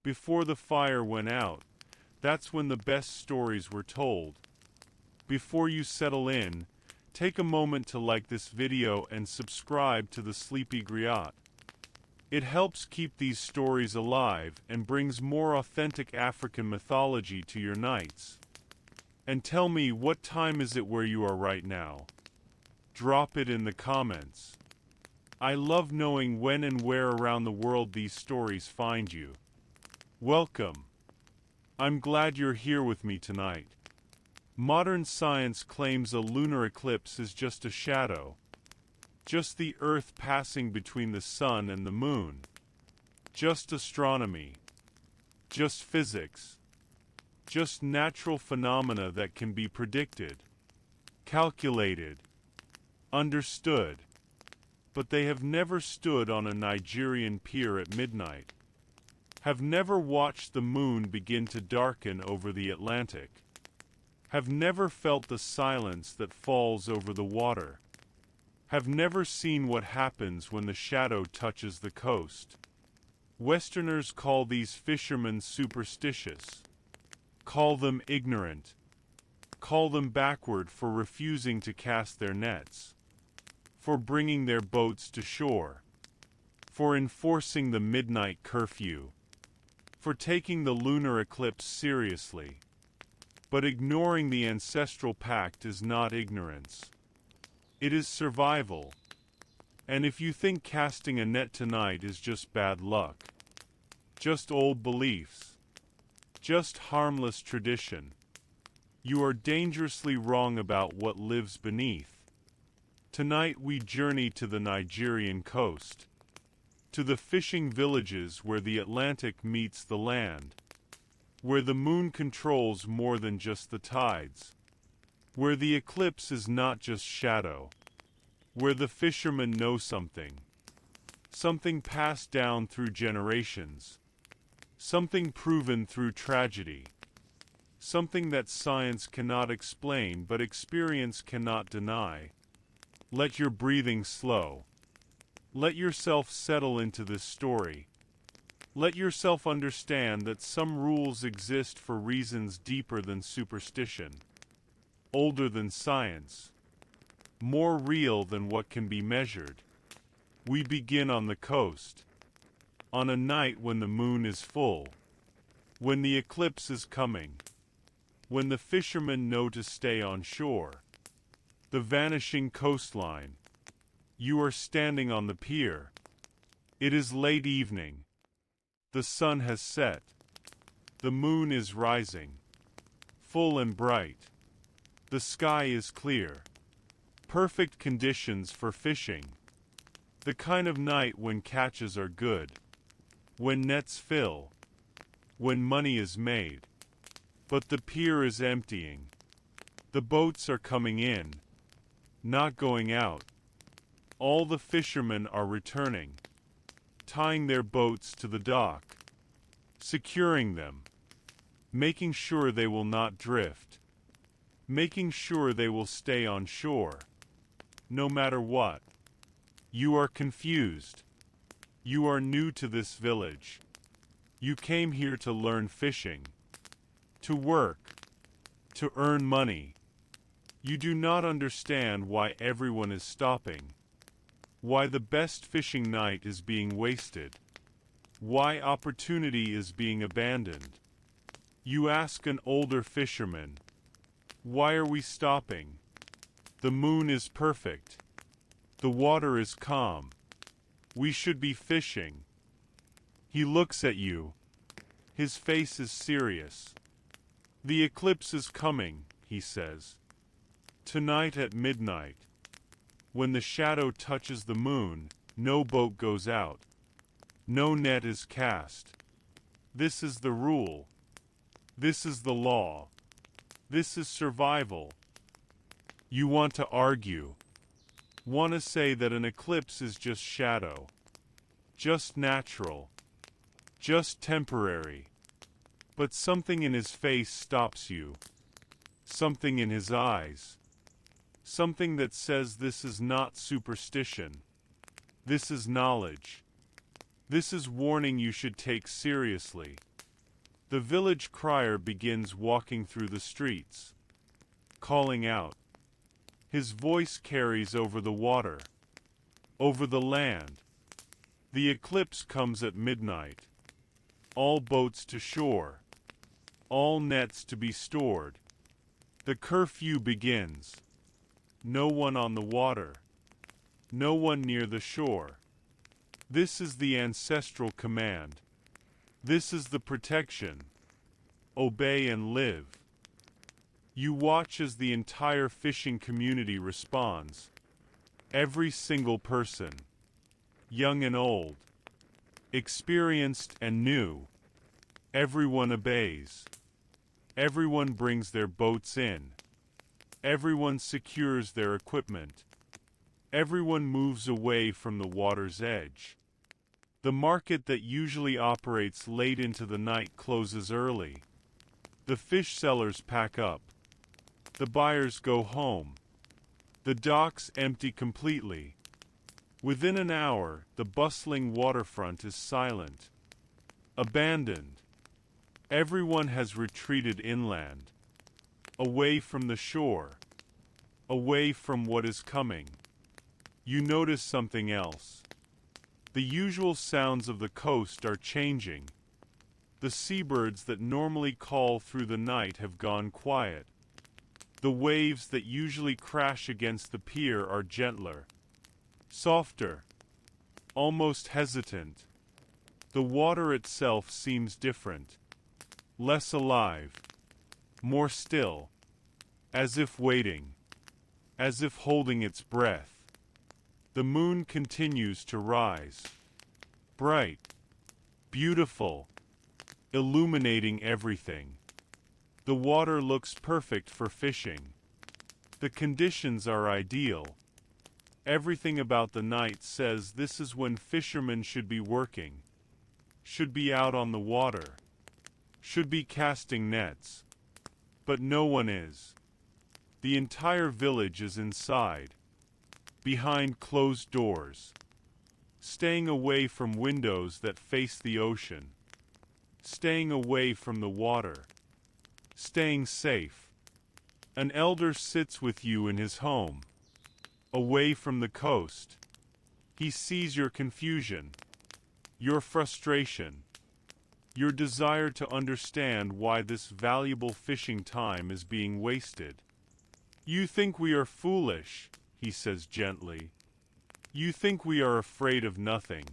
Before the fire went out, that's when the best stories were told. Before you settle in, take a moment to like this video and subscribe to the Sleepy Griot. It helps keep these stories alive and brings more authentic African mythology to your nights. And tell me, what time is it where you are right now? Drop it in the comments. I love knowing when and where around the world these stories find you. Welcome. I'm glad you're here with me tonight. Modern science claims a lunar eclipse is just a shadow. Just the Earth passing between the Sun and the Moon. Just astronomy. Just physics. Just natural phenomena that can be predicted, calculated, understood. But they have never stood on a Nigerian pier at midnight. Have never watched the moon begin to darken over the Atlantic. Have never felt the silence that falls over the water. Have never seen what happens when the shadow touches the coast. Westerners call these fishermen superstitious. Call them ignorant. Call them backward for refusing to cast their nets. For bringing their boats to shore. For enforcing the midnight curfew. For taking the lunar eclipse seriously. But ignoring the ancestral pact is not ignorance. It is survival. And if you think casting a net tonight is just bad luck, just old beliefs, just harmless tradition, you are dangerously wrong about what lives beneath. Tonight we journey to the Nigerian coast, to the fishing villages where the Atlantic meets the land, where the moon controls more than just the tides, where the eclipse is not just shadow, where the fishermen know something passed down through generations, something proven through tragedy, something that science cannot explain but experience cannot deny. Let your breathing slow. Let yourself settle into this story. Let yourself understand that some rules exist for reasons deeper than superstition, older than science, more real than what can be measured. We begin on the coast, on a night when the moon is full, when the eclipse is coming, when the fishermen know to stay on shore. The vanishing coastline. You are standing on the pier. It is late evening. The sun has set. The moon is rising, full and bright. The sky is clear. Perfect conditions for fishing. The kind of night when catches are good, when nets fill, when money is made. But the pier is emptying. The boats are coming in, not going out. All the fishermen are returning, tying their boats to the dock, securing them, making sure they will not drift, making sure they will stay on shore, no matter what. You are confused. You are new to this village. You came here to learn fishing, to work, to earn money. You do not understand why everyone is stopping, why the best fishing night is being wasted, why opportunity is being abandoned. You ask an older fisherman, why are we stopping? The moon is perfect. The water is calm. We should be fishing. He looks at you. His face is serious. The eclipse is coming, he says. Tonight at midnight. When the shadow touches the moon, no boat goes out. No net is cast. This is the rule. This is the law. This is survival. You want to argue. Want to say that an eclipse is just shadow. Just natural. Just temporary. But something in his face stops you. Something in his eyes. Something that says this is not superstition. This is knowledge. This is warning you should take seriously. The village crier begins walking through the streets, calling out. His voice carries over the water, over the land. The eclipse comes at midnight. All boats to shore. All nets to be stored. The curfew begins. No one on the water. No one near the shore. This is the ancestral command. This is the protection. Obey and live. You watch as the entire fishing community responds. Every single person, young and old, experienced and new, everyone obeys. Everyone brings their boats in. Everyone secures their equipment. Everyone moves away from the water's edge. The market that usually operates late into the night closes early. The fish sellers pack up. The buyers go home. The docks empty completely. Within an hour, the bustling waterfront is silent. Abandoned. Everyone has retreated inland. Away from the shore. Away from what is coming. You notice something else. The usual sounds of the coast are changing. The seabirds that normally call through the night have gone quiet. The waves that usually crash against the pier are gentler, softer, almost hesitant. The water itself seems different, less alive, more still, as if waiting, as if holding its breath. The moon continues to rise, bright, beautiful, illuminating everything. The water looks perfect for fishing. The conditions are ideal. Everything about the night says this is when fishermen should be working, should be out on the water, should be casting nets. But no one is. The entire village is inside, behind closed doors, staying away from windows that face the ocean, staying away from the water, staying safe. An elder sits with you in his home, away from the coast. He sees your confusion, your frustration, your desire to understand why this valuable fishing time is being wasted. You think we are foolish, he says gently. You think we are afraid of nothing.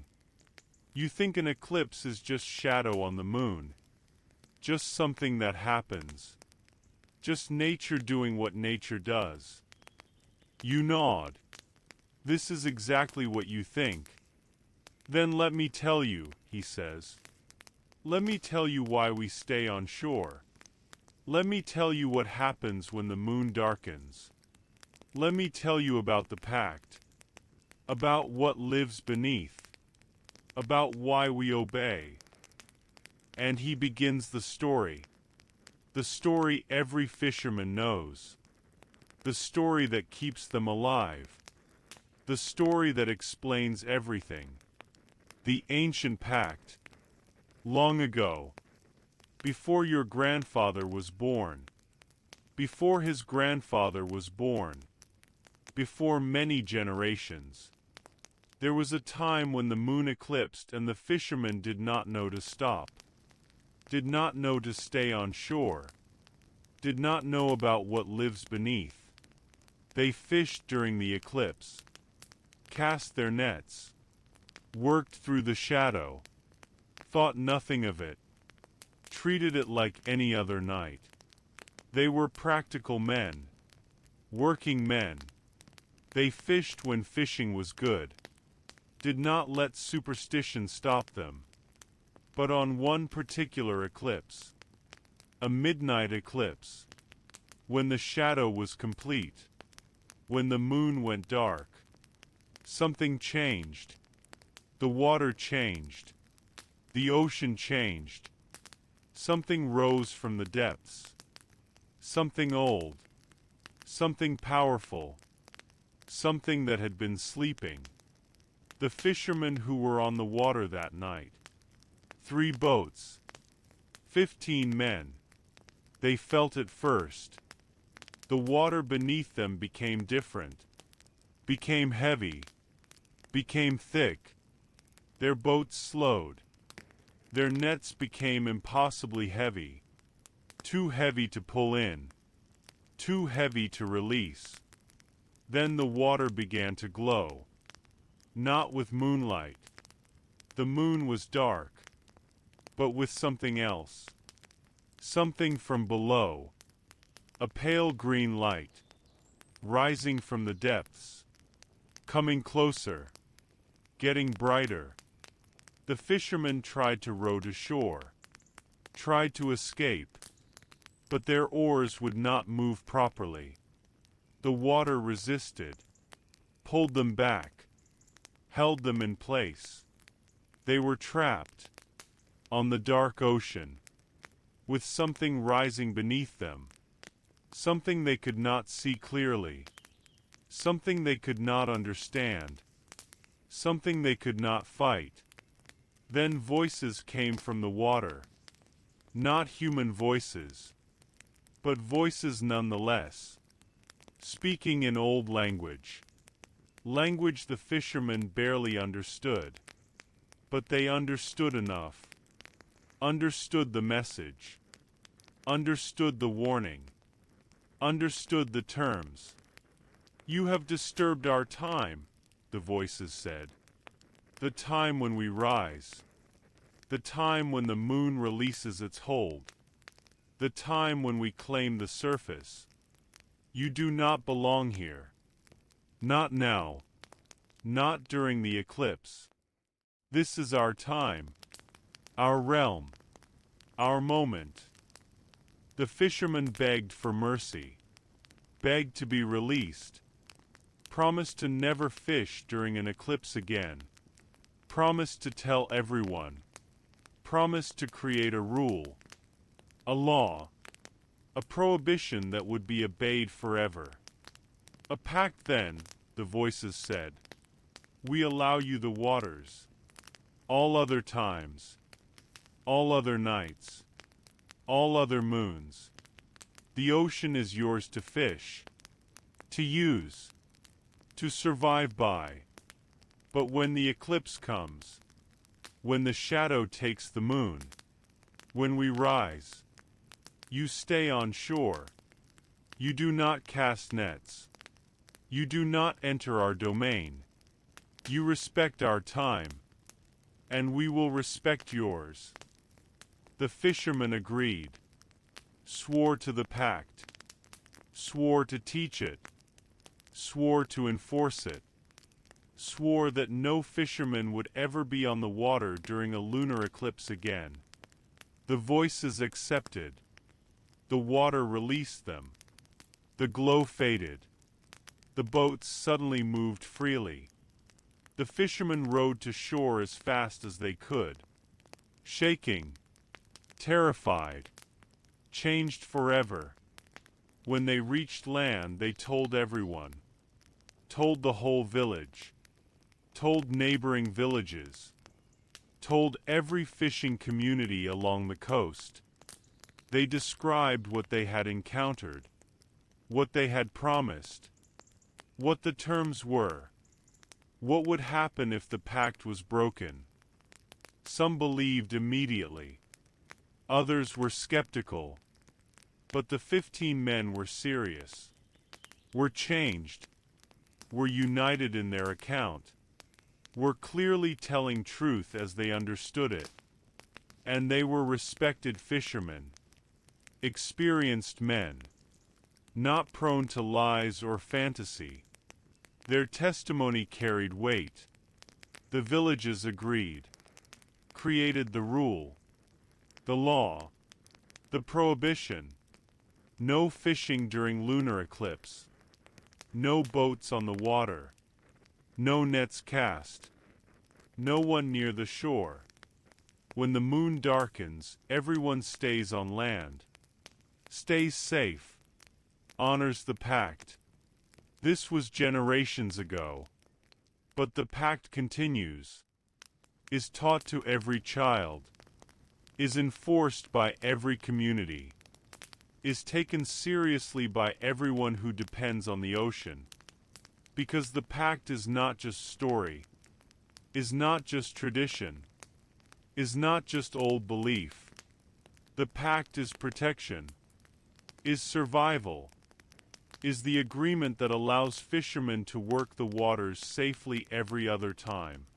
You think an eclipse is just shadow on the moon. Just something that happens. Just nature doing what nature does. You nod. This is exactly what you think. Then let me tell you, he says. Let me tell you why we stay on shore. Let me tell you what happens when the moon darkens. Let me tell you about the pact. About what lives beneath. About why we obey. And he begins the story. The story every fisherman knows. The story that keeps them alive. The story that explains everything. The ancient pact. Long ago. Before your grandfather was born. Before his grandfather was born. Before many generations. There was a time when the moon eclipsed and the fishermen did not know to stop. Did not know to stay on shore. Did not know about what lives beneath. They fished during the eclipse. Cast their nets. Worked through the shadow. Thought nothing of it. Treated it like any other night. They were practical men. Working men. They fished when fishing was good. Did not let superstition stop them. But on one particular eclipse, a midnight eclipse, when the shadow was complete, when the moon went dark, something changed. The water changed. The ocean changed. Something rose from the depths. Something old. Something powerful. Something that had been sleeping. The fishermen who were on the water that night. 3 boats. 15 men. They felt it first. The water beneath them became different, became heavy, became thick. Their boats slowed. Their nets became impossibly heavy, too heavy to pull in, too heavy to release. Then the water began to glow, not with moonlight. The moon was dark, but with something else, something from below, a pale green light, rising from the depths, coming closer, getting brighter. The fishermen tried to row to shore, tried to escape, but their oars would not move properly. The water resisted, pulled them back, held them in place. They were trapped on the dark ocean, with something rising beneath them, something they could not see clearly, something they could not understand, something they could not fight. Then voices came from the water, not human voices, but voices nonetheless, speaking in old language, language the fishermen barely understood. But they understood enough, understood the message, understood the warning, understood the terms. "You have disturbed our time," the voices said. "The time when we rise, the time when the moon releases its hold, the time when we claim the surface. You do not belong here. Not now. Not during the eclipse. This is our time, our realm, our moment." The fishermen begged for mercy, begged to be released, promised to never fish during an eclipse again, promised to tell everyone, promised to create a rule, a law, a prohibition that would be obeyed forever. "A pact then," the voices said. "We allow you the waters. All other times, all other nights, all other moons. The ocean is yours to fish, to use, to survive by. But when the eclipse comes, when the shadow takes the moon, when we rise, you stay on shore. You do not cast nets. You do not enter our domain. You respect our time, and we will respect yours." The fishermen agreed, swore to the pact, swore to teach it, swore to enforce it, swore that no fisherman would ever be on the water during a lunar eclipse again. The voices accepted. The water released them. The glow faded. The boats suddenly moved freely. The fishermen rowed to shore as fast as they could, shaking, terrified, changed forever. When they reached land, they told everyone, told the whole village, told neighboring villages, told every fishing community along the coast. They described what they had encountered, what they had promised, what the terms were, what would happen if the pact was broken. Some believed immediately. Others were skeptical. But the 15 men were serious, were changed, were united in their account, were clearly telling truth as they understood it. And they were respected fishermen, experienced men, not prone to lies or fantasy. Their testimony carried weight. The villages agreed, created the rule, the law, the prohibition. No fishing during lunar eclipse. No boats on the water. No nets cast. No one near the shore. When the moon darkens, everyone stays on land, stays safe, honors the pact. This was generations ago. But the pact continues, is taught to every child, is enforced by every community, is taken seriously by everyone who depends on the ocean. Because the pact is not just story, is not just tradition, is not just old belief. The pact is protection, is survival, is the agreement that allows fishermen to work the waters safely every other time.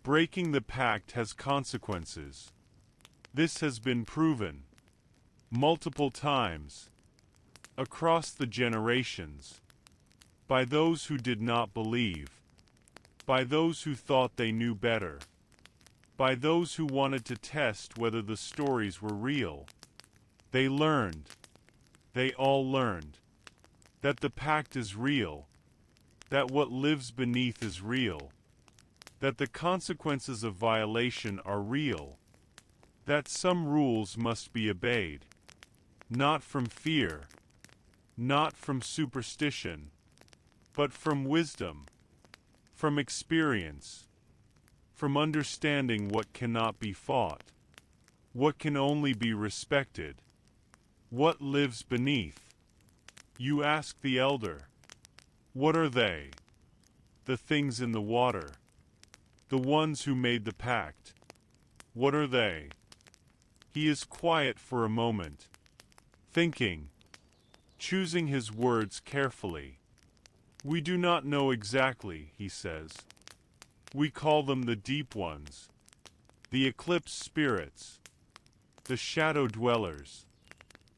Breaking the pact has consequences. This has been proven multiple times across the generations by those who did not believe, by those who thought they knew better, by those who wanted to test whether the stories were real. They all learned, that the pact is real, that what lives beneath is real, that the consequences of violation are real, that some rules must be obeyed, not from fear, not from superstition, but from wisdom, from experience, from understanding what cannot be fought, what can only be respected, what lives beneath. You ask the elder, what are they? The things in the water, the ones who made the pact. What are they? He is quiet for a moment, thinking, choosing his words carefully. We do not know exactly, he says. We call them the deep ones, the eclipse spirits, the shadow dwellers.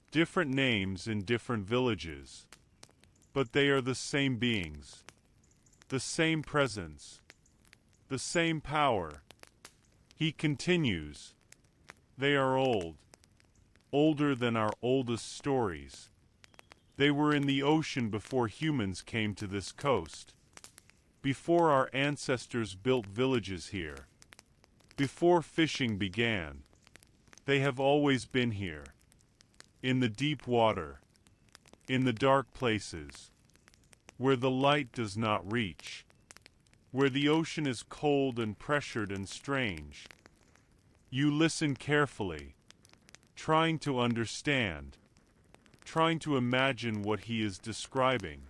Different names in different villages, but they are the same beings, the same presence, the same power. He continues, they are old, older than our oldest stories. They were in the ocean before humans came to this coast, before our ancestors built villages here, before fishing began. They have always been here. In the deep water, in the dark places, where the light does not reach, where the ocean is cold and pressured and strange. You listen carefully, trying to understand, trying to imagine what he is describing.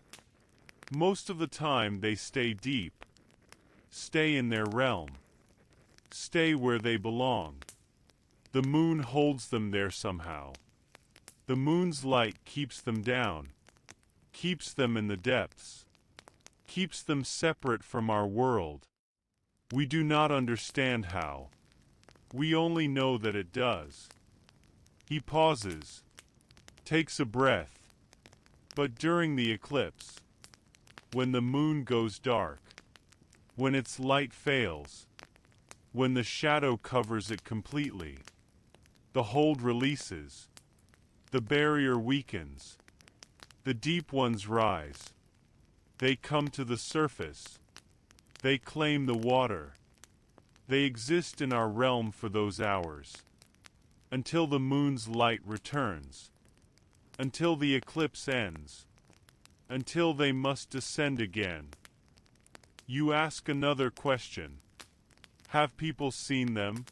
Most of the time they stay deep, stay in their realm, stay where they belong. The moon holds them there somehow. The moon's light keeps them down, keeps them in the depths, keeps them separate from our world. We do not understand how. We only know that it does. He pauses, takes a breath. But during the eclipse, when the moon goes dark, when its light fails, when the shadow covers it completely, the hold releases. The barrier weakens. The deep ones rise. They come to the surface. They claim the water. They exist in our realm for those hours, until the moon's light returns, until the eclipse ends, until they must descend again. You ask another question. Have people seen them?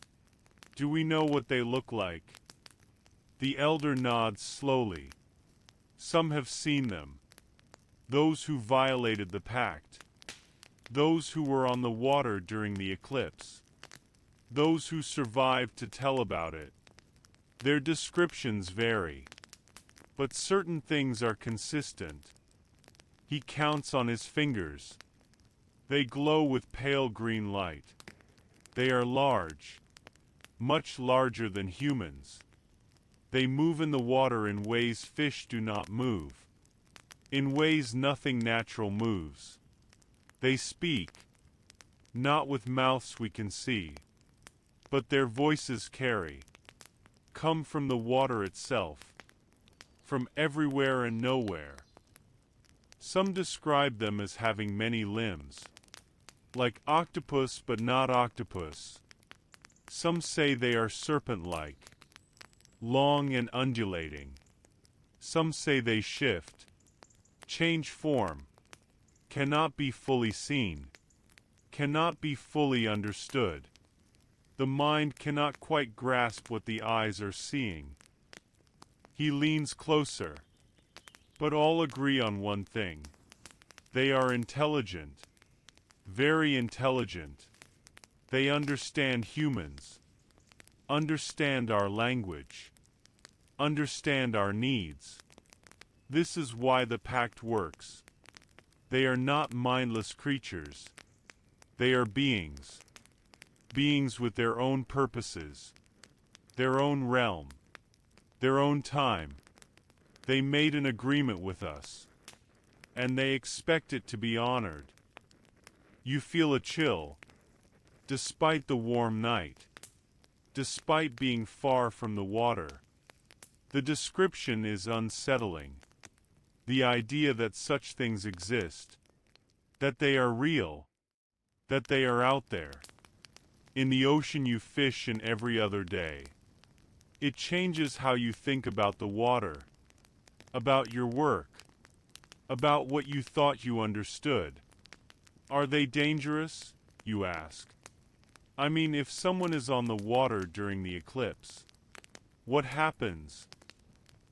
Do we know what they look like? The elder nods slowly. Some have seen them. Those who violated the pact. Those who were on the water during the eclipse. Those who survived to tell about it. Their descriptions vary, but certain things are consistent. He counts on his fingers. They glow with pale green light. They are large, much larger than humans. They move in the water in ways fish do not move, in ways nothing natural moves. They speak, not with mouths we can see, but their voices come from the water itself, from everywhere and nowhere. Some describe them as having many limbs, like octopus but not octopus. Some say they are serpent-like, long and undulating. Some say they shift, change form, cannot be fully seen, cannot be fully understood. The mind cannot quite grasp what the eyes are seeing. He leans closer. But all agree on one thing. They are intelligent. Very intelligent. They understand humans. Understand our language. Understand our needs. This is why the pact works. They are not mindless creatures. They are beings. Beings with their own purposes. Their own realm. Their own time. They made an agreement with us. And they expect it to be honored. You feel a chill. Despite the warm night. Despite being far from the water. The description is unsettling. The idea that such things exist. That they are real. That they are out there. In the ocean you fish in every other day. It changes how you think about the water. About your work. About what you thought you understood. Are they dangerous? You ask. I mean, if someone is on the water during the eclipse, what happens?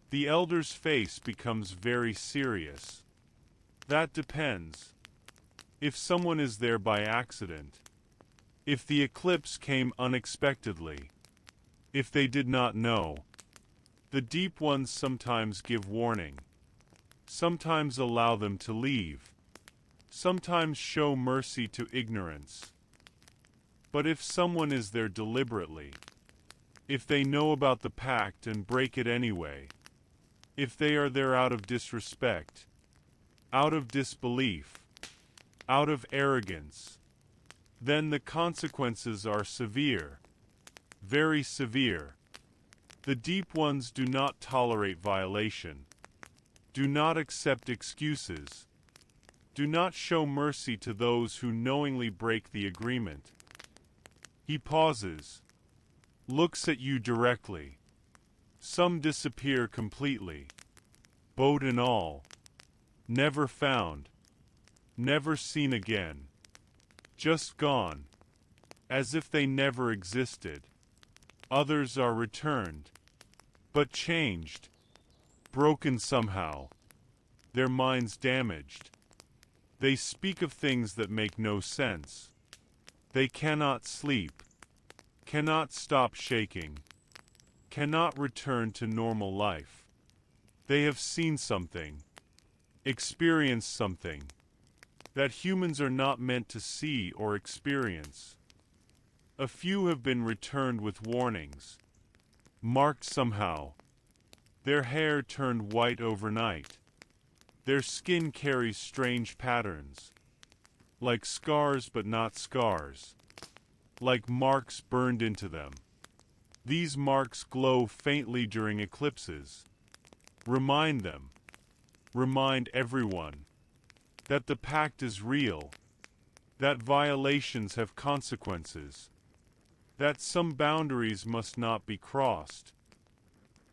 The elder's face becomes very serious. That depends. If someone is there by accident, if the eclipse came unexpectedly, if they did not know, the deep ones sometimes give warning, sometimes allow them to leave, sometimes show mercy to ignorance. But if someone is there deliberately, if they know about the pact and break it anyway, if they are there out of disrespect, out of disbelief, out of arrogance, then the consequences are severe, very severe. The deep ones do not tolerate violation, do not accept excuses, do not show mercy to those who knowingly break the agreement. He pauses, looks at you directly. Some disappear completely, boat and all, never found, never seen again, just gone, as if they never existed. Others are returned, but changed, broken somehow, their minds damaged. They speak of things that make no sense. They cannot sleep, cannot stop shaking, cannot return to normal life. They have seen something, experienced something, that humans are not meant to see or experience. A few have been returned with warnings, marked somehow. Their hair turned white overnight. Their skin carries strange patterns, like scars but not scars, like marks burned into them. These marks glow faintly during eclipses. Remind them, remind everyone, that the pact is real, that violations have consequences, that some boundaries must not be crossed.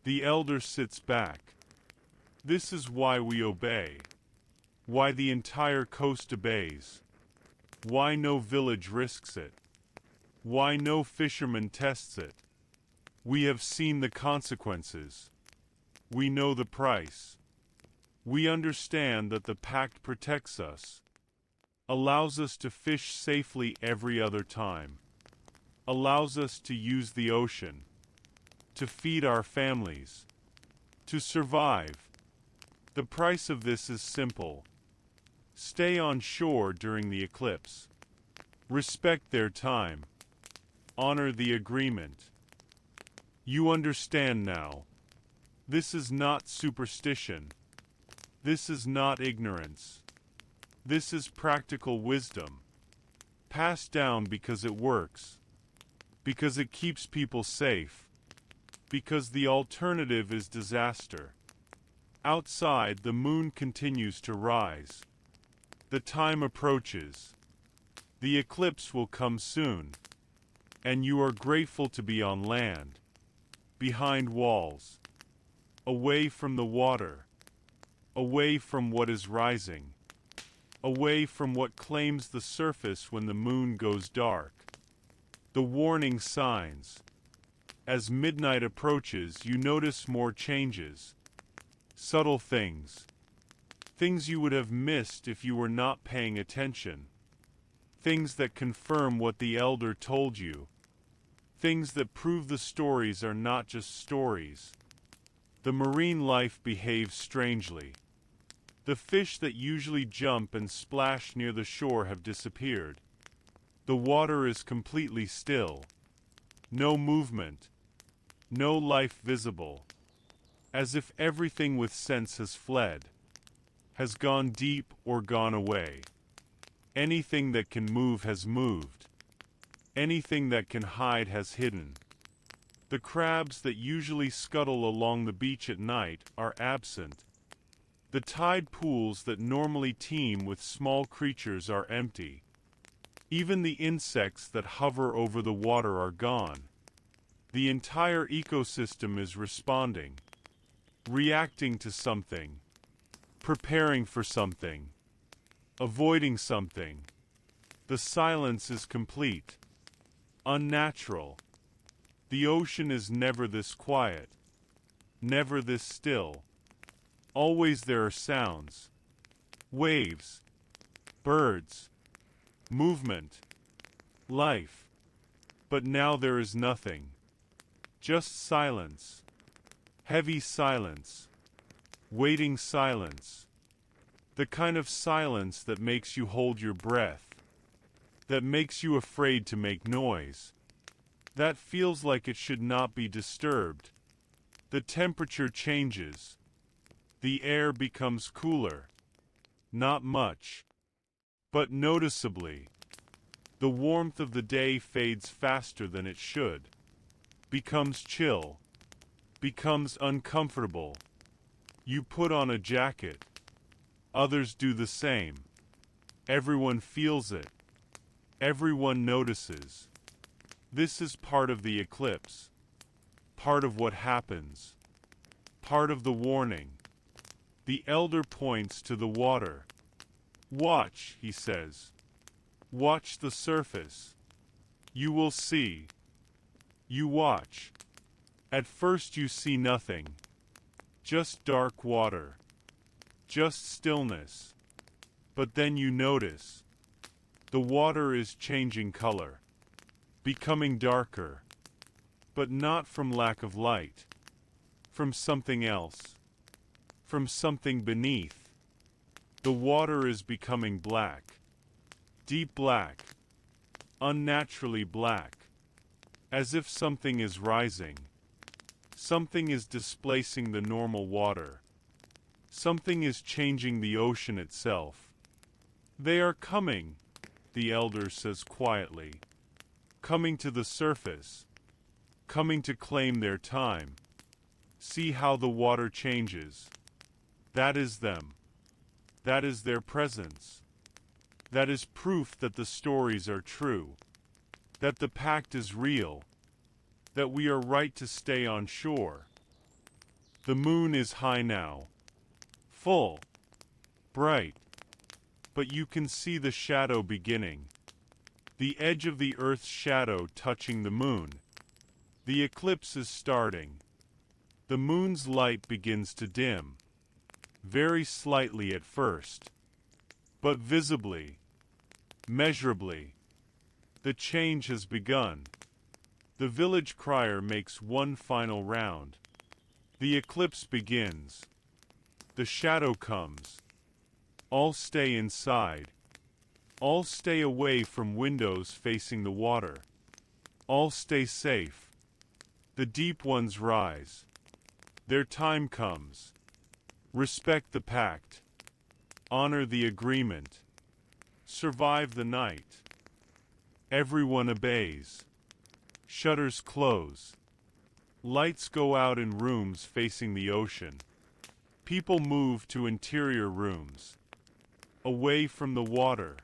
The elder sits back. This is why we obey, why the entire coast obeys, why no village risks it, why no fisherman tests it. We have seen the consequences. We know the price. We understand that the pact protects us, allows us to fish safely every other time, allows us to use the ocean, to feed our families, to survive. The price of this is simple. Stay on shore during the eclipse. Respect their time. Honor the agreement. You understand now. This is not superstition. This is not ignorance. This is practical wisdom, passed down because it works, because it keeps people safe, because the alternative is disaster. Outside, the moon continues to rise. The time approaches. The eclipse will come soon, and you are grateful to be on land, behind walls, away from the water, away from what is rising, away from what claims the surface when the moon goes dark. The warning signs. As midnight approaches, you notice more changes. Subtle things. Things you would have missed if you were not paying attention. Things that confirm what the elder told you. Things that prove the stories are not just stories. The marine life behaves strangely. The fish that usually jump and splash near the shore have disappeared. The water is completely still. No movement. No life visible. As if everything with sense has fled. Has gone deep or gone away. Anything that can move has moved. Anything that can hide has hidden. The crabs that usually scuttle along the beach at night are absent. The tide pools that normally teem with small creatures are empty. Even the insects that hover over the water are gone. The entire ecosystem is responding, reacting to something, preparing for something, avoiding something. The silence is complete, unnatural. The ocean is never this quiet, never this still. Always there are sounds, waves, birds, movement, life. But now there is nothing. Just silence. Heavy silence. Waiting silence. The kind of silence that makes you hold your breath. That makes you afraid to make noise. That feels like it should not be disturbed. The temperature changes. The air becomes cooler. Not much, but noticeably. The warmth of the day fades faster than it should. Becomes chill. Becomes uncomfortable. You put on a jacket. Others do the same. Everyone feels it. Everyone notices. This is part of the eclipse. Part of what happens. Part of the warning. The elder points to the water. Watch, he says. Watch the surface. You will see. You watch. At first you see nothing. Just dark water. Just stillness. But then you notice. The water is changing color. Becoming darker. But not from lack of light. From something else. From something beneath. The water is becoming black. Deep black. Unnaturally black. As if something is rising. Something is displacing the normal water. Something is changing the ocean itself. They are coming, the elder says quietly. Coming to the surface. Coming to claim their time. See how the water changes. That is them. That is their presence. That is proof that the stories are true. That the pact is real. That we are right to stay on shore. The moon is high now. Full. Bright. But you can see the shadow beginning. The edge of the Earth's shadow touching the moon. The eclipse is starting. The moon's light begins to dim. Very slightly at first. But visibly. Measurably. The change has begun. The village crier makes one final round. The eclipse begins. The shadow comes. All stay inside. All stay away from windows facing the water. All stay safe. The deep ones rise. Their time comes. Respect the pact. Honor the agreement. Survive the night. Everyone obeys. Shutters close. Lights go out in rooms facing the ocean. People move to interior rooms. Away from the water.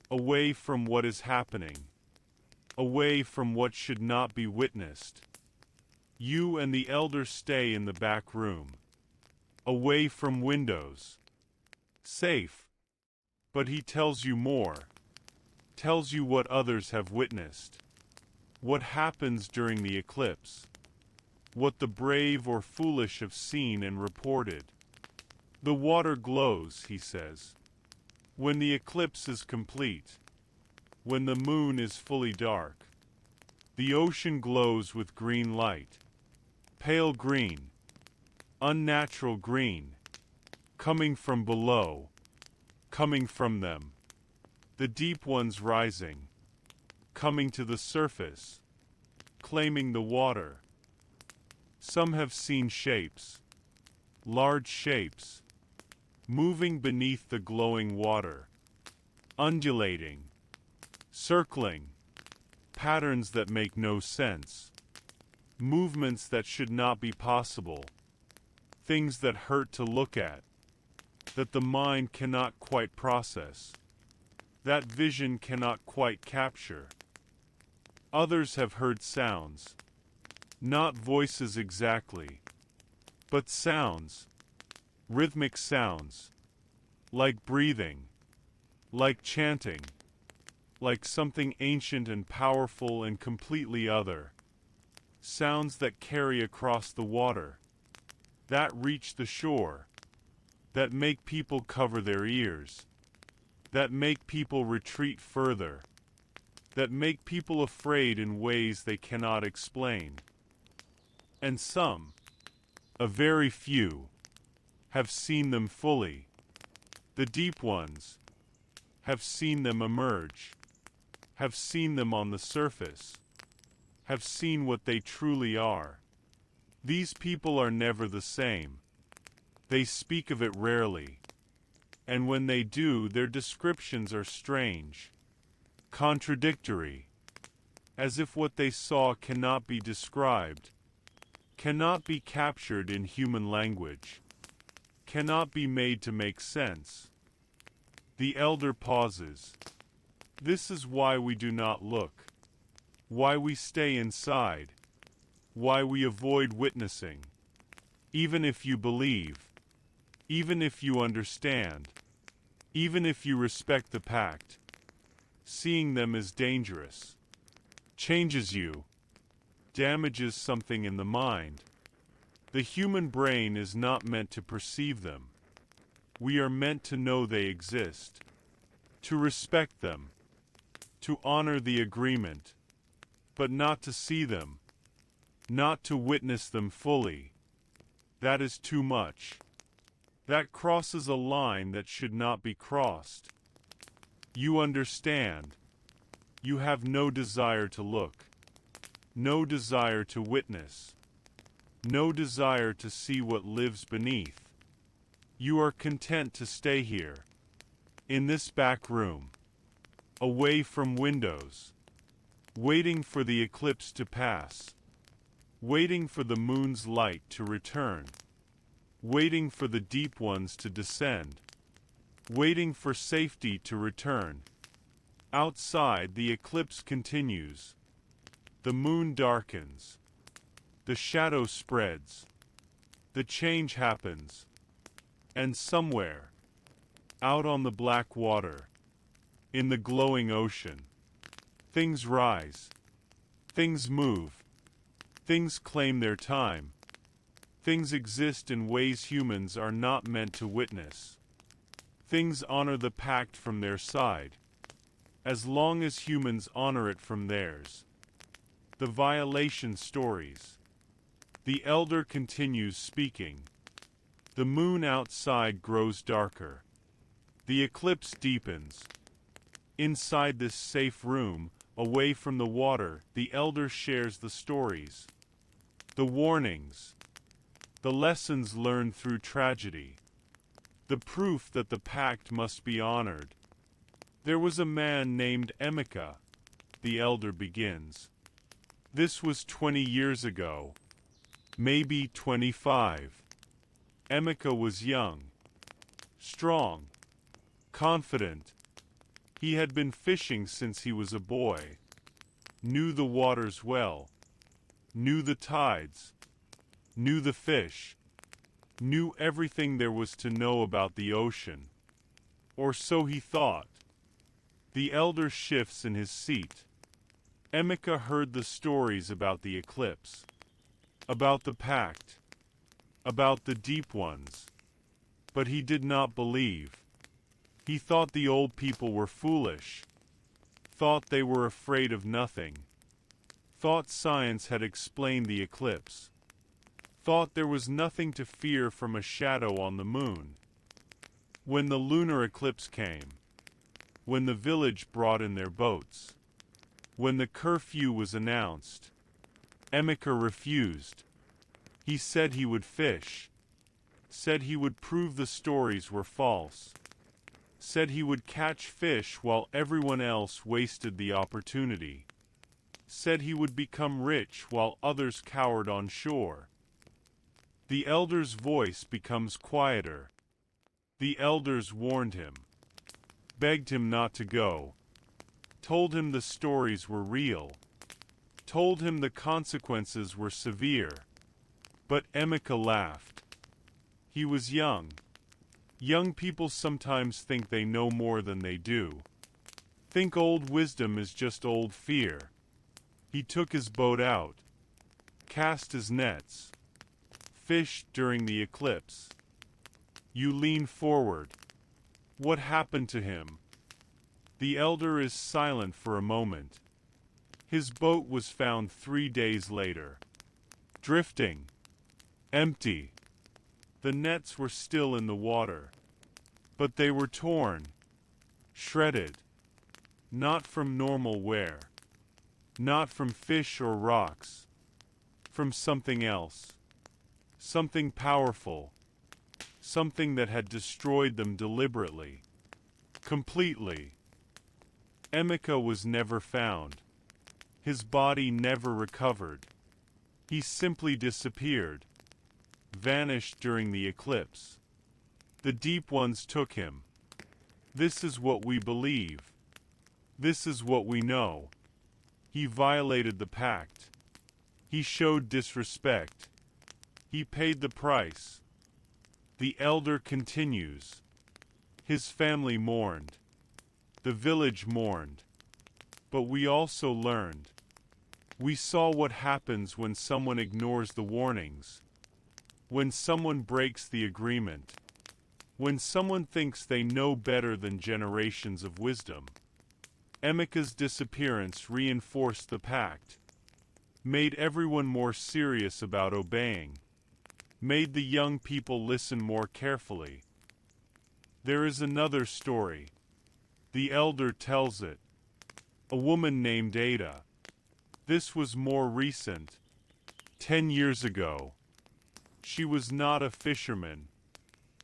Away from what is happening. Away from what should not be witnessed. You and the elder stay in the back room. Away from windows. Safe. But he tells you more. Tells you what others have witnessed. What happens during the eclipse? What the brave or foolish have seen and reported. The water glows, he says. When the eclipse is complete, when the moon is fully dark, the ocean glows with green light. Pale green, unnatural green, coming from below, coming from them. The deep ones rising, coming to the surface, claiming the water. Some have seen shapes, large shapes, moving beneath the glowing water, undulating, circling, patterns that make no sense, movements that should not be possible, things that hurt to look at, that the mind cannot quite process, that vision cannot quite capture. Others have heard sounds, not voices exactly, but sounds, rhythmic sounds, like breathing, like chanting, like something ancient and powerful and completely other. Sounds that carry across the water, that reach the shore, that make people cover their ears, that make people retreat further, that make people afraid in ways they cannot explain. And some, a very few, have seen them fully. The deep ones have seen them emerge, have seen them on the surface, have seen what they truly are. These people are never the same. They speak of it rarely, and when they do, their descriptions are strange, contradictory, as if what they saw cannot be described, cannot be captured in human language, cannot be made to make sense. The elder pauses. This is why we do not look, why we stay inside, why we avoid witnessing. Even if you believe, even if you understand, even if you respect the pact, seeing them is dangerous, changes you, damages something in the mind. The human brain is not meant to perceive them. We are meant to know they exist, to respect them, to honor the agreement, but not to see them, not to witness them fully. That is too much. That crosses a line that should not be crossed. You understand. You have no desire to look, no desire to witness, no desire to see what lives beneath. You are content to stay here, in this back room, away from windows, waiting for the eclipse to pass, waiting for the moon's light to return, waiting for the deep ones to descend, waiting for safety to return. Outside, the eclipse continues. The moon darkens. The shadow spreads. The change happens. And somewhere, out on the black water, in the glowing ocean, things rise. Things move. Things claim their time. Things exist in ways humans are not meant to witness. Things honor the pact from their side, as long as humans honor it from theirs. The violation stories. The elder continues speaking. The moon outside grows darker. The eclipse deepens. Inside this safe room, away from the water, the elder shares the stories, the warnings, the lessons learned through tragedy, the proof that the pact must be honored. There was a man named Emeka, the elder begins. This was 20 years ago, maybe 25. Emeka was young, strong, confident. He had been fishing since he was a boy, knew the waters well, knew the tides, knew the fish, knew everything there was to know about the ocean. Or so he thought. The elder shifts in his seat. Emeka heard the stories about the eclipse, about the pact, about the deep ones. But he did not believe. He thought the old people were foolish, thought they were afraid of nothing, thought science had explained the eclipse, thought there was nothing to fear from a shadow on the moon. When the lunar eclipse came, when the village brought in their boats, when the curfew was announced, Emeka refused. He said he would fish, said he would prove the stories were false, said he would catch fish while everyone else wasted the opportunity, said he would become rich while others cowered on shore. The elder's voice becomes quieter. The elders warned him, begged him not to go, told him the stories were real, told him the consequences were severe. But Emeka laughed. He was young. Young people sometimes think they know more than they do. Think old wisdom is just old fear. He took his boat out, cast his nets, fished during the eclipse. You lean forward. What happened to him? The elder is silent for a moment. His boat was found 3 days later. Drifting. Empty. The nets were still in the water. But they were torn. Shredded. Not from normal wear. Not from fish or rocks. From something else. Something powerful. Something that had destroyed them deliberately. Completely. Emeka was never found. His body never recovered. He simply disappeared. Vanished during the eclipse. The deep ones took him. This is what we believe. This is what we know. He violated the pact. He showed disrespect. He paid the price. The elder continues. His family mourned. The village mourned. But we also learned. We saw what happens when someone ignores the warnings. When someone breaks the agreement. When someone thinks they know better than generations of wisdom. Emeka's disappearance reinforced the pact. Made everyone more serious about obeying. Made the young people listen more carefully. There is another story. The elder tells it. A woman named Ada. This was more recent. 10 years ago. She was not a fisherman.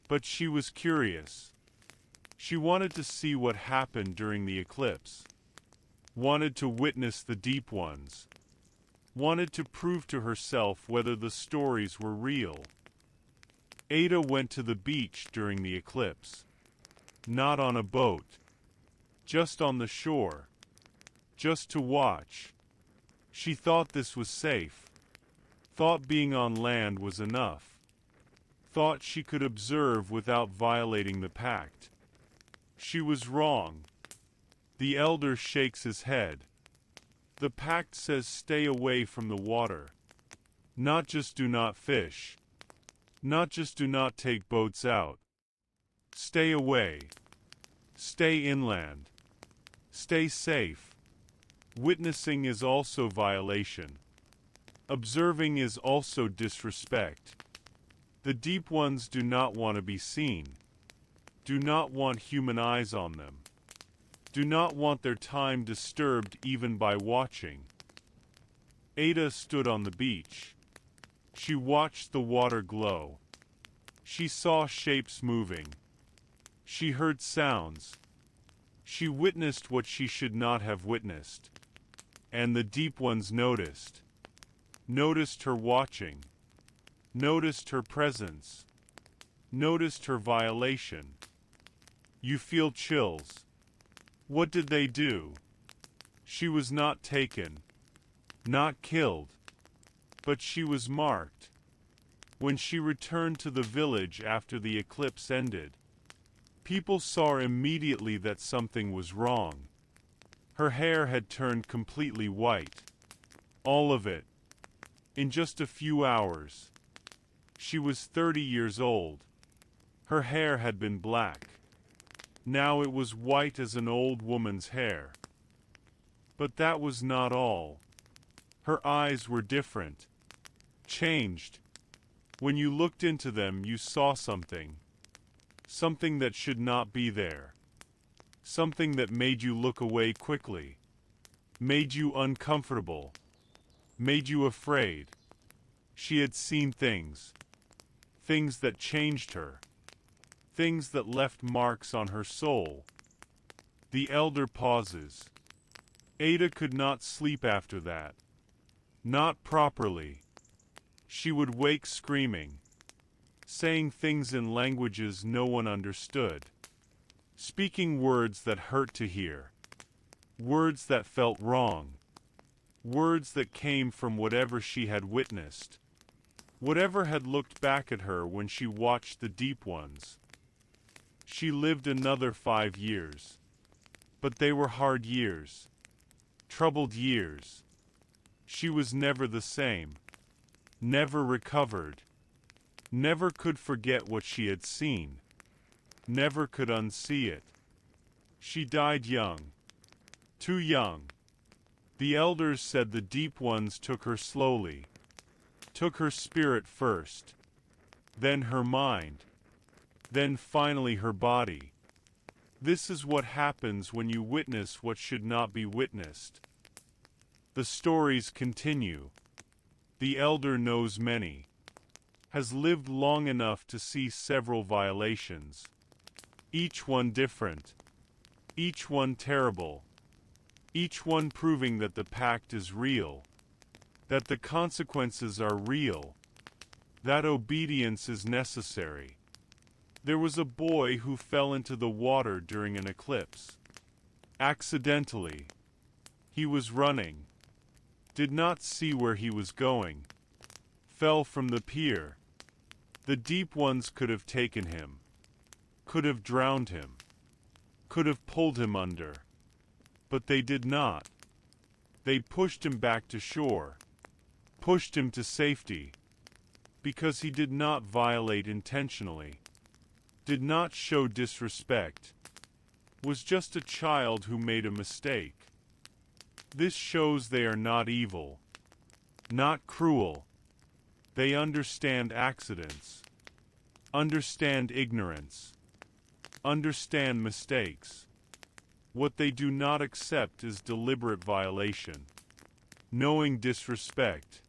But she was curious. She wanted to see what happened during the eclipse. Wanted to witness the deep ones. Wanted to prove to herself whether the stories were real. Ada went to the beach during the eclipse. Not on a boat. Just on the shore. Just to watch. She thought this was safe. Thought being on land was enough. Thought she could observe without violating the pact. She was wrong. The elder shakes his head. The pact says stay away from the water. Not just do not fish. Not just do not take boats out. Stay away. Stay inland. Stay safe. Witnessing is also violation. Observing is also disrespect. The deep ones do not want to be seen. Do not want human eyes on them. Do not want their time disturbed even by watching. Ada stood on the beach. She watched the water glow. She saw shapes moving. She heard sounds. She witnessed what she should not have witnessed. And the deep ones noticed. Noticed her watching. Noticed her presence. Noticed her violation. You feel chills. What did they do? She was not taken. Not killed. But she was marked. When she returned to the village after the eclipse ended, people saw immediately that something was wrong. Her hair had turned completely white. All of it. In just a few hours. She was 30 years old. Her hair had been black. Now it was white as an old woman's hair. But that was not all. Her eyes were different. Changed. When you looked into them, you saw something. Something that should not be there. Something that made you look away quickly. Made you uncomfortable. Made you afraid. She had seen things. Things that changed her. Things that left marks on her soul. The elder pauses. Ada could not sleep after that. Not properly. She would wake screaming. Saying things in languages no one understood. Speaking words that hurt to hear. Words that felt wrong. Words that came from whatever she had witnessed. Whatever had looked back at her when she watched the deep ones. She lived another 5 years. But they were hard years. Troubled years. She was never the same. Never recovered. Never could forget what she had seen. Never could unsee it. She died young. Too young. The elders said the deep ones took her slowly. Took her spirit first. Then her mind. Then finally her body. This is what happens when you witness what should not be witnessed. The stories continue. The elder knows many. Has lived long enough to see several violations. Each one different. Each one terrible. Each one proving that the pact is real. That the consequences are real. That obedience is necessary. There was a boy who fell into the water during an eclipse. Accidentally. He was running. Did not see where he was going. Fell from the pier. The deep ones could have taken him. Could have drowned him. Could have pulled him under. But they did not. They pushed him back to shore. Pushed him to safety. Because he did not violate intentionally. Did not show disrespect. Was just a child who made a mistake. This shows they are not evil. Not cruel. They understand accidents. Understand ignorance. Understand mistakes. What they do not accept is deliberate violation. Knowing disrespect.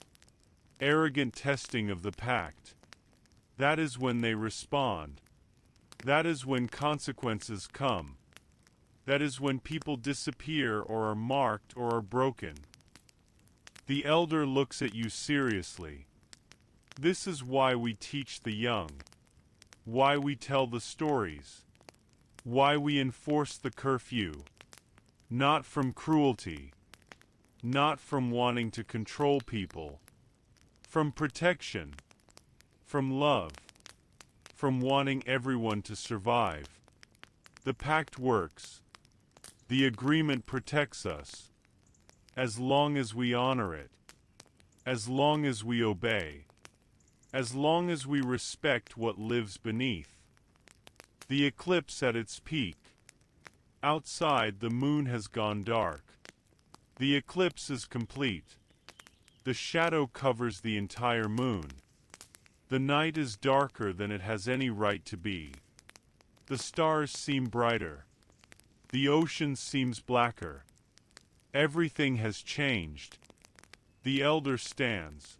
Arrogant testing of the pact. That is when they respond. That is when consequences come. That is when people disappear or are marked or are broken. The elder looks at you seriously. This is why we teach the young. Why we tell the stories. Why we enforce the curfew. Not from cruelty. Not from wanting to control people. From protection. From love. From wanting everyone to survive. The pact works. The agreement protects us. As long as we honor it. As long as we obey. As long as we respect what lives beneath. The eclipse at its peak. Outside, the moon has gone dark. The eclipse is complete. The shadow covers the entire moon. The night is darker than it has any right to be. The stars seem brighter. The ocean seems blacker. Everything has changed. The elder stands.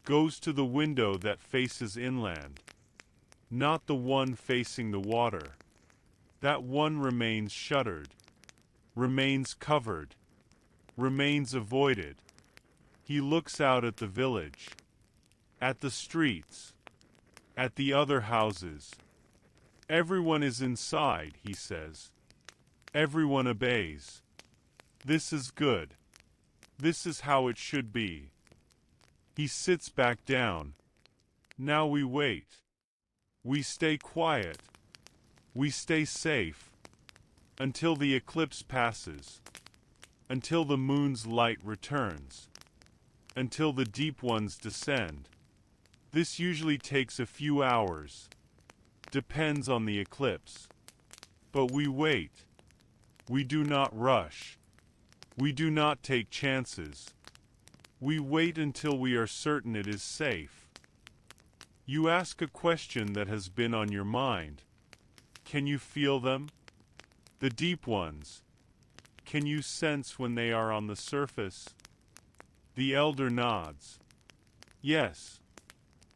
Goes to the window that faces inland. Not the one facing the water. That one remains shuttered. Remains covered. Remains avoided. He looks out at the village. At the streets. At the other houses. Everyone is inside, he says. Everyone obeys. This is good. This is how it should be. He sits back down. Now we wait. We stay quiet. We stay safe. Until the eclipse passes. until the moon's light returns, until the deep ones descend. This usually takes a few hours, depends on the eclipse. But we wait. We do not rush. We do not take chances. We wait until we are certain it is safe. You ask a question that has been on your mind. Can you feel them? The deep ones. Can you sense when they are on the surface? The elder nods. Yes.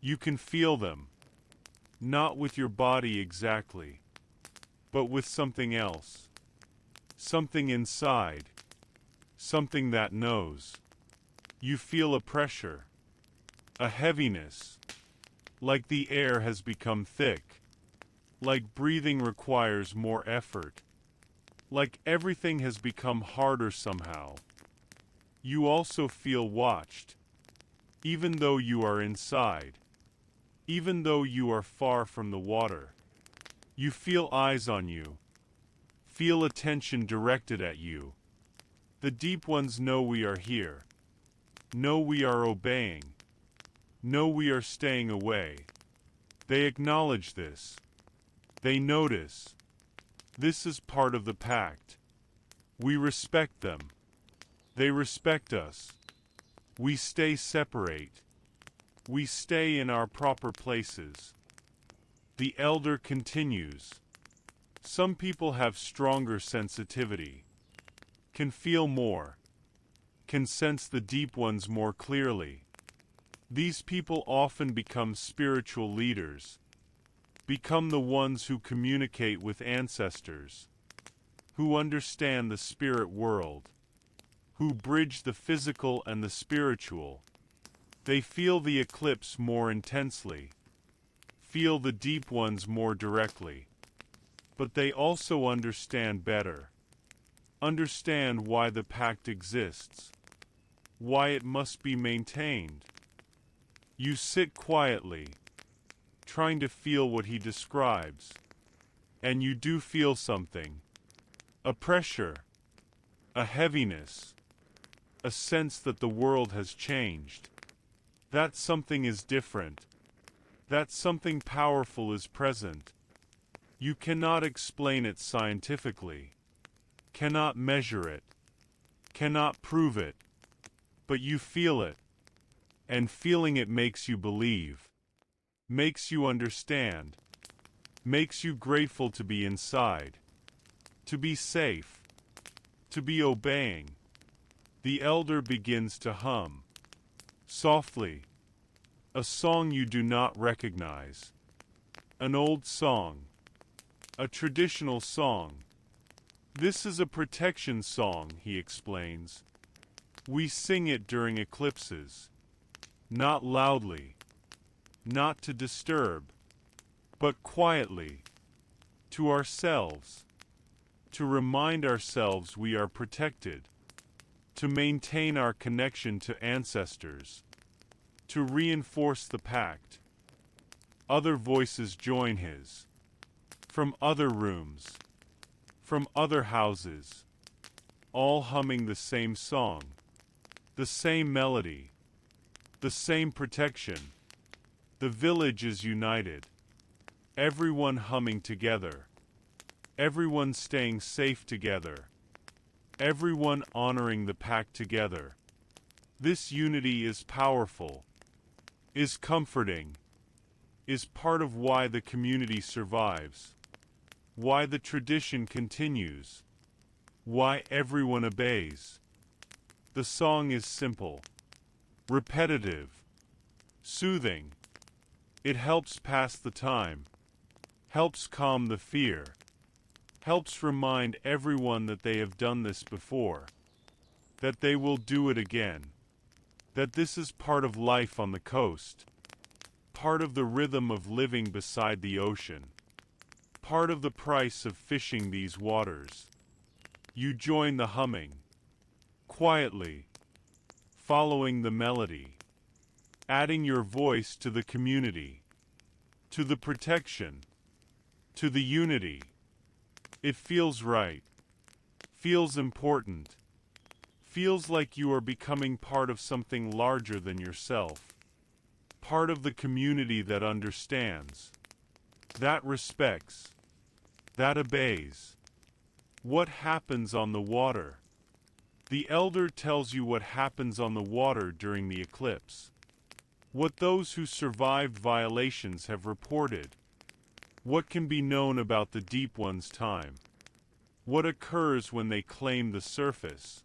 You can feel them. Not with your body exactly, but with something else. Something inside. Something that knows. You feel a pressure. A heaviness. Like the air has become thick. Like breathing requires more effort. Like everything has become harder somehow. You also feel watched. Even though you are inside. Even though you are far from the water. You feel eyes on you. Feel attention directed at you. The deep ones know we are here. Know we are obeying. Know we are staying away. They acknowledge this. They notice. This is part of the pact. We respect them. They respect us. We stay separate. We stay in our proper places. The elder continues. Some people have stronger sensitivity. Can feel more. Can sense the deep ones more clearly. These people often become spiritual leaders. Become the ones who communicate with ancestors. Who understand the spirit world. Who bridge the physical and the spiritual. They feel the eclipse more intensely. Feel the deep ones more directly. But they also understand better. Understand why the pact exists. Why it must be maintained. You sit quietly, trying to feel what he describes. And you do feel something. A pressure. A heaviness. A sense that the world has changed. That something is different. That something powerful is present. You cannot explain it scientifically. Cannot measure it. Cannot prove it. But you feel it. And feeling it makes you believe. Makes you understand. Makes you grateful to be inside. To be safe. To be obeying. The elder begins to hum. Softly. A song you do not recognize. An old song. A traditional song. This is a protection song, he explains. We sing it during eclipses. Not loudly. Not to disturb. But quietly. To ourselves. To remind ourselves we are protected. To maintain our connection to ancestors. To reinforce the pact. Other voices join his. From other rooms. From other houses. All humming the same song. The same melody. The same protection. The village is united. Everyone humming together. Everyone staying safe together. Everyone honoring the pact together. This unity is powerful. Is comforting. Is part of why the community survives. Why the tradition continues. Why everyone obeys. The song is simple. Repetitive. Soothing. It helps pass the time. Helps calm the fear. Helps remind everyone that they have done this before. That they will do it again. That this is part of life on the coast. Part of the rhythm of living beside the ocean. Part of the price of fishing these waters. You join the humming. Quietly. Following the melody. Adding your voice to the community. To the protection. To the unity. It feels right. Feels important. Feels like you are becoming part of something larger than yourself. Part of the community that understands, that respects, that obeys. What happens on the water? The elder tells you what happens on the water during the eclipse. What those who survived violations have reported. What can be known about the Deep One's time. What occurs when they claim the surface.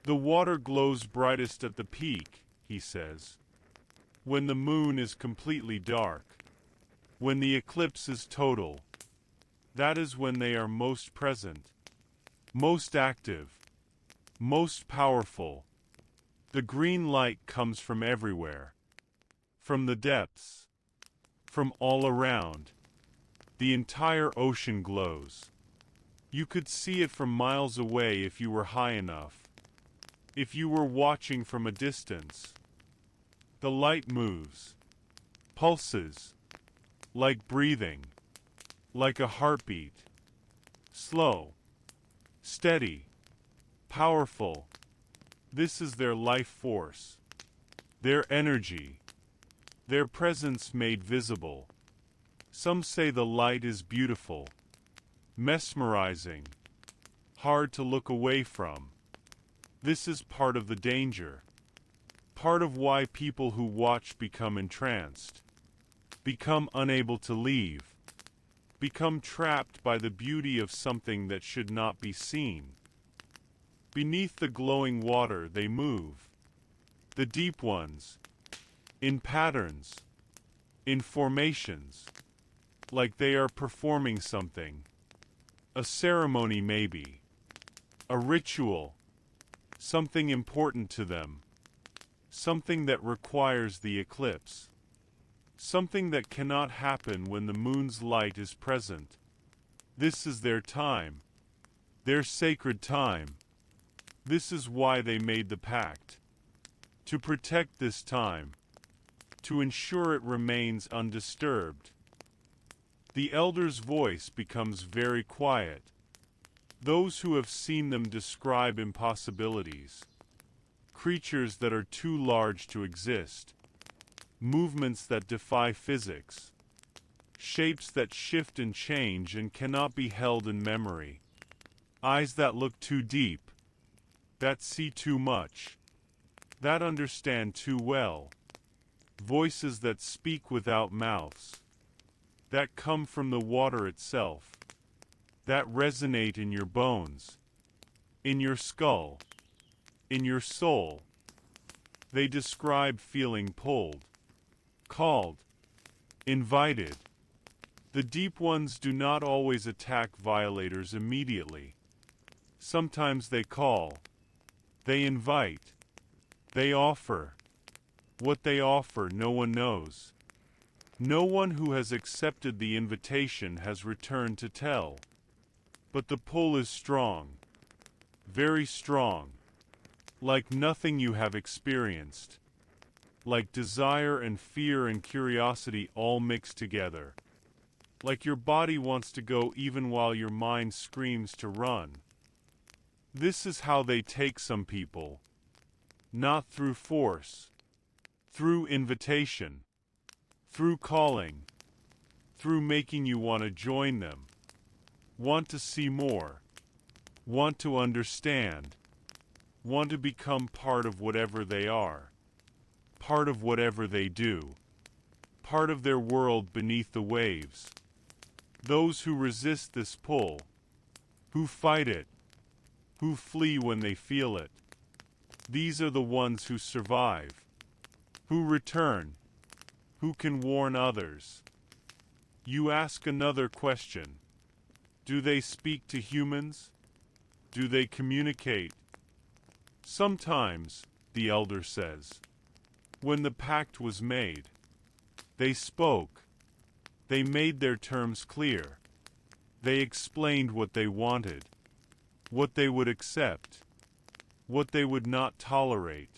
The water glows brightest at the peak, he says. When the moon is completely dark. When the eclipse is total. That is when they are most present, most active, most powerful. The green light comes from everywhere. From the depths. From all around. The entire ocean glows. You could see it from miles away if you were high enough. If you were watching from a distance. The light moves. Pulses. Like breathing. Like a heartbeat. Slow. Steady. Powerful. This is their life force. Their energy. Their presence made visible. Some say the light is beautiful. Mesmerizing. Hard to look away from. This is part of the danger. Part of why people who watch become entranced. Become unable to leave. Become trapped by the beauty of something that should not be seen. Beneath the glowing water they move. The deep ones. In patterns. In formations. Like they are performing something. A ceremony maybe. A ritual. Something important to them. Something that requires the eclipse. Something that cannot happen when the moon's light is present. This is their time. Their sacred time. This is why they made the pact. To protect this time. To ensure it remains undisturbed. The elder's voice becomes very quiet. Those who have seen them describe impossibilities. Creatures that are too large to exist. Movements that defy physics. Shapes that shift and change and cannot be held in memory. Eyes that look too deep. That see too much. That understand too well. Voices that speak without mouths. That come from the water itself. That resonate in your bones. In your skull. In your soul. They describe feeling pulled. Called. Invited. The deep ones do not always attack violators immediately. Sometimes they call. They invite. They offer. What they offer no one knows. No one who has accepted the invitation has returned to tell. But the pull is strong. Very strong. Like nothing you have experienced. Like desire and fear and curiosity all mixed together. Like your body wants to go even while your mind screams to run. This is how they take some people. Not through force. Through invitation. Through calling. Through making you want to join them. Want to see more. Want to understand. Want to become part of whatever they are. Part of whatever they do. Part of their world beneath the waves. Those who resist this pull. Who fight it. Who flee when they feel it. These are the ones who survive. Who return. Who can warn others. You ask another question. Do they speak to humans? Do they communicate? Sometimes, the elder says. When the pact was made. They spoke. They made their terms clear. They explained what they wanted. What they would accept. What they would not tolerate.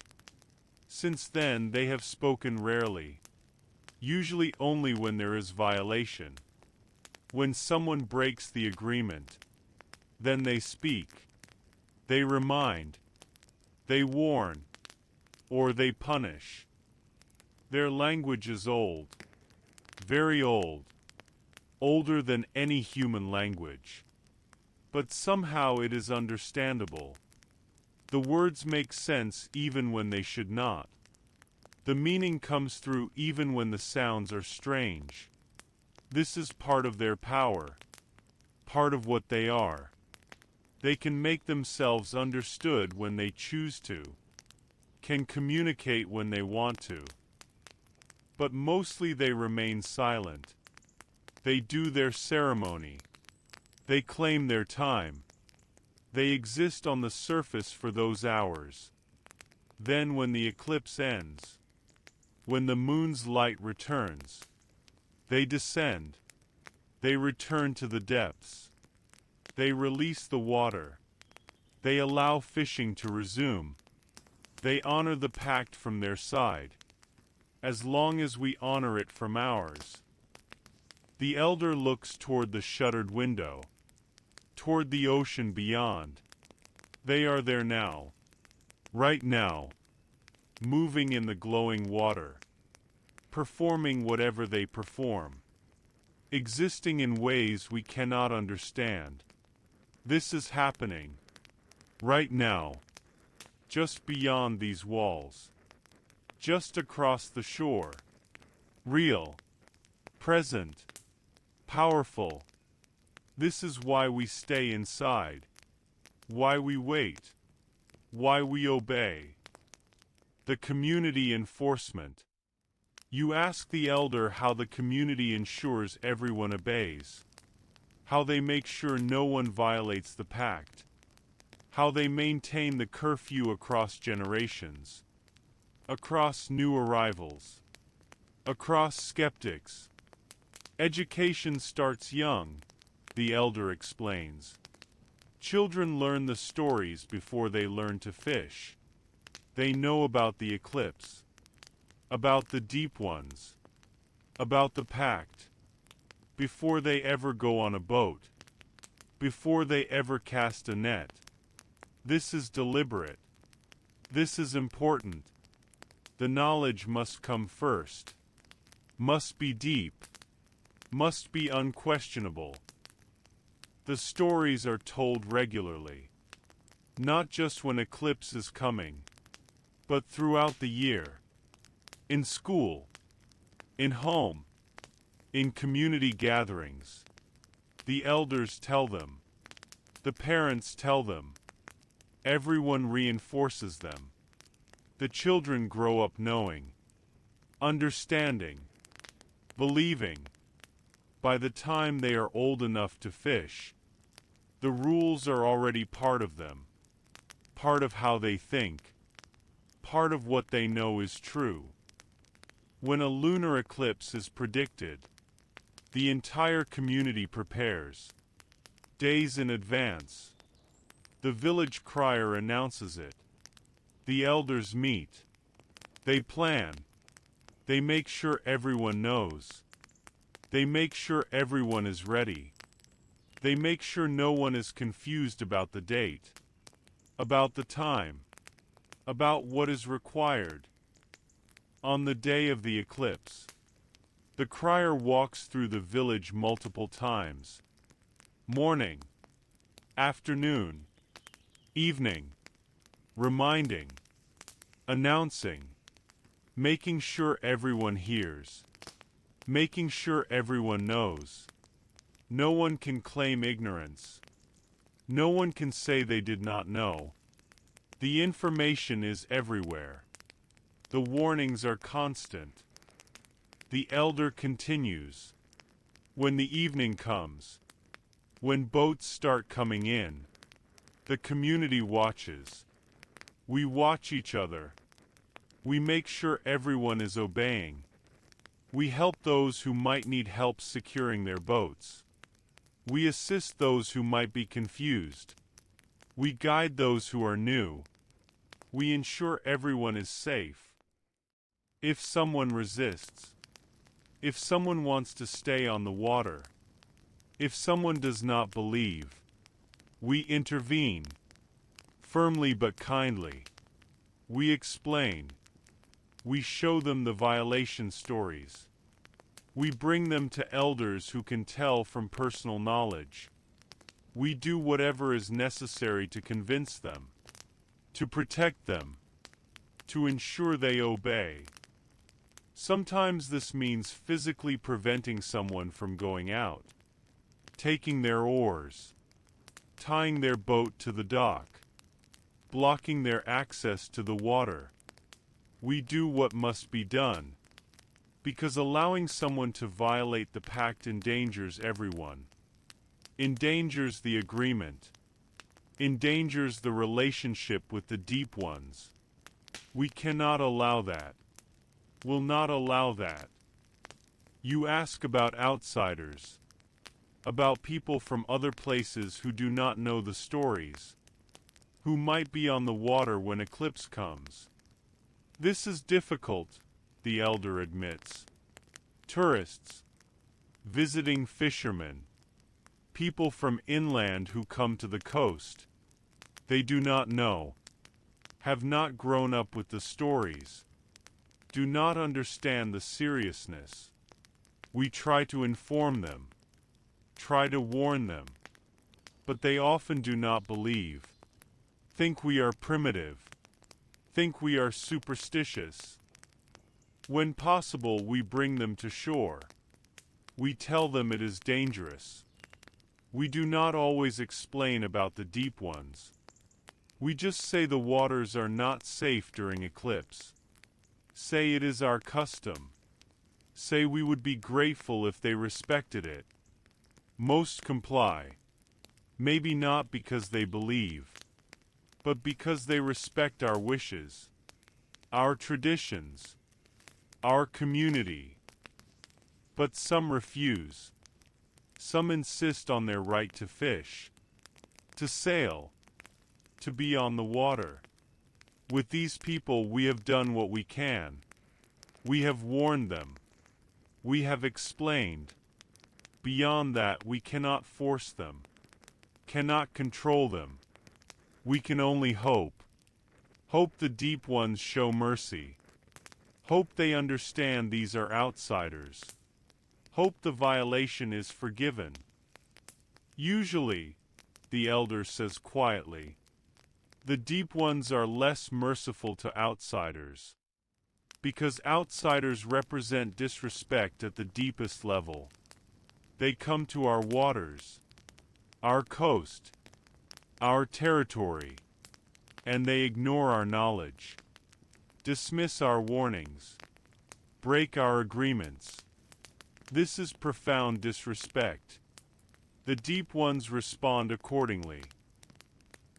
Since then they have spoken rarely. Usually only when there is violation. When someone breaks the agreement. Then they speak. They remind. They warn, or they punish. Their language is old, very old, older than any human language. But somehow it is understandable. The words make sense even when they should not. The meaning comes through even when the sounds are strange. This is part of their power, part of what they are. They can make themselves understood when they choose to, can communicate when they want to. But mostly they remain silent. They do their ceremony. They claim their time. They exist on the surface for those hours. Then when the eclipse ends, when the moon's light returns, they descend. They return to the depths. They release the water. They allow fishing to resume. They honor the pact from their side, as long as we honor it from ours. The elder looks toward the shuttered window, toward the ocean beyond. They are there now, right now, moving in the glowing water, performing whatever they perform, existing in ways we cannot understand. This is happening, right now, just beyond these walls, just across the shore. Real, present, powerful. This is why we stay inside, why we wait, why we obey. The community enforcement. You ask the elder how the community ensures everyone obeys, how they make sure no one violates the pact, how they maintain the curfew across generations, across new arrivals, across skeptics. Education starts young, the elder explains. Children learn the stories before they learn to fish. They know about the eclipse, about the deep ones, about the pact, before they ever go on a boat, before they ever cast a net. This is deliberate. This is important. The knowledge must come first, must be deep, must be unquestionable. The stories are told regularly, not just when eclipse is coming, but throughout the year. In school, in home, in community gatherings. The elders tell them. The parents tell them. Everyone reinforces them. The children grow up knowing, understanding, believing. By the time they are old enough to fish, the rules are already part of them, part of how they think, part of what they know is true. When a lunar eclipse is predicted, the entire community prepares, days in advance. The village crier announces it. The elders meet. They plan. They make sure everyone knows. They make sure everyone is ready. They make sure no one is confused about the date, about the time, about what is required. On the day of the eclipse, the crier walks through the village multiple times. Morning, afternoon, evening, reminding, announcing, making sure everyone hears, making sure everyone knows. No one can claim ignorance. No one can say they did not know. The information is everywhere. The warnings are constant. The elder continues. When the evening comes, when boats start coming in, the community watches. We watch each other. We make sure everyone is obeying. We help those who might need help securing their boats. We assist those who might be confused. We guide those who are new. We ensure everyone is safe. If someone resists, if someone wants to stay on the water, if someone does not believe, we intervene, firmly but kindly. We explain. We show them the violation stories. We bring them to elders who can tell from personal knowledge. We do whatever is necessary to convince them, to protect them, to ensure they obey. Sometimes this means physically preventing someone from going out, taking their oars, tying their boat to the dock, blocking their access to the water. We do what must be done, because allowing someone to violate the pact endangers everyone, endangers the agreement, endangers the relationship with the deep ones. We cannot allow that. Will not allow that. You ask about outsiders, about people from other places who do not know the stories, who might be on the water when eclipse comes. This is difficult, the elder admits. Tourists, visiting fishermen, people from inland who come to the coast. They do not know, have not grown up with the stories, do not understand the seriousness. We try to inform them, try to warn them, but they often do not believe, think we are primitive, think we are superstitious. When possible, we bring them to shore. We tell them it is dangerous. We do not always explain about the deep ones. We just say the waters are not safe during eclipse. Say it is our custom. Say we would be grateful if they respected it. Most comply. Maybe not because they believe, but because they respect our wishes, our traditions, our community. But some refuse. Some insist on their right to fish, to sail, to be on the water. With these people we have done what we can. We have warned them. We have explained. Beyond that we cannot force them, cannot control them. We can only hope. Hope the deep ones show mercy. Hope they understand these are outsiders. Hope the violation is forgiven. Usually, the elder says quietly, the deep ones are less merciful to outsiders, because outsiders represent disrespect at the deepest level. They come to our waters, our coast, our territory, and they ignore our knowledge, dismiss our warnings, break our agreements. This is profound disrespect. The deep ones respond accordingly.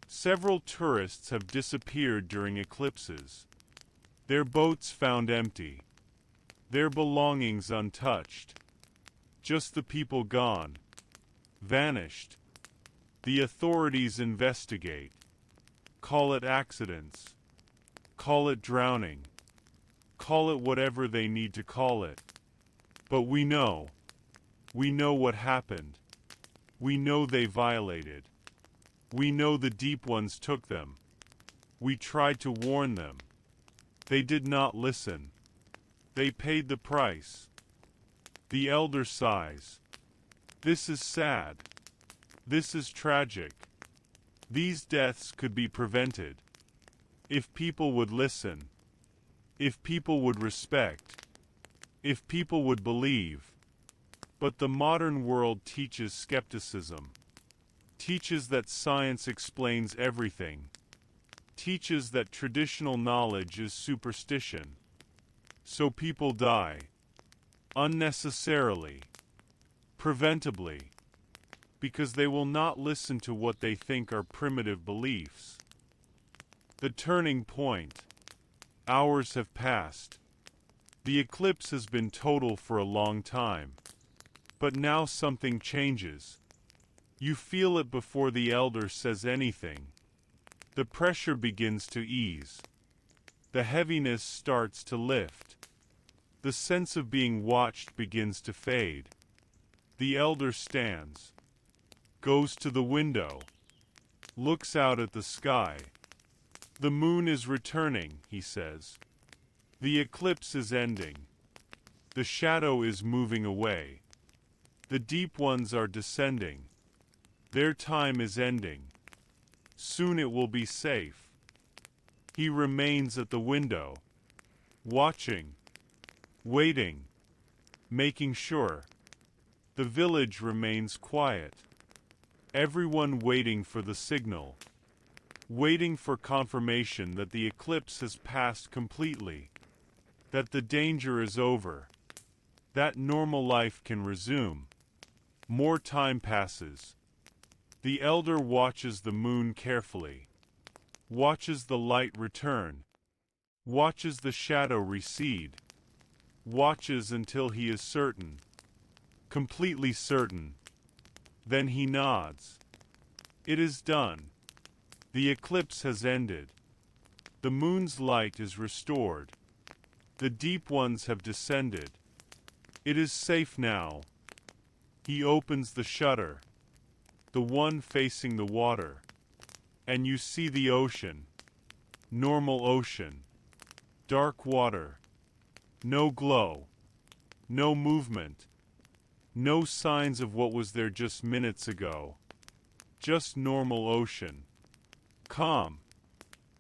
Several tourists have disappeared during eclipses. Their boats found empty. Their belongings untouched. Just the people gone. Vanished. The authorities investigate. Call it accidents. Call it drowning. Call it whatever they need to call it. But we know. We know what happened. We know they violated. We know the deep ones took them. We tried to warn them. They did not listen. They paid the price. The elder sighs. This is sad. This is tragic. These deaths could be prevented. If people would listen. If people would respect. If people would believe. But the modern world teaches skepticism. Teaches that science explains everything. Teaches that traditional knowledge is superstition. So people die. Unnecessarily. Preventably. Because they will not listen to what they think are primitive beliefs. The turning point. Hours have passed. The eclipse has been total for a long time. But now something changes. You feel it before the elder says anything. The pressure begins to ease. The heaviness starts to lift. The sense of being watched begins to fade. The elder stands, goes to the window, looks out at the sky, The moon is returning, he says. The eclipse is ending. The shadow is moving away. The deep ones are descending. Their time is ending. Soon it will be safe. He remains at the window, watching, waiting, making sure. The village remains quiet. Everyone waiting for the signal, waiting for confirmation that the eclipse has passed completely, that the danger is over, that normal life can resume. More time passes. The elder watches the moon carefully, watches the light return, watches the shadow recede, watches until he is certain, completely certain. Then he nods. It is done. The eclipse has ended. The moon's light is restored. The deep ones have descended. It is safe now. He opens the shutter, the one facing the water, and you see the ocean. Normal ocean. Dark water. No glow. No movement. No signs of what was there just minutes ago. Just normal ocean. Calm.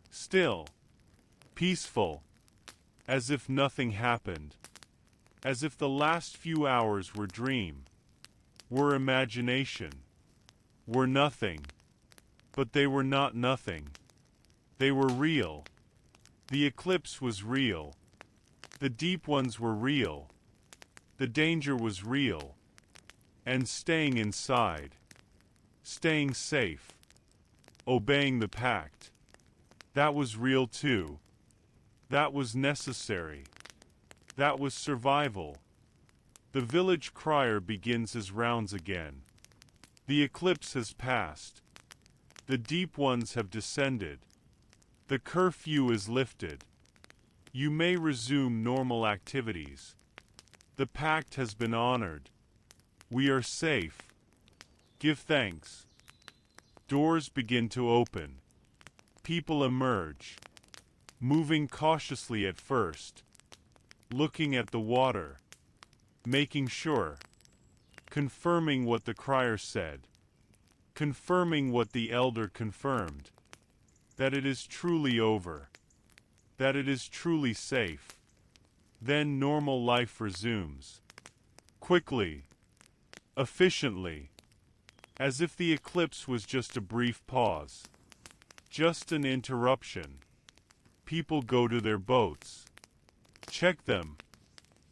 Still. Peaceful. As if nothing happened. As if the last few hours were dream. Were imagination. Were nothing. But they were not nothing. They were real. The eclipse was real. The deep ones were real. The danger was real. And staying inside. Staying safe. Obeying the pact. That was real too. That was necessary. That was survival. The village crier begins his rounds again. The eclipse has passed. The deep ones have descended. The curfew is lifted. You may resume normal activities. The pact has been honored. We are safe. Give thanks. Doors begin to open. People emerge. Moving cautiously at first. Looking at the water. Making sure. Confirming what the crier said. Confirming what the elder confirmed. That it is truly over. That it is truly safe. Then normal life resumes. Quickly. Efficiently. As if the eclipse was just a brief pause. Just an interruption. People go to their boats. Check them.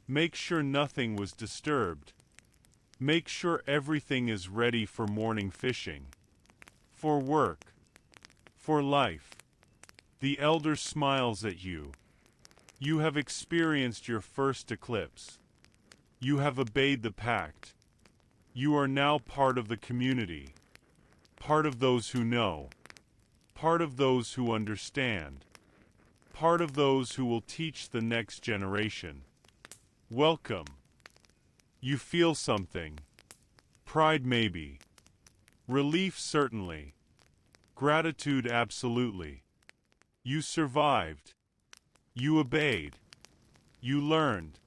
Make sure nothing was disturbed. Make sure everything is ready for morning fishing. For work. For life. The elder smiles at you. You have experienced your first eclipse. You have obeyed the pact. You are now part of the community. Part of those who know. Part of those who understand. Part of those who will teach the next generation. Welcome. You feel something. Pride maybe. Relief certainly. Gratitude absolutely. You survived. You obeyed. You learned.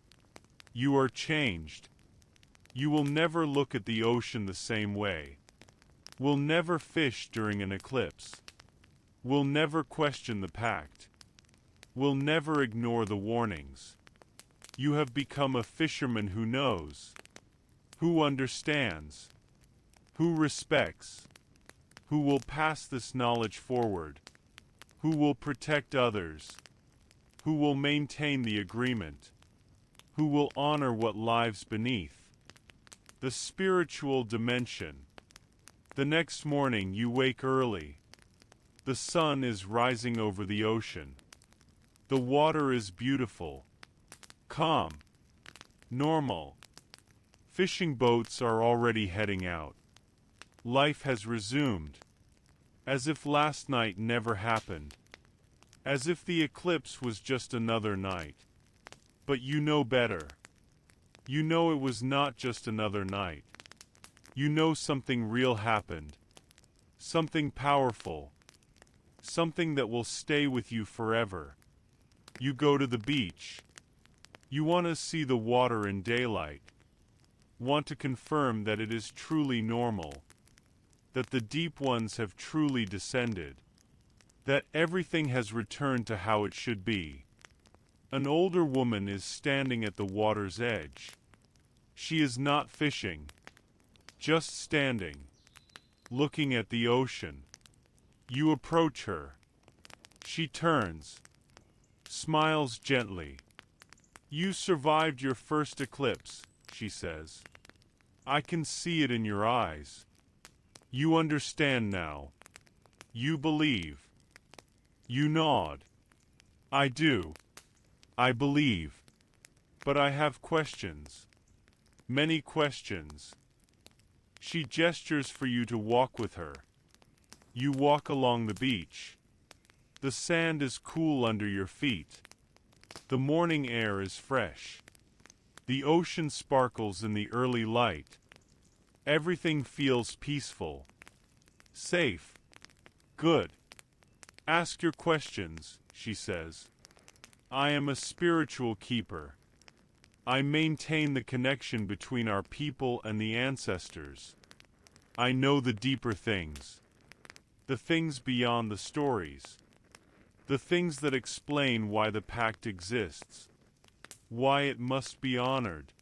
You are changed. You will never look at the ocean the same way. Will never fish during an eclipse. Will never question the pact. Will never ignore the warnings. You have become a fisherman who knows. Who understands. Who respects. Who will pass this knowledge forward. Who will protect others. Who will maintain the agreement. Who will honor what lies beneath. The spiritual dimension. The next morning you wake early. The sun is rising over the ocean. The water is beautiful. Calm. Normal. Fishing boats are already heading out. Life has resumed. As if last night never happened. As if the eclipse was just another night. But you know better. You know it was not just another night. You know something real happened. Something powerful. something that will stay with you forever. You go to the beach. You want to see the water in daylight. Want to confirm that it is truly normal, that the deep ones have truly descended, that everything has returned to how it should be. An older woman is standing at the water's edge. She is not fishing, just standing, looking at the ocean. You approach her. She turns, smiles gently. You survived your first eclipse, she says. I can see it in your eyes. You understand now. You believe. You nod. I do. I believe. But I have questions. Many questions. She gestures for you to walk with her. You walk along the beach. The sand is cool under your feet. The morning air is fresh. The ocean sparkles in the early light. Everything feels peaceful, safe, good. Ask your questions, she says. I am a spiritual keeper. I maintain the connection between our people and the ancestors. I know the deeper things, the things beyond the stories, the things that explain why the pact exists, why it must be honored,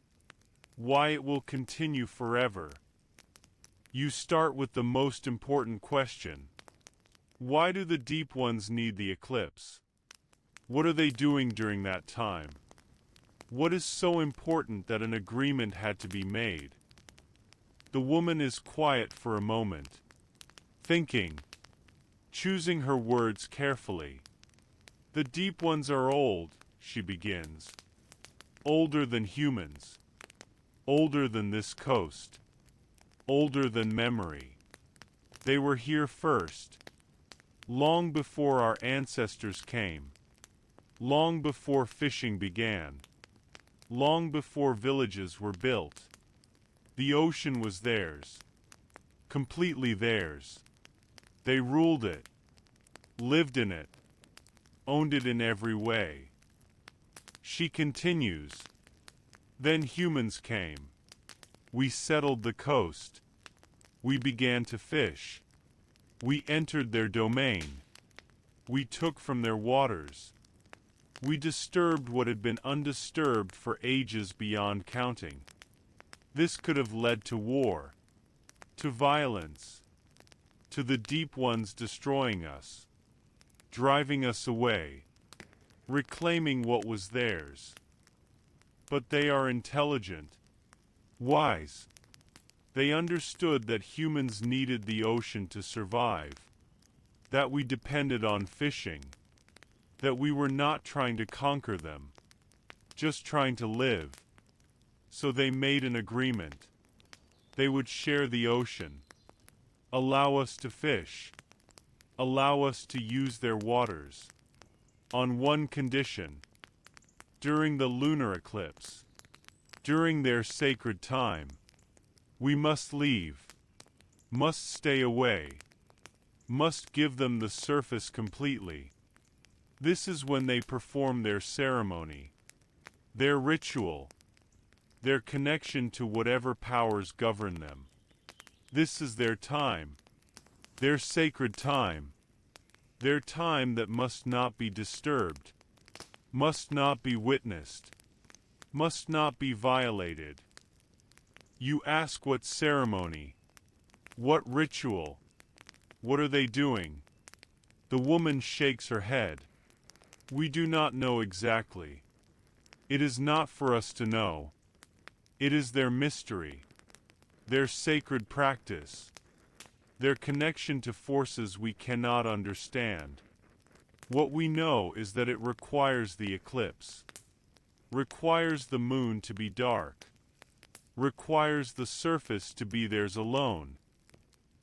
why it will continue forever. You start with the most important question. Why do the deep ones need the eclipse? What are they doing during that time? What is so important that an agreement had to be made? The woman is quiet for a moment, thinking, choosing her words carefully. The deep ones are old, she begins. Older than humans. Older than this coast. Older than memory. They were here first. Long before our ancestors came. Long before fishing began. Long before villages were built. The ocean was theirs. Completely theirs. They ruled it. Lived in it. Owned it in every way. She continues. Then humans came. We settled the coast. We began to fish. We entered their domain. We took from their waters. We disturbed what had been undisturbed for ages beyond counting. This could have led to war, to violence, to the deep ones destroying us, driving us away, reclaiming what was theirs. But they are intelligent, wise. They understood that humans needed the ocean to survive, that we depended on fishing, that we were not trying to conquer them, just trying to live. So they made an agreement. They would share the ocean, allow us to fish, allow us to use their waters, on one condition: during the lunar eclipse, during their sacred time, we must leave, must stay away, must give them the surface completely. This is when they perform their ceremony, their ritual, their connection to whatever powers govern them. This is their time, their sacred time, their time that must not be disturbed, must not be witnessed, must not be violated. You ask what ceremony, what ritual, what are they doing? The woman shakes her head. We do not know exactly. It is not for us to know. It is their mystery, their sacred practice, their connection to forces we cannot understand. What we know is that it requires the eclipse, requires the moon to be dark, requires the surface to be theirs alone.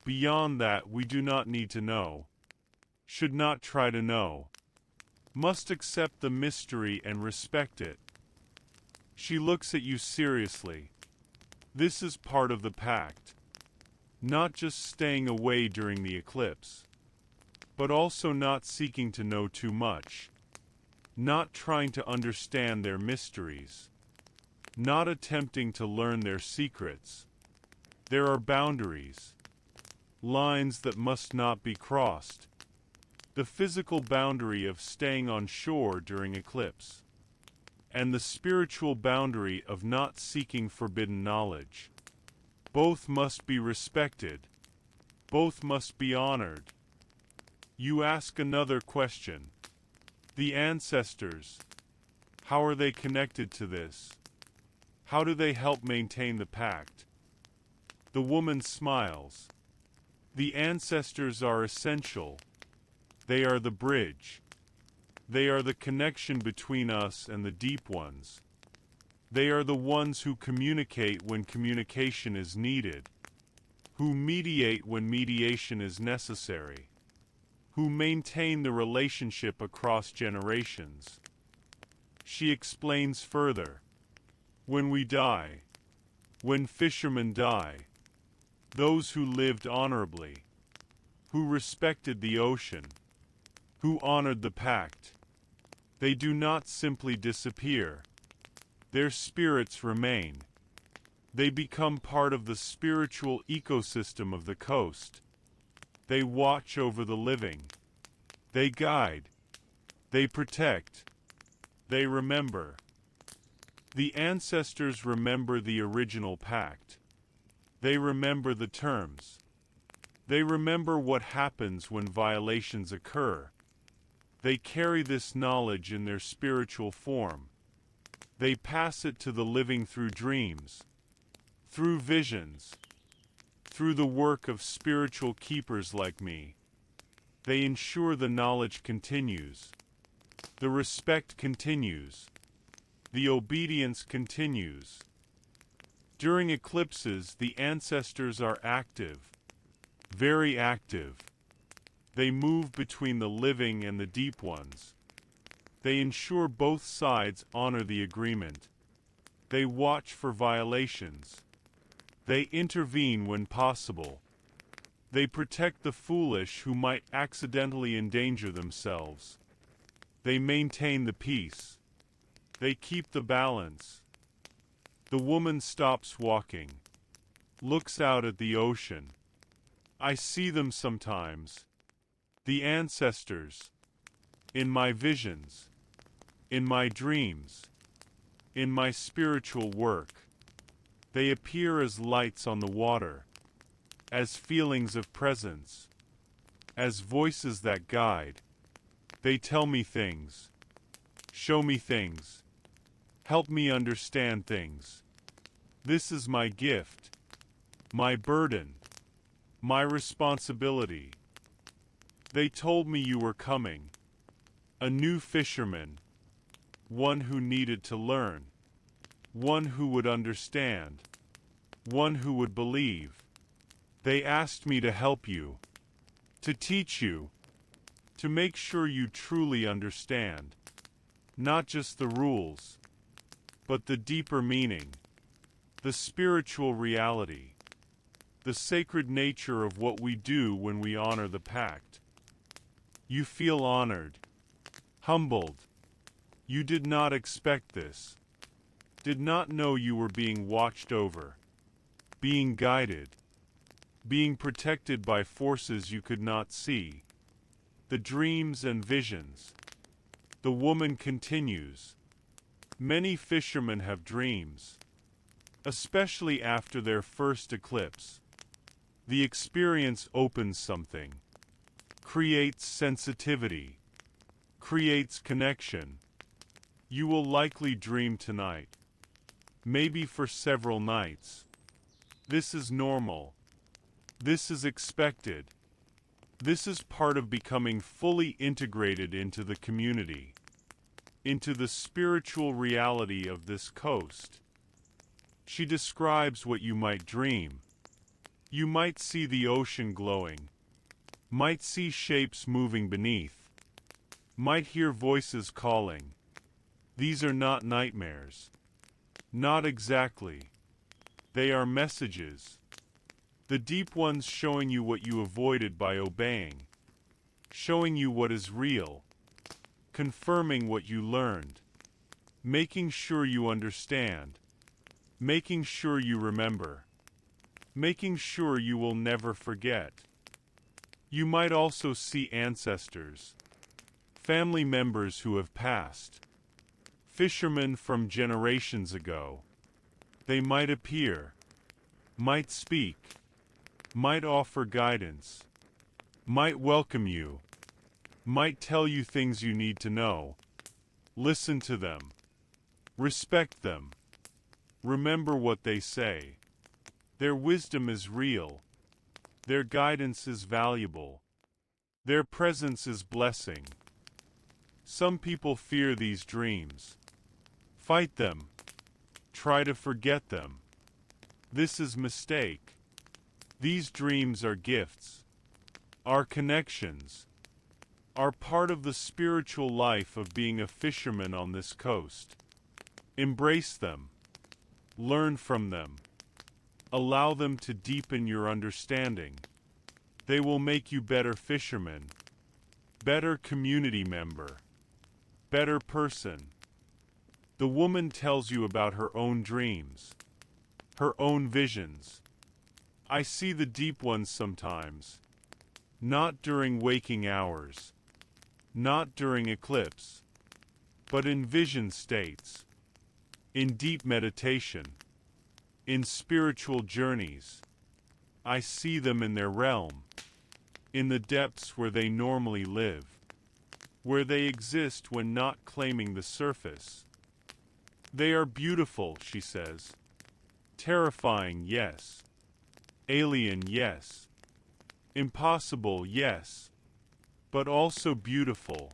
Beyond that we do not need to know, should not try to know, must accept the mystery and respect it. She looks at you seriously. This is part of the pact. Not just staying away during the eclipse, but also not seeking to know too much, not trying to understand their mysteries, not attempting to learn their secrets. There are boundaries, lines that must not be crossed. The physical boundary of staying on shore during eclipse, and the spiritual boundary of not seeking forbidden knowledge. Both must be respected. Both must be honored. You ask another question. The ancestors, how are they connected to this? How do they help maintain the pact? The woman smiles. The ancestors are essential. They are the bridge. They are the connection between us and the deep ones. They are the ones who communicate when communication is needed, who mediate when mediation is necessary, who maintain the relationship across generations. She explains further. When we die, when fishermen die, those who lived honorably, who respected the ocean, who honored the pact, they do not simply disappear. Their spirits remain. They become part of the spiritual ecosystem of the coast. They watch over the living. They guide. They protect. They remember. The ancestors remember the original pact. They remember the terms. They remember what happens when violations occur. They carry this knowledge in their spiritual form. They pass it to the living through dreams, through visions, through the work of spiritual keepers like me. They ensure the knowledge continues. The respect continues. The obedience continues. During eclipses, the ancestors are active, very active. They move between the living and the deep ones. They ensure both sides honor the agreement. They watch for violations. They intervene when possible. They protect the foolish who might accidentally endanger themselves. They maintain the peace. They keep the balance. The woman stops walking, looks out at the ocean. I see them sometimes. The ancestors. In my visions. In my dreams. In my spiritual work. They appear as lights on the water, as feelings of presence, as voices that guide. They tell me things, show me things, help me understand things. This is my gift, my burden, my responsibility. They told me you were coming, a new fisherman, one who needed to learn, one who would understand, one who would believe. They asked me to help you, to teach you, to make sure you truly understand, not just the rules, but the deeper meaning, the spiritual reality, the sacred nature of what we do when we honor the pact. You feel honored, humbled. You did not expect this, did not know you were being watched over, being guided, being protected by forces you could not see. The dreams and visions. The woman continues. Many fishermen have dreams, especially after their first eclipse. The experience opens something, creates sensitivity, creates connection. You will likely dream tonight, maybe for several nights. This is normal. This is expected. This is part of becoming fully integrated into the community, into the spiritual reality of this coast. She describes what you might dream. You might see the ocean glowing, might see shapes moving beneath, might hear voices calling. These are not nightmares. Not exactly. They are messages. The deep ones showing you what you avoided by obeying. showing you what is real, confirming what you learned, making sure you understand, making sure you remember, making sure you will never forget. You might also see ancestors, family members who have passed, fishermen from generations ago. They might appear, might speak, might offer guidance, might welcome you, might tell you things you need to know. Listen to them. Respect them. Remember what they say. Their wisdom is real. Their guidance is valuable. Their presence is blessing. Some people fear these dreams. Fight them. Try to forget them. This is mistake. These dreams are gifts. Are connections. Are part of the spiritual life of being a fisherman on this coast. Embrace them. Learn from them. Allow them to deepen your understanding. They will make you better fishermen, better community member, better person. The woman tells you about her own dreams, her own visions. I see the deep ones sometimes, not during waking hours, not during eclipse, but in vision states, in deep meditation, in spiritual journeys. I see them in their realm, in the depths where they normally live, where they exist when not claiming the surface. They are beautiful, she says. Terrifying, yes. Alien, yes. Impossible, yes. But also beautiful.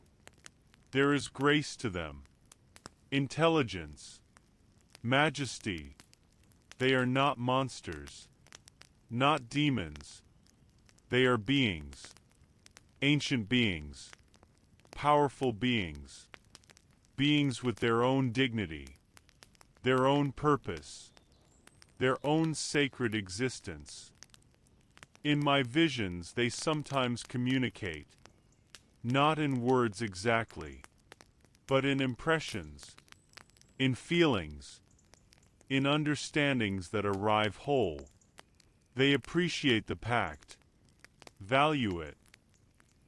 There is grace to them, intelligence, majesty. They are not monsters, not demons. They are beings, ancient beings, powerful beings, beings with their own dignity, their own purpose, their own sacred existence. In my visions, they sometimes communicate, not in words exactly, but in impressions, in feelings, in understandings that arrive whole. They appreciate the pact, value it,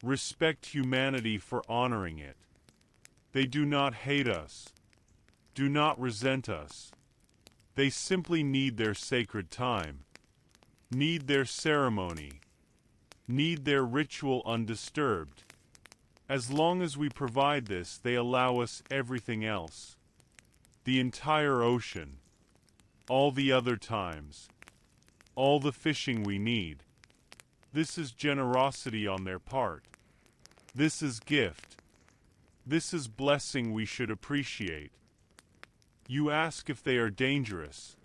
respect humanity for honoring it. They do not hate us, do not resent us. They simply need their sacred time, need their ceremony, need their ritual undisturbed. As long as we provide this, they allow us everything else. The entire ocean, all the other times, all the fishing we need. This is generosity on their part. This is gift. This is blessing we should appreciate. You ask if they are dangerous,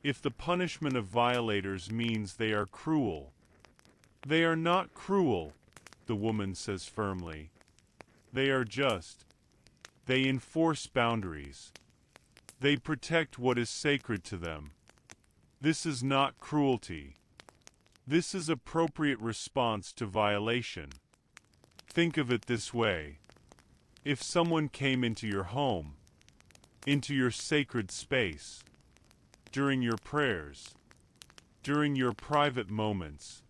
if the punishment of violators means they are cruel. They are not cruel, the woman says firmly. They are just. They enforce boundaries. They protect what is sacred to them. This is not cruelty. This is appropriate response to violation. Think of it this way. If someone came into your home, into your sacred space, during your prayers, during your private moments,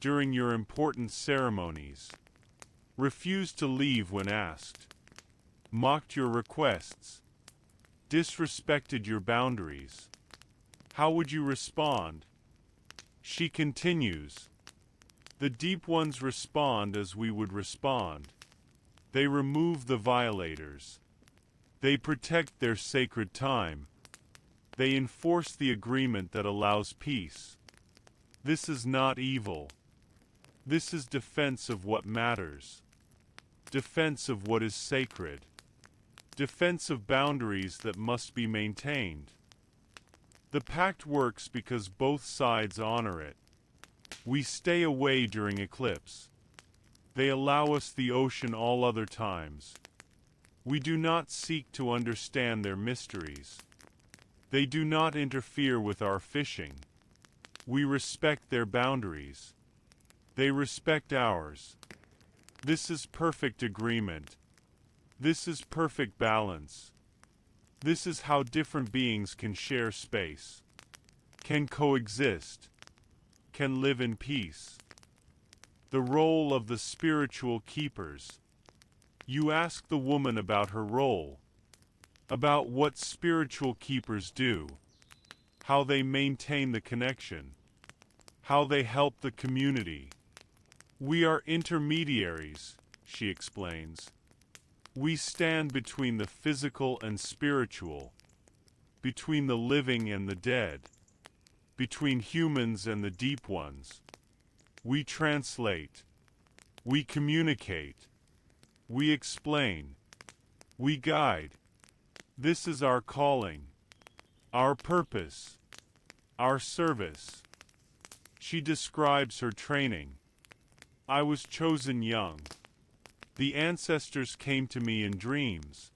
during your important ceremonies, refused to leave when asked, mocked your requests, disrespected your boundaries, how would you respond? She continues. The deep ones respond as we would respond. They remove the violators. They protect their sacred time. They enforce the agreement that allows peace. This is not evil. This is defense of what matters. Defense of what is sacred. Defense of boundaries that must be maintained. The pact works because both sides honor it. We stay away during eclipse. They allow us the ocean all other times. We do not seek to understand their mysteries. They do not interfere with our fishing. We respect their boundaries. They respect ours. This is perfect agreement. This is perfect balance. This is how different beings can share space, can coexist, can live in peace. The role of the spiritual keepers. You ask the woman about her role, about what spiritual keepers do, how they maintain the connection, how they help the community. We are intermediaries, she explains. We stand between the physical and spiritual, between the living and the dead, between humans and the deep ones. We translate, we communicate, we explain, we guide. This is our calling, our purpose, our service. She describes her training. I was chosen young. The ancestors came to me in dreams,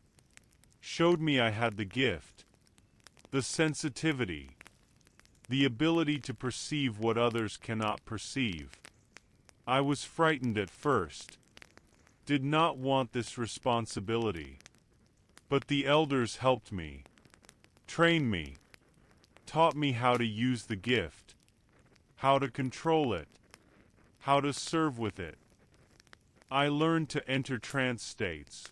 showed me I had the gift, the sensitivity, the ability to perceive what others cannot perceive. I was frightened at first, did not want this responsibility, but the elders helped me, trained me, taught me how to use the gift, how to control it, how to serve with it. I learned to enter trance states,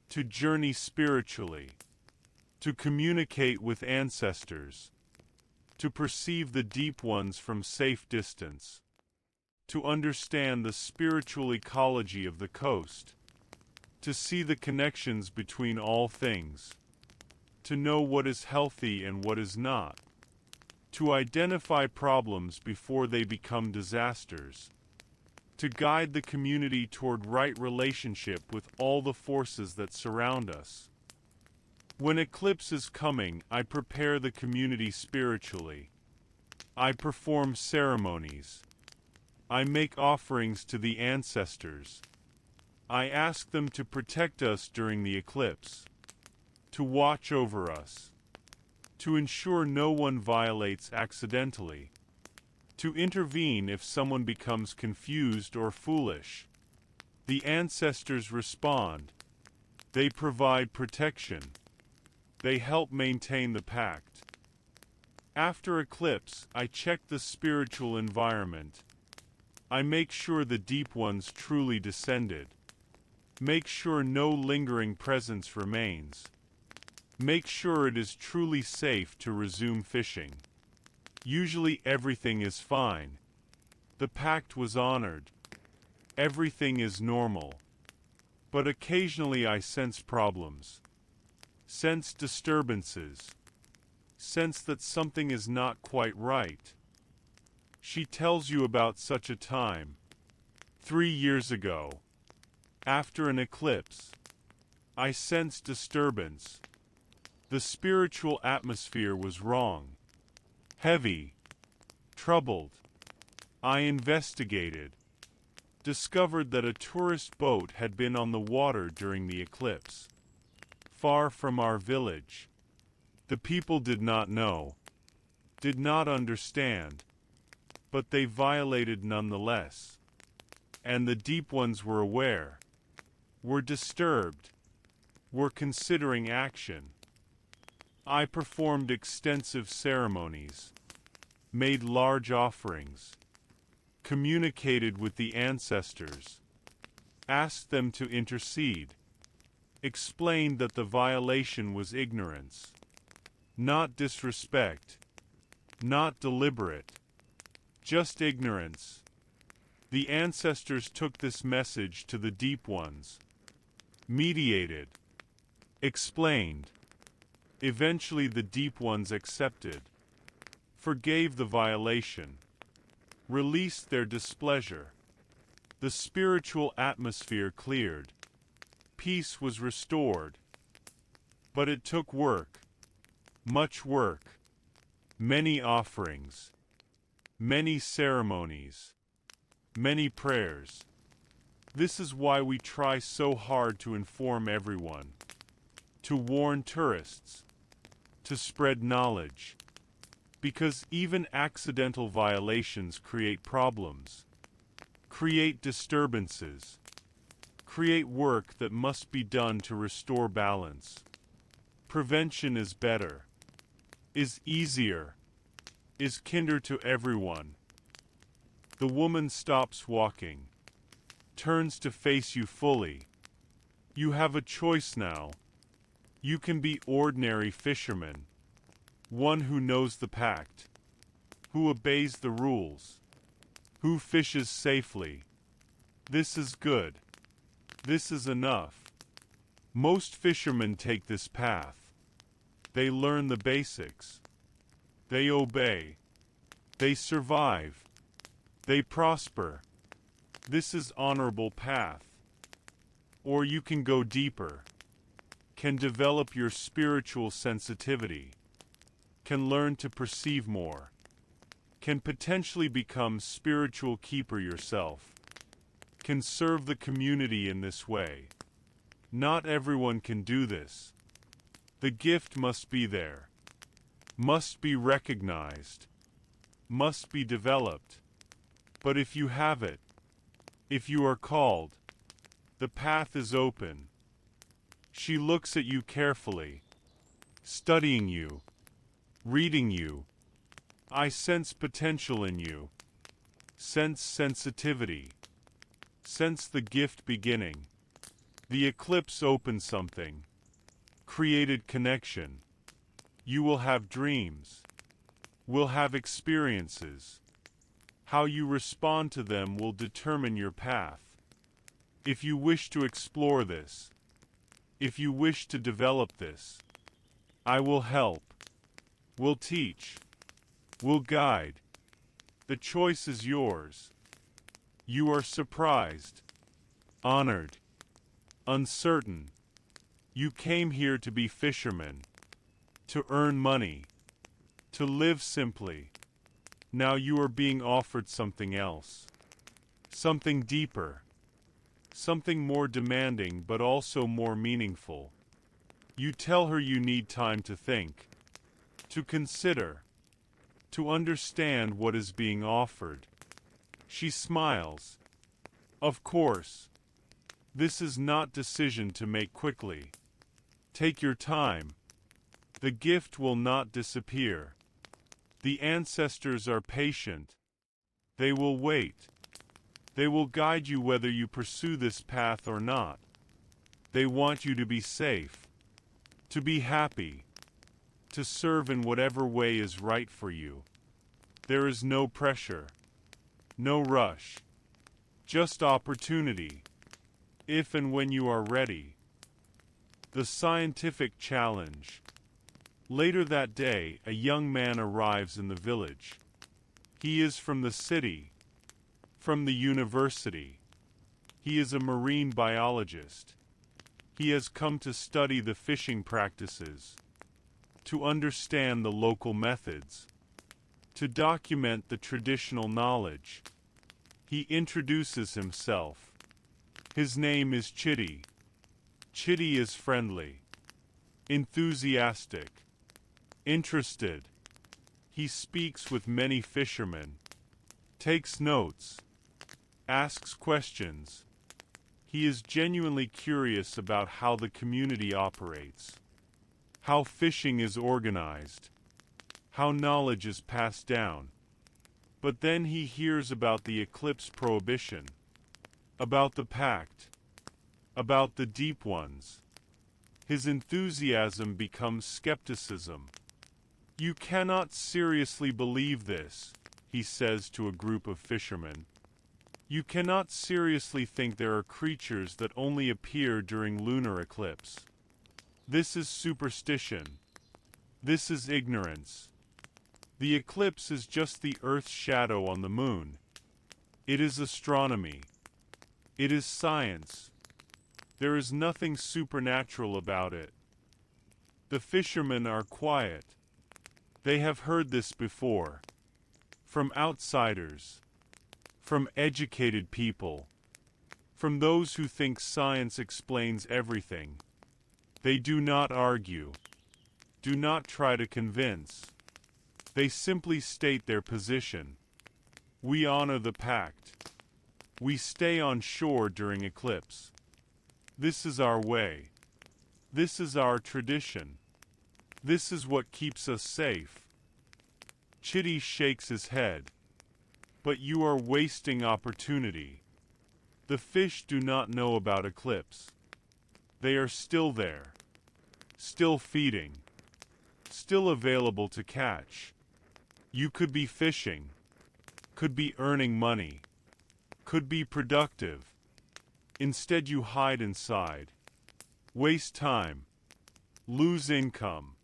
to journey spiritually, to communicate with ancestors, to perceive the deep ones from safe distance, to understand the spiritual ecology of the coast, to see the connections between all things, to know what is healthy and what is not, to identify problems before they become disasters, to guide the community toward right relationship with all the forces that surround us. When eclipse is coming, I prepare the community spiritually. I perform ceremonies. I make offerings to the ancestors. I ask them to protect us during the eclipse, to watch over us, to ensure no one violates accidentally, to intervene if someone becomes confused or foolish. The ancestors respond. They provide protection. They help maintain the pact. After eclipse, I check the spiritual environment. I make sure the deep ones truly descended. Make sure no lingering presence remains. Make sure it is truly safe to resume fishing. Usually everything is fine. The pact was honored. Everything is normal. But occasionally I sense problems. Sense disturbances. Sense that something is not quite right. She tells you about such a time. 3 years ago, after an eclipse, I sensed disturbance. The spiritual atmosphere was wrong. Heavy. Troubled. I investigated. Discovered that a tourist boat had been on the water during the eclipse, far from our village. The people did not know, did not understand, but they violated nonetheless. And the deep ones were aware, were disturbed, were considering action. I performed extensive ceremonies, made large offerings, communicated with the ancestors, asked them to intercede, explained that the violation was ignorance, not disrespect, not deliberate, just ignorance. The ancestors took this message to the deep ones, mediated, explained. Eventually the deep ones accepted, forgave the violation, released their displeasure. The spiritual atmosphere cleared. Peace was restored. But it took work, much work, many offerings, many ceremonies, many prayers. This is why we try so hard to inform everyone, to warn tourists, to spread knowledge, because even accidental violations create problems, create disturbances, create work that must be done to restore balance. Prevention is better, is easier, is kinder to everyone. The woman stops walking, turns to face you fully. You have a choice now. You can be ordinary fisherman, one who knows the pact, who obeys the rules, who fishes safely. This is good. This is enough. Most fishermen take this path. They learn the basics. They obey. They survive. They prosper. This is honorable path. Or you can go deeper, can develop your spiritual sensitivity, can learn to perceive more, can potentially become spiritual keeper yourself, can serve the community in this way. Not everyone can do this. The gift must be there, must be recognized, must be developed. But if you have it, if you are called, the path is open. She looks at you carefully, studying you, reading you. I sense potential in you, sense sensitivity, sense the gift beginning. The eclipse opened something, created connection. You will have dreams, will have experiences. How you respond to them will determine your path. If you wish to explore this, if you wish to develop this, I will help, will teach, will guide. The choice is yours. You are surprised, honored, uncertain. You came here to be fishermen, to earn money, to live simply. Now you are being offered something else, something deeper, something more demanding but also more meaningful. You tell her you need time to think, to consider, to understand what is being offered. She smiles. Of course. This is not decision to make quickly. Take your time. The gift will not disappear. The ancestors are patient. They will wait. They will guide you whether you pursue this path or not. They want you to be safe, to be happy, to serve in whatever way is right for you. There is no pressure, no rush, just opportunity, if and when you are ready. The scientific challenge. Later that day, a young man arrives in the village. He is from the city, from the university. He is a marine biologist. He has come to study the fishing practices, to understand the local methods, to document the traditional knowledge. He introduces himself. His name is Chitty. Chitty is friendly, enthusiastic, interested. He speaks with many fishermen, takes notes, asks questions. He is genuinely curious about how the community operates, how fishing is organized, how knowledge is passed down. But then he hears about the eclipse prohibition, about the pact, about the deep ones. His enthusiasm becomes skepticism. You cannot seriously believe this, he says to a group of fishermen. You cannot seriously think there are creatures that only appear during lunar eclipse. This is superstition. This is ignorance. The eclipse is just the Earth's shadow on the moon. It is astronomy. It is science. There is nothing supernatural about it. The fishermen are quiet. They have heard this before. From outsiders. From educated people. From those who think science explains everything. They do not argue. Do not try to convince. They simply state their position. We honor the pact. We stay on shore during eclipse. This is our way. This is our tradition. This is what keeps us safe. Chitty shakes his head. But you are wasting opportunity. The fish do not know about eclipse. They are still there. Still feeding. Still available to catch. You could be fishing. Could be earning money. Could be productive. Instead you hide inside. Waste time. Lose income.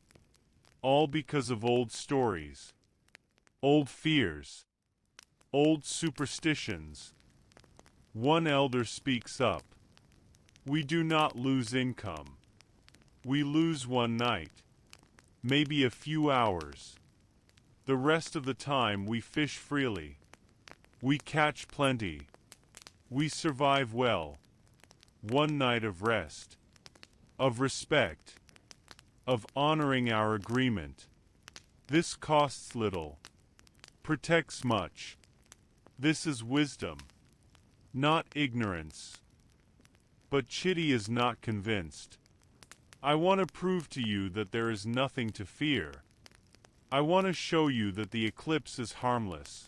All because of old stories. Old fears. Old superstitions. One elder speaks up. We do not lose income. We lose one night. Maybe a few hours. The rest of the time we fish freely. We catch plenty. We survive well. One night of rest. Of respect. Of honoring our agreement. This costs little. Protects much. This is wisdom. Not ignorance. But Chitty is not convinced. I want to prove to you that there is nothing to fear. I want to show you that the eclipse is harmless.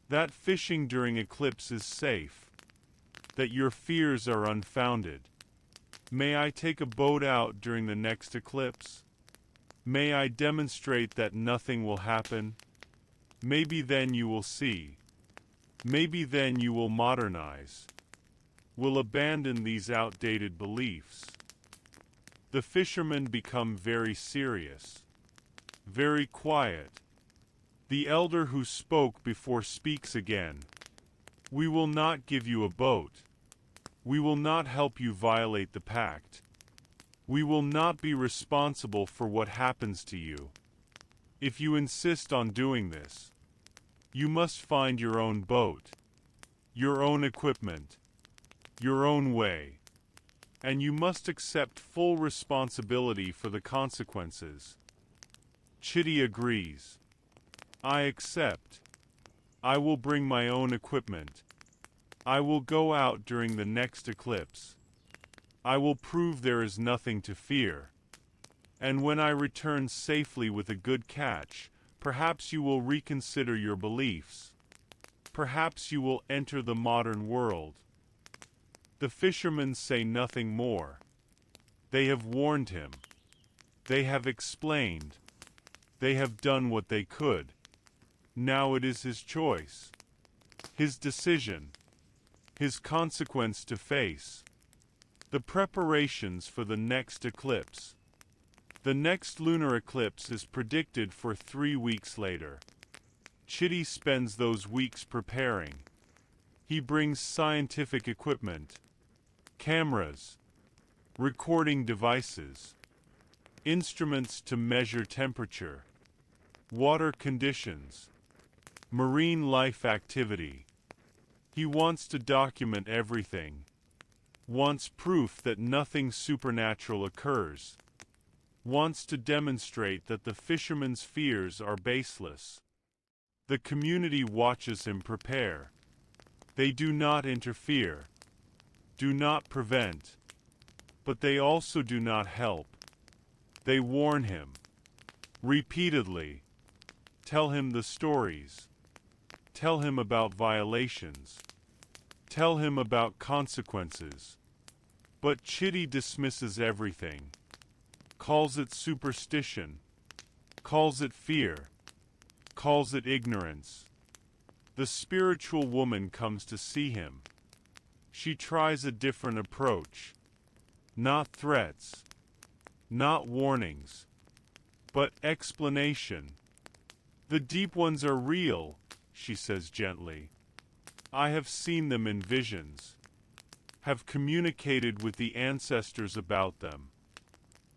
That fishing during eclipse is safe. That your fears are unfounded. May I take a boat out during the next eclipse? May I demonstrate that nothing will happen? Maybe then you will see. Maybe then you will modernize. Will abandon these outdated beliefs. The fishermen become very serious. Very quiet. The elder who spoke before speaks again. We will not give you a boat. We will not help you violate the pact. We will not be responsible for what happens to you. If you insist on doing this, you must find your own boat, your own equipment, your own way, and you must accept full responsibility for the consequences. Chitty agrees. I accept. I will bring my own equipment. I will go out during the next eclipse. I will prove there is nothing to fear. And when I return safely with a good catch, perhaps you will reconsider your beliefs. Perhaps you will enter the modern world. The fishermen say nothing more. They have warned him. They have explained. They have done what they could. Now it is his choice. His decision. His consequence to face. The preparations for the next eclipse. The next lunar eclipse is predicted for 3 weeks later. Chitty spends those weeks preparing. He brings scientific equipment, cameras, recording devices, instruments to measure temperature, water conditions, marine life activity. He wants to document everything, wants proof that nothing supernatural occurs, wants to demonstrate that the fisherman's fears are baseless. The community watches him prepare. They do not interfere, do not prevent, but they also do not help. They warn him, repeatedly, tell him the stories, tell him about violations, tell him about consequences. But Chitty dismisses everything, calls it superstition, calls it fear, calls it ignorance. The spiritual woman comes to see him. She tries a different approach. Not threats, not warnings, but explanation. The deep ones are real, she says gently. I have seen them in visions, have communicated with the ancestors about them,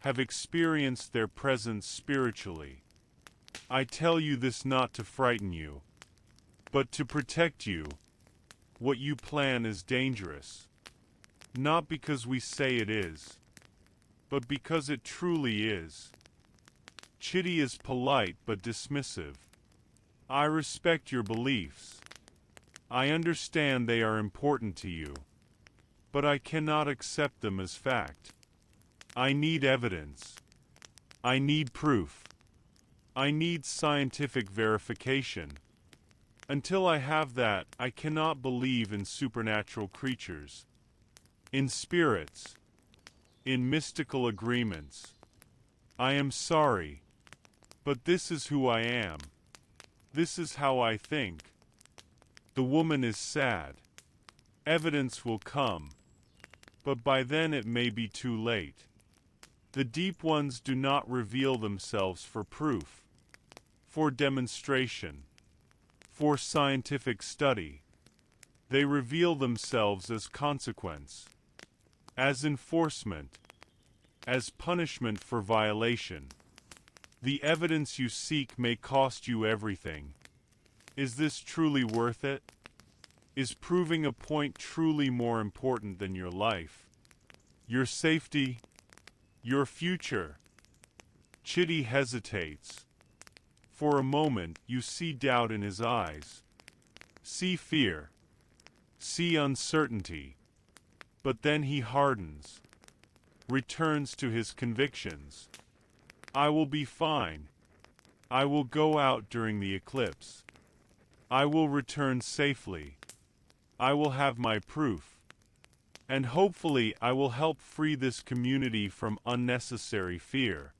have experienced their presence spiritually. I tell you this not to frighten you, but to protect you. What you plan is dangerous, not because we say it is, but because it truly is. Chitty is polite but dismissive. I respect your beliefs. I understand they are important to you. but I cannot accept them as fact. I need evidence. I need proof. I need scientific verification. Until I have that, I cannot believe in supernatural creatures, in spirits, in mystical agreements. I am sorry, but this is who I am. This is how I think. The woman is sad. Evidence will come, but by then it may be too late. The deep ones do not reveal themselves for proof, for demonstration, for scientific study. They reveal themselves as consequence, as enforcement, as punishment for violation. The evidence you seek may cost you everything. Is this truly worth it? Is proving a point truly more important than your life, your safety, your future? Chitty hesitates. For a moment you see doubt in his eyes, see fear, see uncertainty. But then he hardens, returns to his convictions. I will be fine. I will go out during the eclipse. I will return safely. I will have my proof. And hopefully I will help free this community from unnecessary fear,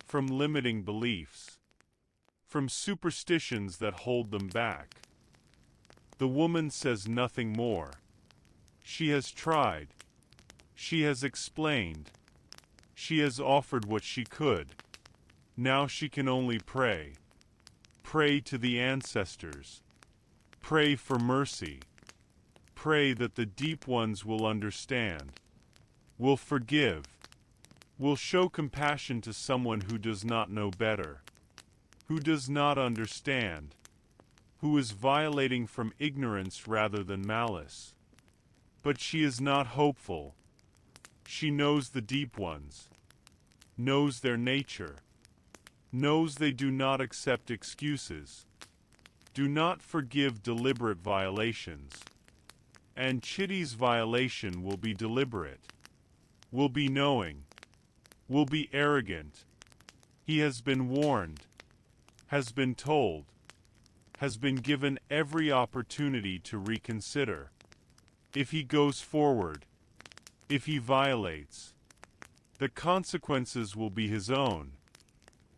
from limiting beliefs, from superstitions that hold them back. The woman says nothing more. She has tried. She has explained. She has offered what she could. Now she can only pray. Pray to the ancestors. Pray for mercy. Pray that the deep ones will understand, will forgive, will show compassion to someone who does not know better, who does not understand, who is violating from ignorance rather than malice. But she is not hopeful. She knows the deep ones, knows their nature, knows they do not accept excuses, do not forgive deliberate violations. And Chitty's violation will be deliberate, will be knowing, will be arrogant. He has been warned, has been told, has been given every opportunity to reconsider. If he goes forward, if he violates, the consequences will be his own,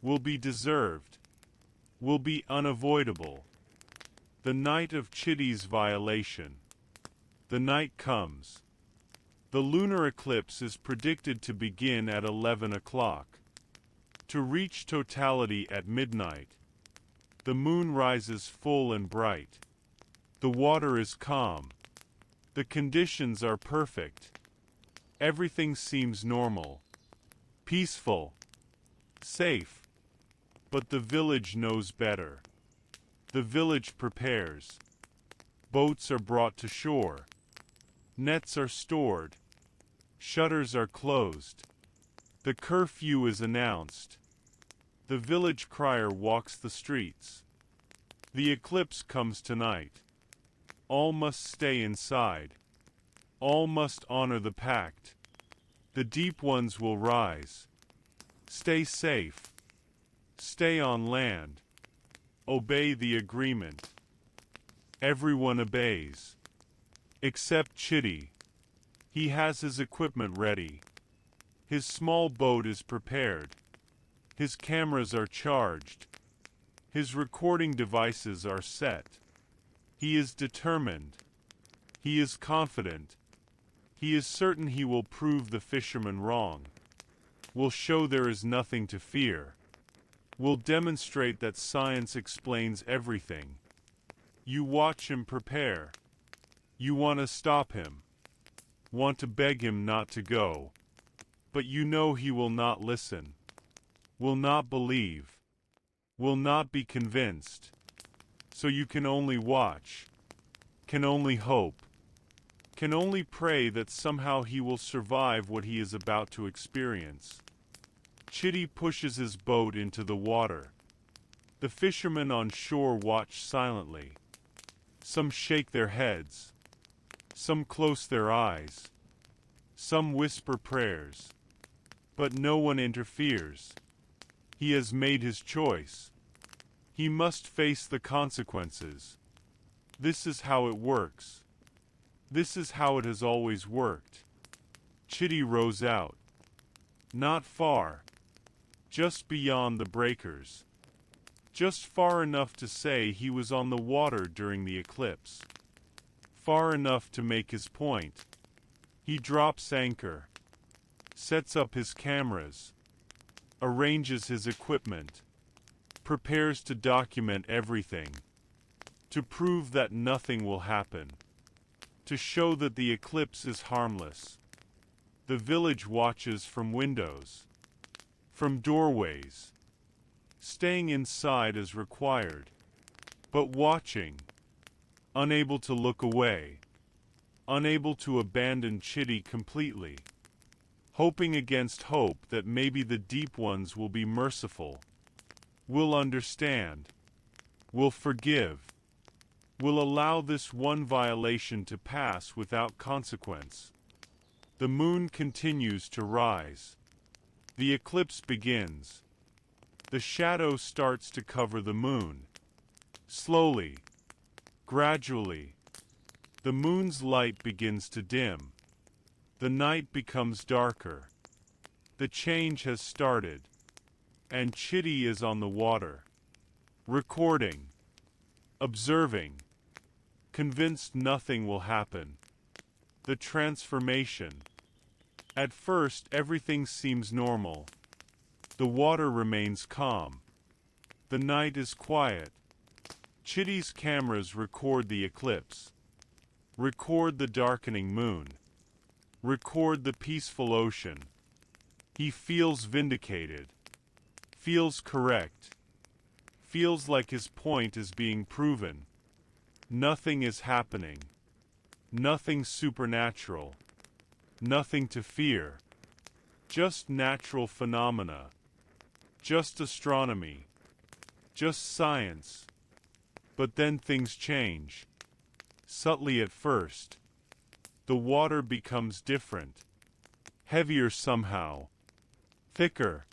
will be deserved, will be unavoidable. The night of Chitty's violation. The night comes. The lunar eclipse is predicted to begin at 11 o'clock, to reach totality at midnight. The moon rises full and bright. The water is calm. The conditions are perfect. Everything seems normal, peaceful, safe. But the village knows better. The village prepares. Boats are brought to shore. Nets are stored. Shutters are closed. The curfew is announced. The village crier walks the streets. The eclipse comes tonight. All must stay inside. All must honor the pact. The deep ones will rise. Stay safe. Stay on land. Obey the agreement. Everyone obeys. Except Chitty. He has his equipment ready. His small boat is prepared. His cameras are charged. His recording devices are set. He is determined. He is confident. He is certain he will prove the fisherman wrong. Will show there is nothing to fear. Will demonstrate that science explains everything. You watch him prepare. You want to stop him. Want to beg him not to go. But you know he will not listen. Will not believe. Will not be convinced. So you can only watch. Can only hope. Can only pray that somehow he will survive what he is about to experience. Chitty pushes his boat into the water. The fishermen on shore watch silently. Some shake their heads. Some close their eyes. Some whisper prayers. But no one interferes. He has made his choice. He must face the consequences. This is how it works. This is how it has always worked. Chitty rows out. Not far. Just beyond the breakers. Just far enough to say he was on the water during the eclipse. Far enough to make his point. He drops anchor. Sets up his cameras. Arranges his equipment. Prepares to document everything. To prove that nothing will happen. To show that the eclipse is harmless. The village watches from windows. From doorways. Staying inside as required. But watching. Unable to look away. Unable to abandon Chitty completely. Hoping against hope that maybe the deep ones will be merciful. Will understand. Will forgive. Will allow this one violation to pass without consequence. The moon continues to rise. The eclipse begins. The shadow starts to cover the moon. Slowly. Gradually. The moon's light begins to dim. The night becomes darker. The change has started. And Chitty is on the water. Recording. Observing. Convinced nothing will happen. The transformation. At first everything seems normal. The water remains calm. The night is quiet. Chitty's cameras record the eclipse. Record the darkening moon. Record the peaceful ocean. He feels vindicated. Feels correct. Feels like his point is being proven. Nothing is happening. Nothing supernatural. Nothing to fear. Just natural phenomena. Just astronomy. Just science. But then things change. Subtly at first. The water becomes different. Heavier somehow. Thicker.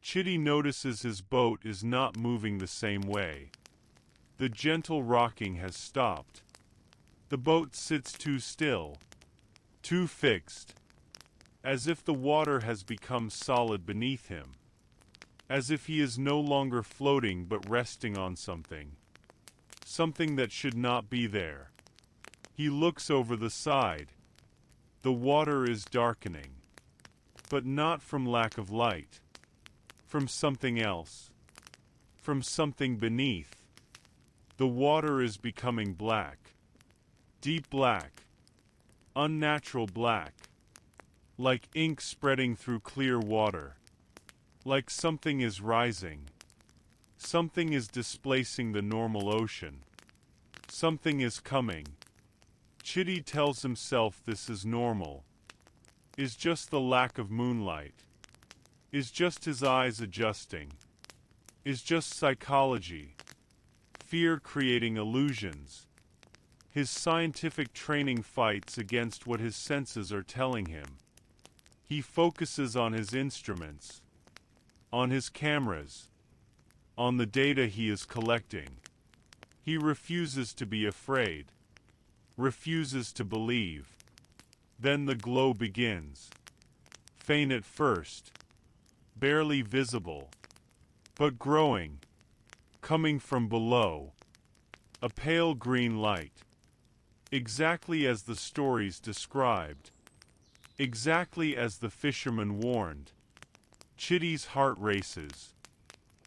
Chitty notices his boat is not moving the same way. The gentle rocking has stopped. The boat sits too still. Too fixed. As if the water has become solid beneath him. As if he is no longer floating but resting on something. Something that should not be there. He looks over the side. The water is darkening. But not from lack of light. From something else. From something beneath. The water is becoming black. Deep black. Unnatural black. Like ink spreading through clear water. Like something is rising. Something is displacing the normal ocean. Something is coming. Chitty tells himself this is normal. Is just the lack of moonlight. Is just his eyes adjusting. Is just psychology. Fear creating illusions. His scientific training fights against what his senses are telling him. He focuses on his instruments. On his cameras. On the data he is collecting. He refuses to be afraid. Refuses to believe. Then the glow begins. Faint at first. Barely visible. But growing. Coming from below. A pale green light. Exactly as the stories described. Exactly as the fisherman warned. Chitty's heart races.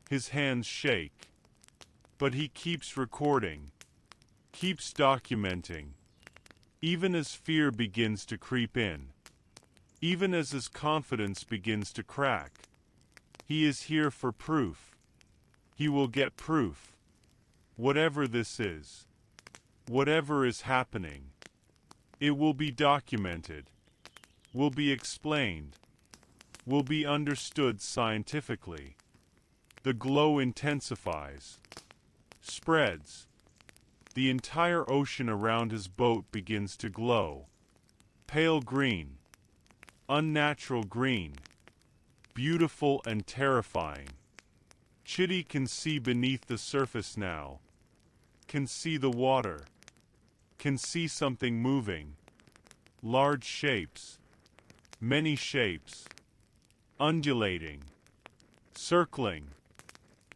His hands shake. But he keeps recording. Keeps documenting. Even as fear begins to creep in. Even as his confidence begins to crack. He is here for proof. He will get proof. Whatever this is. Whatever is happening. It will be documented. Will be explained. Will be understood scientifically. The glow intensifies. Spreads. The entire ocean around his boat begins to glow. Pale green. Unnatural green. Beautiful and terrifying. Chitty can see beneath the surface now. Can see the water. Can see something moving. Large shapes. Many shapes. Undulating. Circling.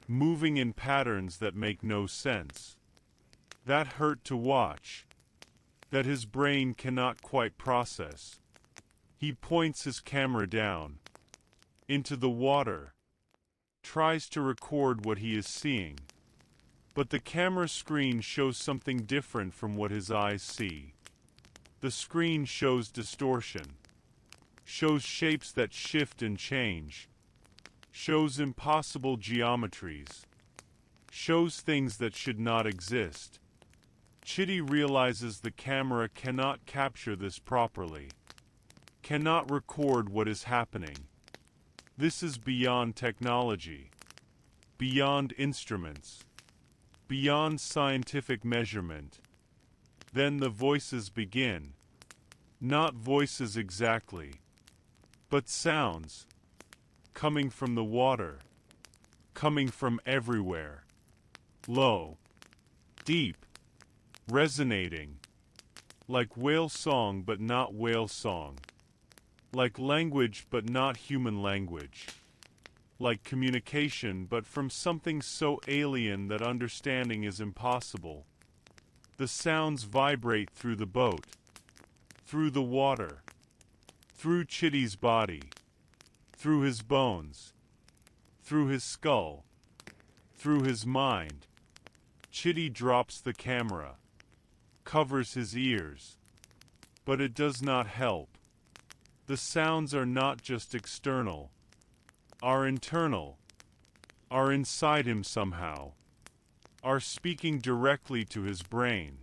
Moving in patterns that make no sense. That hurt to watch. That his brain cannot quite process. He points his camera down. Into the water. Tries to record what he is seeing. But the camera screen shows something different from what his eyes see. The screen shows distortion. Shows shapes that shift and change. Shows impossible geometries. Shows things that should not exist. Chitty realizes the camera cannot capture this properly. Cannot record what is happening. This is beyond technology. Beyond instruments. Beyond scientific measurement. Then the voices begin. Not voices exactly. But sounds. Coming from the water. Coming from everywhere. Low. Deep. Resonating. Like whale song but not whale song. Like language but not human language. Like communication but from something so alien that understanding is impossible. The sounds vibrate through the boat. Through the water. Through Chitty's body. Through his bones. Through his skull. Through his mind. Chitty drops the camera. Covers his ears. But it does not help. The sounds are not just external. Are internal. Are inside him somehow. Are speaking directly to his brain.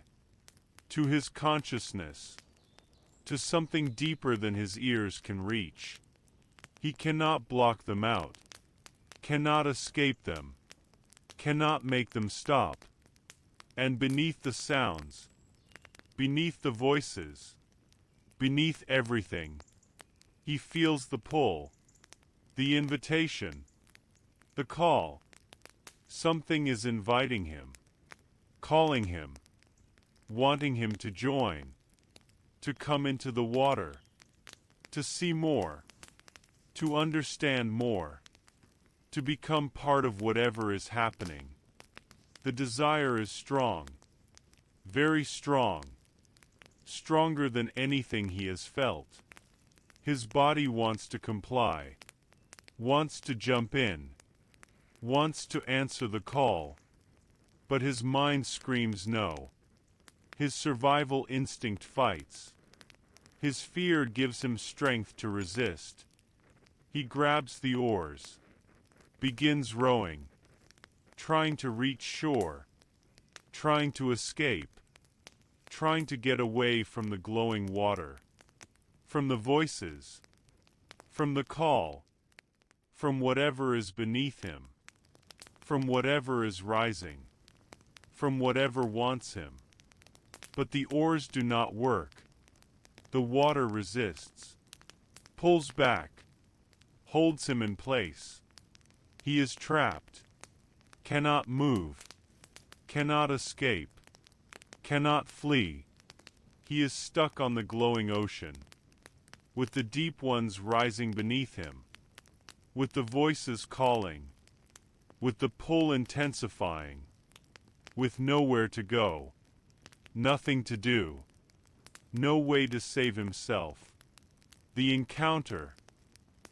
To his consciousness. To something deeper than his ears can reach. He cannot block them out. Cannot escape them. Cannot make them stop. And beneath the sounds. Beneath the voices. Beneath everything. He feels the pull. The invitation. The call. Something is inviting him. Calling him. Wanting him to join. To come into the water. To see more. To understand more. To become part of whatever is happening. The desire is strong. Very strong. Stronger than anything he has felt. His body wants to comply. Wants to jump in. Wants to answer the call. But his mind screams no. His survival instinct fights. His fear gives him strength to resist. He grabs the oars. Begins rowing. Trying to reach shore. Trying to escape. Trying to get away from the glowing water. From the voices. From the call. From whatever is beneath him. From whatever is rising. From whatever wants him. But the oars do not work. The water resists. Pulls back. Holds him in place. He is trapped. Cannot move. Cannot escape. Cannot flee. He is stuck on the glowing ocean. With the deep ones rising beneath him. With the voices calling. With the pull intensifying. With nowhere to go. Nothing to do. No way to save himself. The encounter.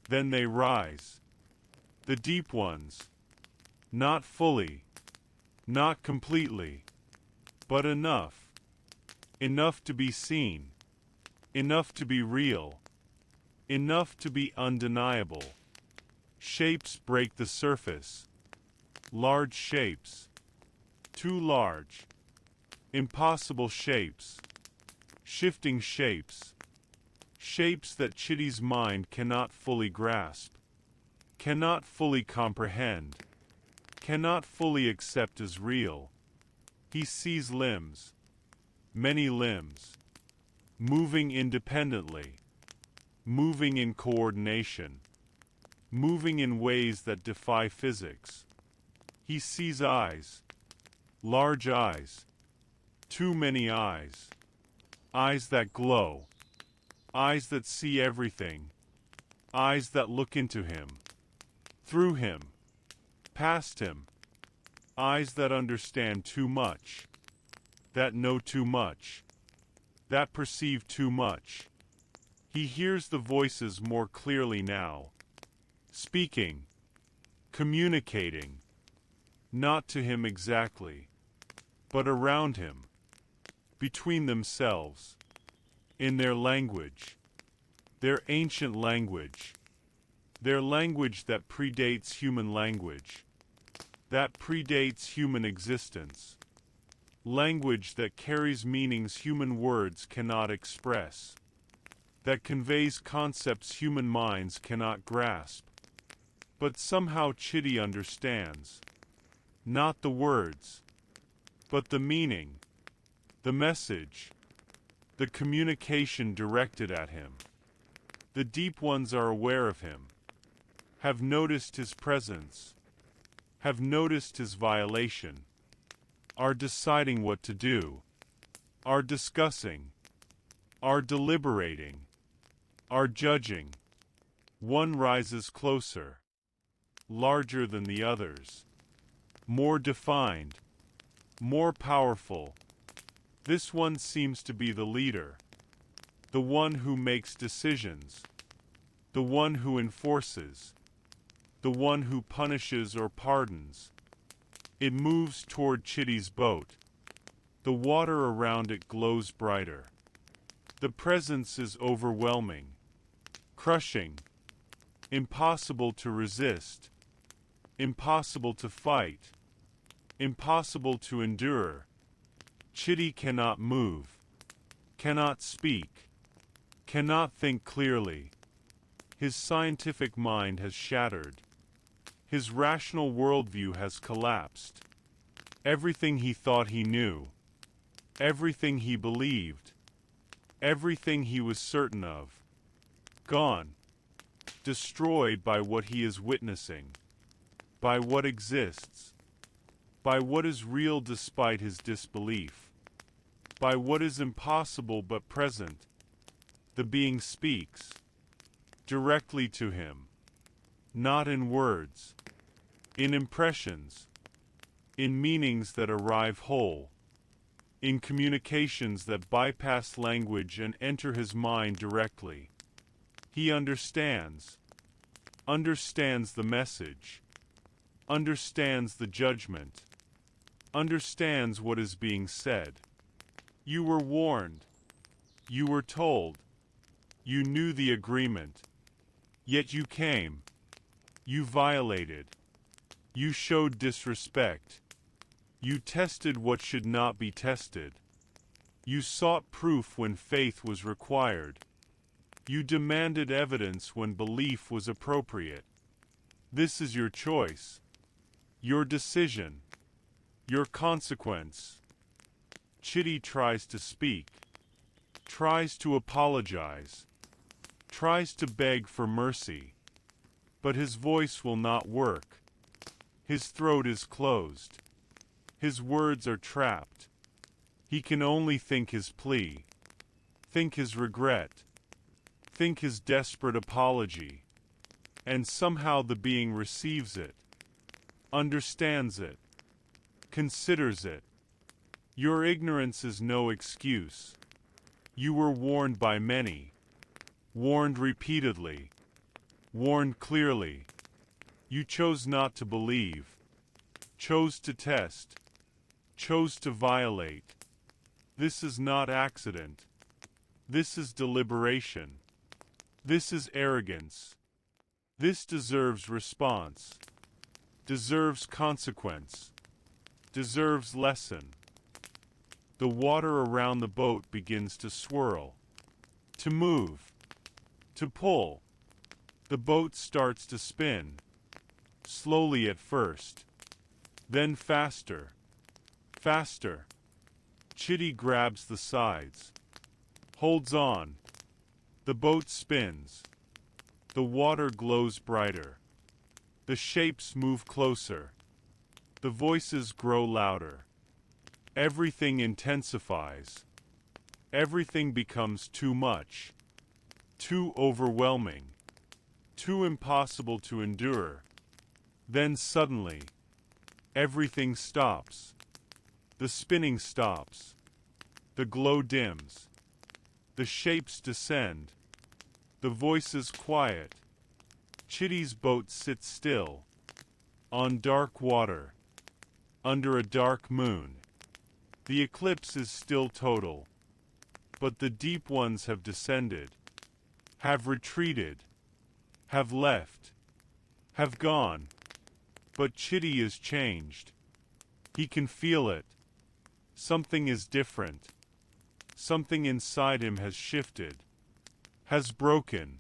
Then they rise. The deep ones. Not fully. Not completely. But enough. Enough to be seen. Enough to be real. Enough to be undeniable. Shapes break the surface. Large shapes. Too large. Impossible shapes. Shifting shapes. Shapes that Chitty's mind cannot fully grasp. Cannot fully comprehend. Cannot fully accept as real. He sees limbs, many limbs, moving independently, moving in coordination, moving in ways that defy physics. He sees eyes, large eyes, too many eyes, eyes that glow, eyes that see everything, eyes that look into him, through him, past him, eyes that understand too much, that know too much, that perceive too much. He hears the voices more clearly now, speaking, communicating, not to him exactly, but around him, between themselves, in their language, their ancient language, their language that predates human language, that predates human existence, language that carries meanings human words cannot express, that conveys concepts human minds cannot grasp. But somehow Chitty understands, not the words, but the meaning, the message, the communication directed at him. The deep ones are aware of him, have noticed his presence, have noticed his violation, are deciding what to do, are discussing, are deliberating, are judging. One rises closer, larger than the others, more defined, more powerful. This one seems to be the leader, the one who makes decisions, the one who enforces, the one who punishes or pardons. It moves toward Chitty's boat. The water around it glows brighter. The presence is overwhelming, crushing, impossible to resist, impossible to fight, impossible to endure. Chitty cannot move, cannot speak, cannot think clearly. His scientific mind has shattered. His rational worldview has collapsed. Everything he thought he knew, everything he believed, everything he was certain of, gone, destroyed by what he is witnessing, by what exists, by what is real despite his disbelief, by what is impossible but present. The being speaks, directly to him, not in words, in impressions, in meanings that arrive whole, in communications that bypass language and enter his mind directly. He understands the message, understands the judgment, understands what is being said. You were warned, you were told, you knew the agreement, yet you came, you violated, you showed disrespect, you tested what should not be tested, you sought proof when faith was required, you demanded evidence when belief was appropriate. This is your choice, your decision, your consequence. Chitty tries to speak, tries to apologize, tries to beg for mercy, but his voice will not work. His throat is closed. His words are trapped. He can only think his plea, think his regret, think his desperate apology, and somehow the being receives it, understands it, considers it. Your ignorance is no excuse. You were warned by many, warned repeatedly, warned clearly. You chose not to believe, chose to test, chose to violate. This is not accident. This is deliberation. This is arrogance. This deserves response, deserves consequence, deserves lesson. The water around the boat begins to swirl, to move, to pull. The boat starts to spin, slowly at first, then faster, Faster. Chitty grabs the sides. Holds on. The boat spins. The water glows brighter. The shapes move closer. The voices grow louder. Everything intensifies. Everything becomes too much. Too overwhelming. Too impossible to endure. Then suddenly, everything stops. The spinning stops. The glow dims. The shapes descend. The voices quiet. Chitty's boat sits still. On dark water. Under a dark moon. The eclipse is still total. But the deep ones have descended. Have retreated. Have left. Have gone. But Chitty is changed. He can feel it. Something is different. Something inside him has shifted. Has broken.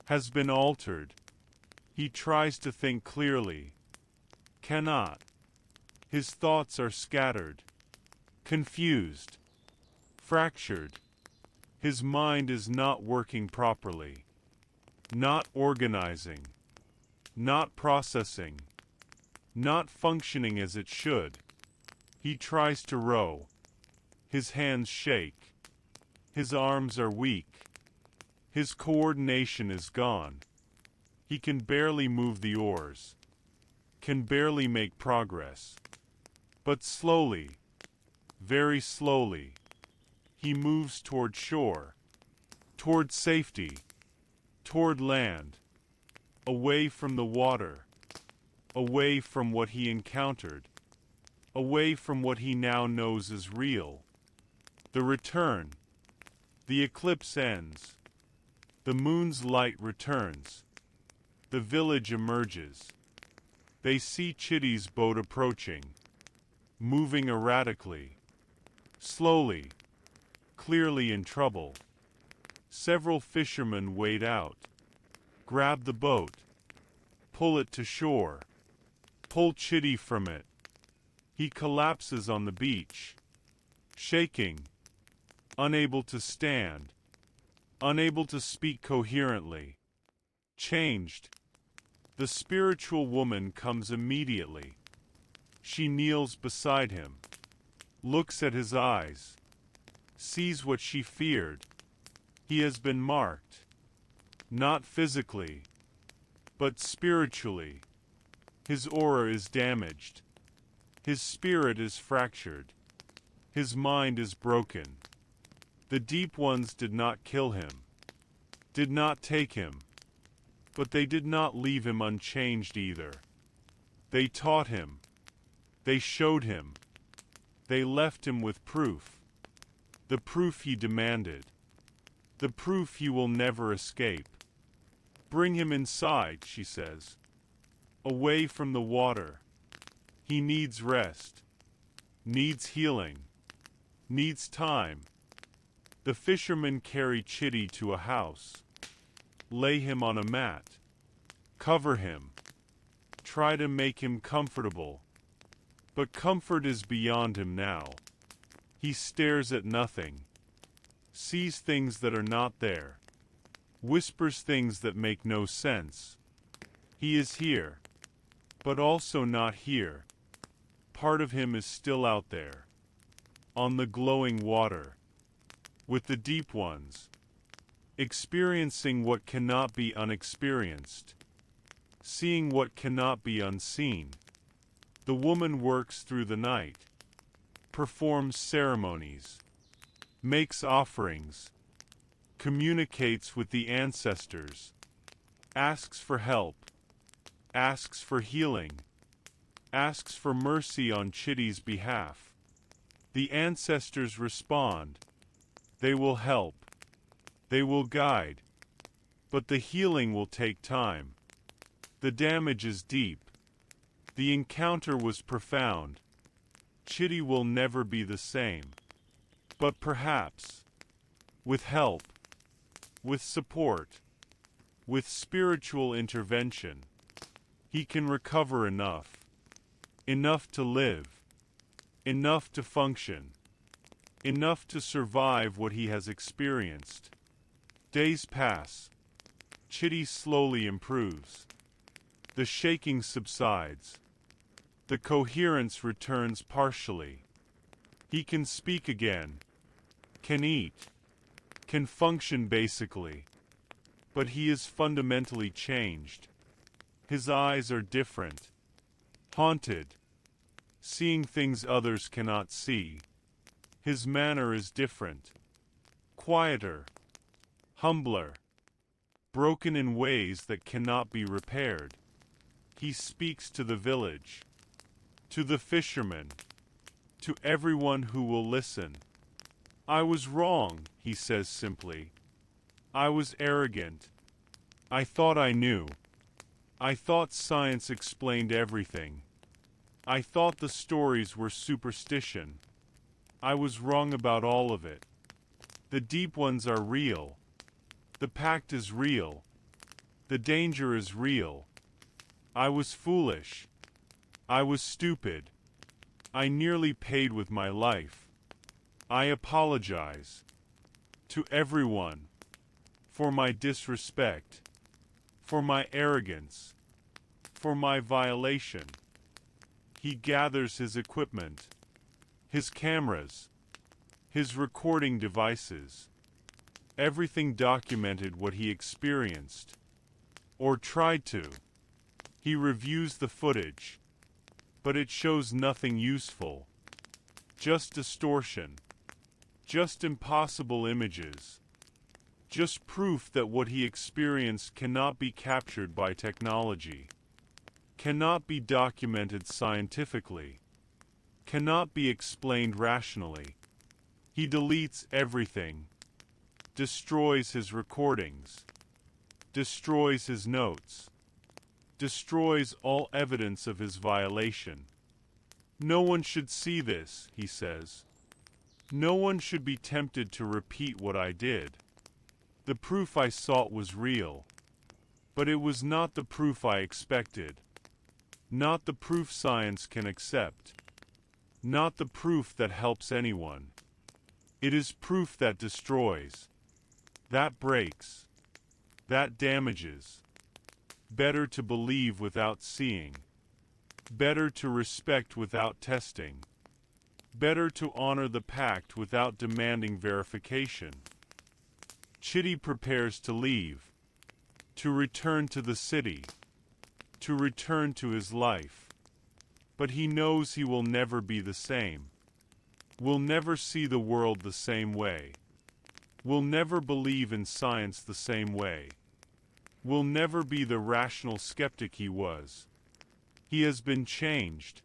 Has been altered. He tries to think clearly. Cannot. His thoughts are scattered. Confused. Fractured. His mind is not working properly. Not organizing. Not processing. Not functioning as it should. He tries to row. His hands shake. His arms are weak. His coordination is gone. He can barely move the oars. Can barely make progress. But slowly, very slowly, he moves toward shore, toward safety, toward land, away from the water, away from what he encountered, away from what he now knows is real. The return. The eclipse ends. The moon's light returns. The village emerges. They see Chitty's boat approaching, moving erratically, slowly, clearly in trouble. Several fishermen wade out, grab the boat, pull it to shore, pull Chitty from it. He collapses on the beach, shaking, unable to stand, unable to speak coherently. Changed. The spiritual woman comes immediately. She kneels beside him, looks at his eyes, sees what she feared. He has been marked, not physically, but spiritually. His aura is damaged. His spirit is fractured. His mind is broken. The deep ones did not kill him, did not take him, but they did not leave him unchanged either. They taught him. They showed him. They left him with proof. The proof he demanded. The proof he will never escape. Bring him inside, she says. Away from the water. He needs rest. Needs healing. Needs time. The fishermen carry Chitty to a house. Lay him on a mat. Cover him. Try to make him comfortable. But comfort is beyond him now. He stares at nothing. Sees things that are not there. Whispers things that make no sense. He is here, but also not here. Part of him is still out there, on the glowing water, with the deep ones, experiencing what cannot be unexperienced, seeing what cannot be unseen. The woman works through the night, performs ceremonies, makes offerings, communicates with the ancestors, asks for help, asks for healing, asks for mercy on Chitty's behalf. The ancestors respond. They will help. They will guide. But the healing will take time. The damage is deep. The encounter was profound. Chitty will never be the same. But perhaps, with help, with support, with spiritual intervention, he can recover enough to live, enough to function, enough to survive what he has experienced. Days pass. Chitty slowly improves. The shaking subsides. The coherence returns partially. He can speak again, can eat, can function basically. But he is fundamentally changed. His eyes are different, haunted, seeing things others cannot see. His manner is different, quieter, humbler, broken in ways that cannot be repaired. He speaks to the village, to the fishermen, to everyone who will listen. I was wrong, he says simply. I was arrogant. I thought I knew. I thought science explained everything. I thought the stories were superstition. I was wrong about all of it. The deep ones are real. The pact is real. The danger is real. I was foolish. I was stupid. I nearly paid with my life. I apologize to everyone for my disrespect, for my arrogance, for my violation. He gathers his equipment, his cameras, his recording devices. Everything documented what he experienced, or tried to. He reviews the footage, but it shows nothing useful. Just distortion. Just impossible images. Just proof that what he experienced cannot be captured by technology, cannot be documented scientifically, cannot be explained rationally. He deletes everything, destroys his recordings, destroys his notes, destroys all evidence of his violation. No one should see this, he says. No one should be tempted to repeat what I did. The proof I sought was real, but it was not the proof I expected, not the proof science can accept, not the proof that helps anyone. It is proof that destroys, that breaks, that damages. Better to believe without seeing, better to respect without testing, better to honor the pact without demanding verification. Chitty prepares to leave, to return to the city, to return to his life. But he knows he will never be the same, will never see the world the same way, will never believe in science the same way, will never be the rational skeptic he was. He has been changed,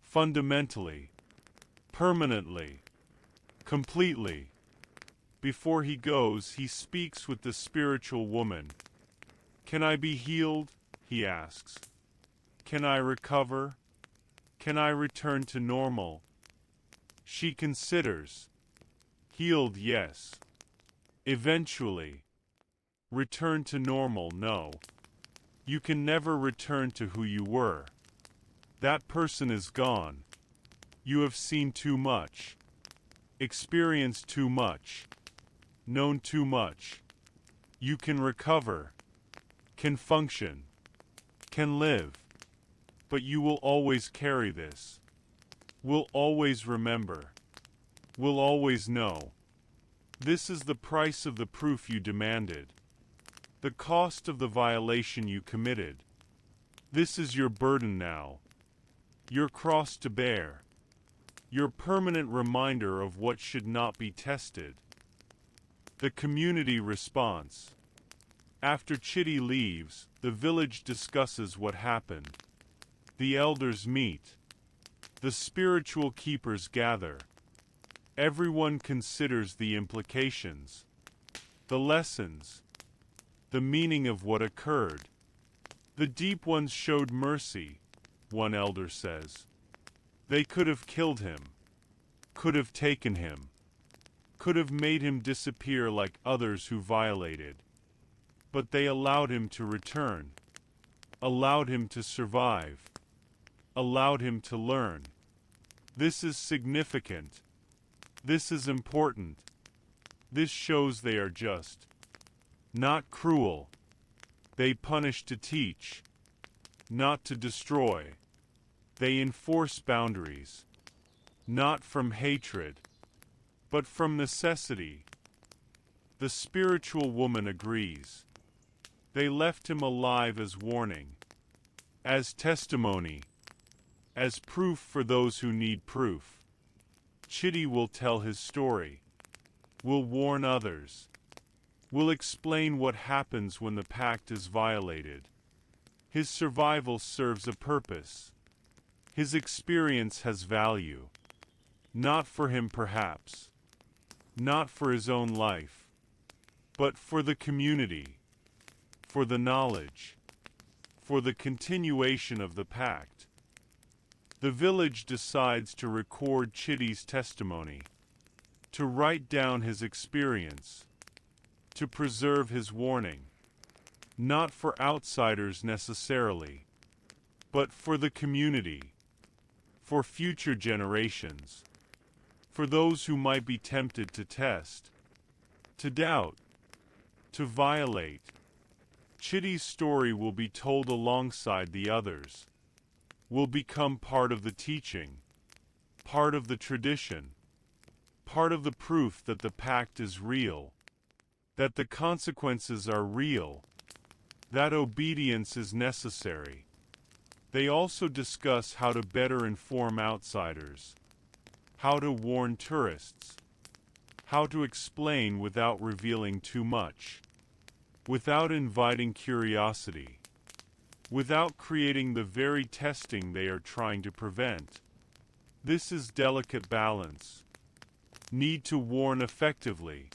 fundamentally, permanently, completely. Before he goes, he speaks with the spiritual woman. Can I be healed? He asks. Can I recover? Can I return to normal? She considers. Healed, yes. Eventually. Return to normal, no. You can never return to who you were. That person is gone. You have seen too much, experienced too much, known too much. You can recover, can function, can live, but you will always carry this, will always remember, will always know. This is the price of the proof you demanded, the cost of the violation you committed. This is your burden now, your cross to bear, your permanent reminder of what should not be tested. The community response. After Chitty leaves, the village discusses what happened. The elders meet. The spiritual keepers gather. Everyone considers the implications, the lessons, the meaning of what occurred. The deep ones showed mercy, one elder says. They could have killed him, could have taken him, could have made him disappear like others who violated. But they allowed him to return, allowed him to survive, allowed him to learn. This is significant. This is important. This shows they are just. Not cruel. They punish to teach, not to destroy. They enforce boundaries, not from hatred, but from necessity. The spiritual woman agrees. They left him alive as warning, as testimony, as proof for those who need proof. Chitty will tell his story, will warn others, will explain what happens when the pact is violated. His survival serves a purpose. His experience has value. Not for him perhaps, not for his own life, but for the community, for the knowledge, for the continuation of the pact. The village decides to record Chitty's testimony, to write down his experience, to preserve his warning, not for outsiders necessarily, but for the community, for future generations, for those who might be tempted to test, to doubt, to violate. Chitty's story will be told alongside the others, will become part of the teaching, part of the tradition, part of the proof that the pact is real, that the consequences are real, that obedience is necessary. They also discuss how to better inform outsiders, how to warn tourists, how to explain without revealing too much, without inviting curiosity, without creating the very testing they are trying to prevent. This is delicate balance. Need to warn effectively,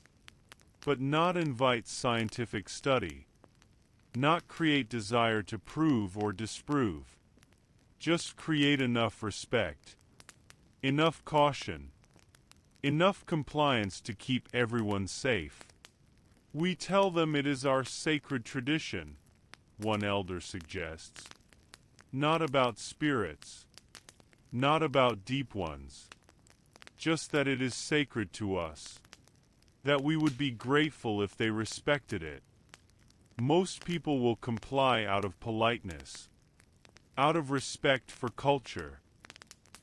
but not invite scientific study, not create desire to prove or disprove. Just create enough respect, enough caution, enough compliance to keep everyone safe. We tell them it is our sacred tradition, one elder suggests. Not about spirits, not about deep ones, just that it is sacred to us, that we would be grateful if they respected it. Most people will comply out of politeness, out of respect for culture,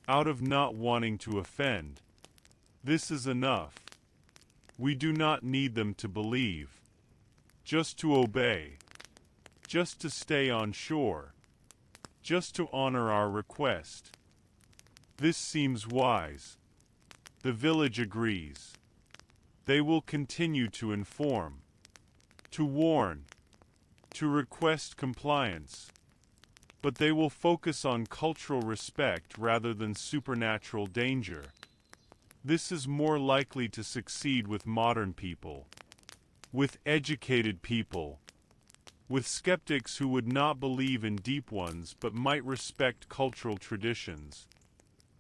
out of not wanting to offend. This is enough. We do not need them to believe, just to obey, just to stay on shore, just to honor our request. This seems wise. The village agrees. They will continue to inform, to warn, to request compliance, but they will focus on cultural respect rather than supernatural danger. This is more likely to succeed with modern people, with educated people, with skeptics who would not believe in deep ones but might respect cultural traditions.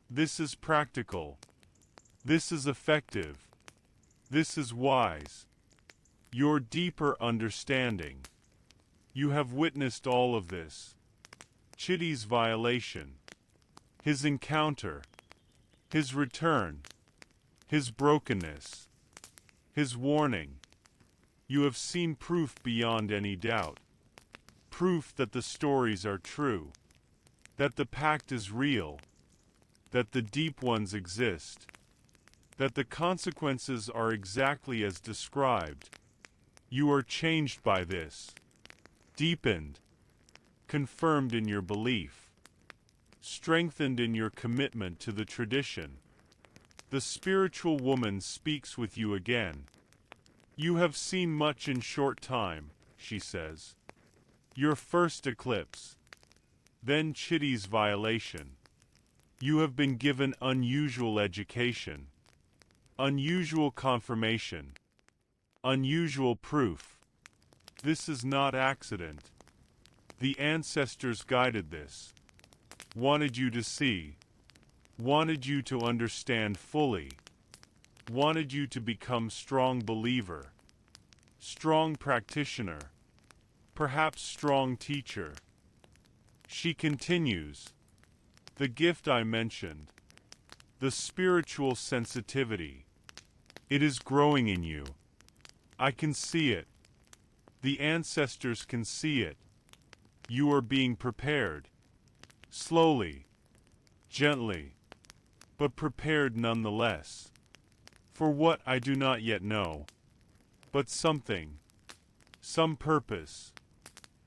This is practical. This is effective. This is wise. Your deeper understanding. You have witnessed all of this. Chitty's violation, his encounter, his return, his brokenness, his warning. You have seen proof beyond any doubt. Proof that the stories are true, that the pact is real, that the deep ones exist, that the consequences are exactly as described. You are changed by this, deepened, confirmed in your belief, strengthened in your commitment to the tradition. The spiritual woman speaks with you again. You have seen much in short time, she says. Your first eclipse, then Chitty's violation. You have been given unusual education, unusual confirmation, unusual proof. This is not accident. The ancestors guided this, wanted you to see, wanted you to understand fully, wanted you to become strong believer, strong practitioner, perhaps strong teacher. She continues, the gift I mentioned, the spiritual sensitivity. It is growing in you. I can see it. The ancestors can see it. You are being prepared. Slowly, gently, but prepared nonetheless. For what I do not yet know. But something. Some purpose.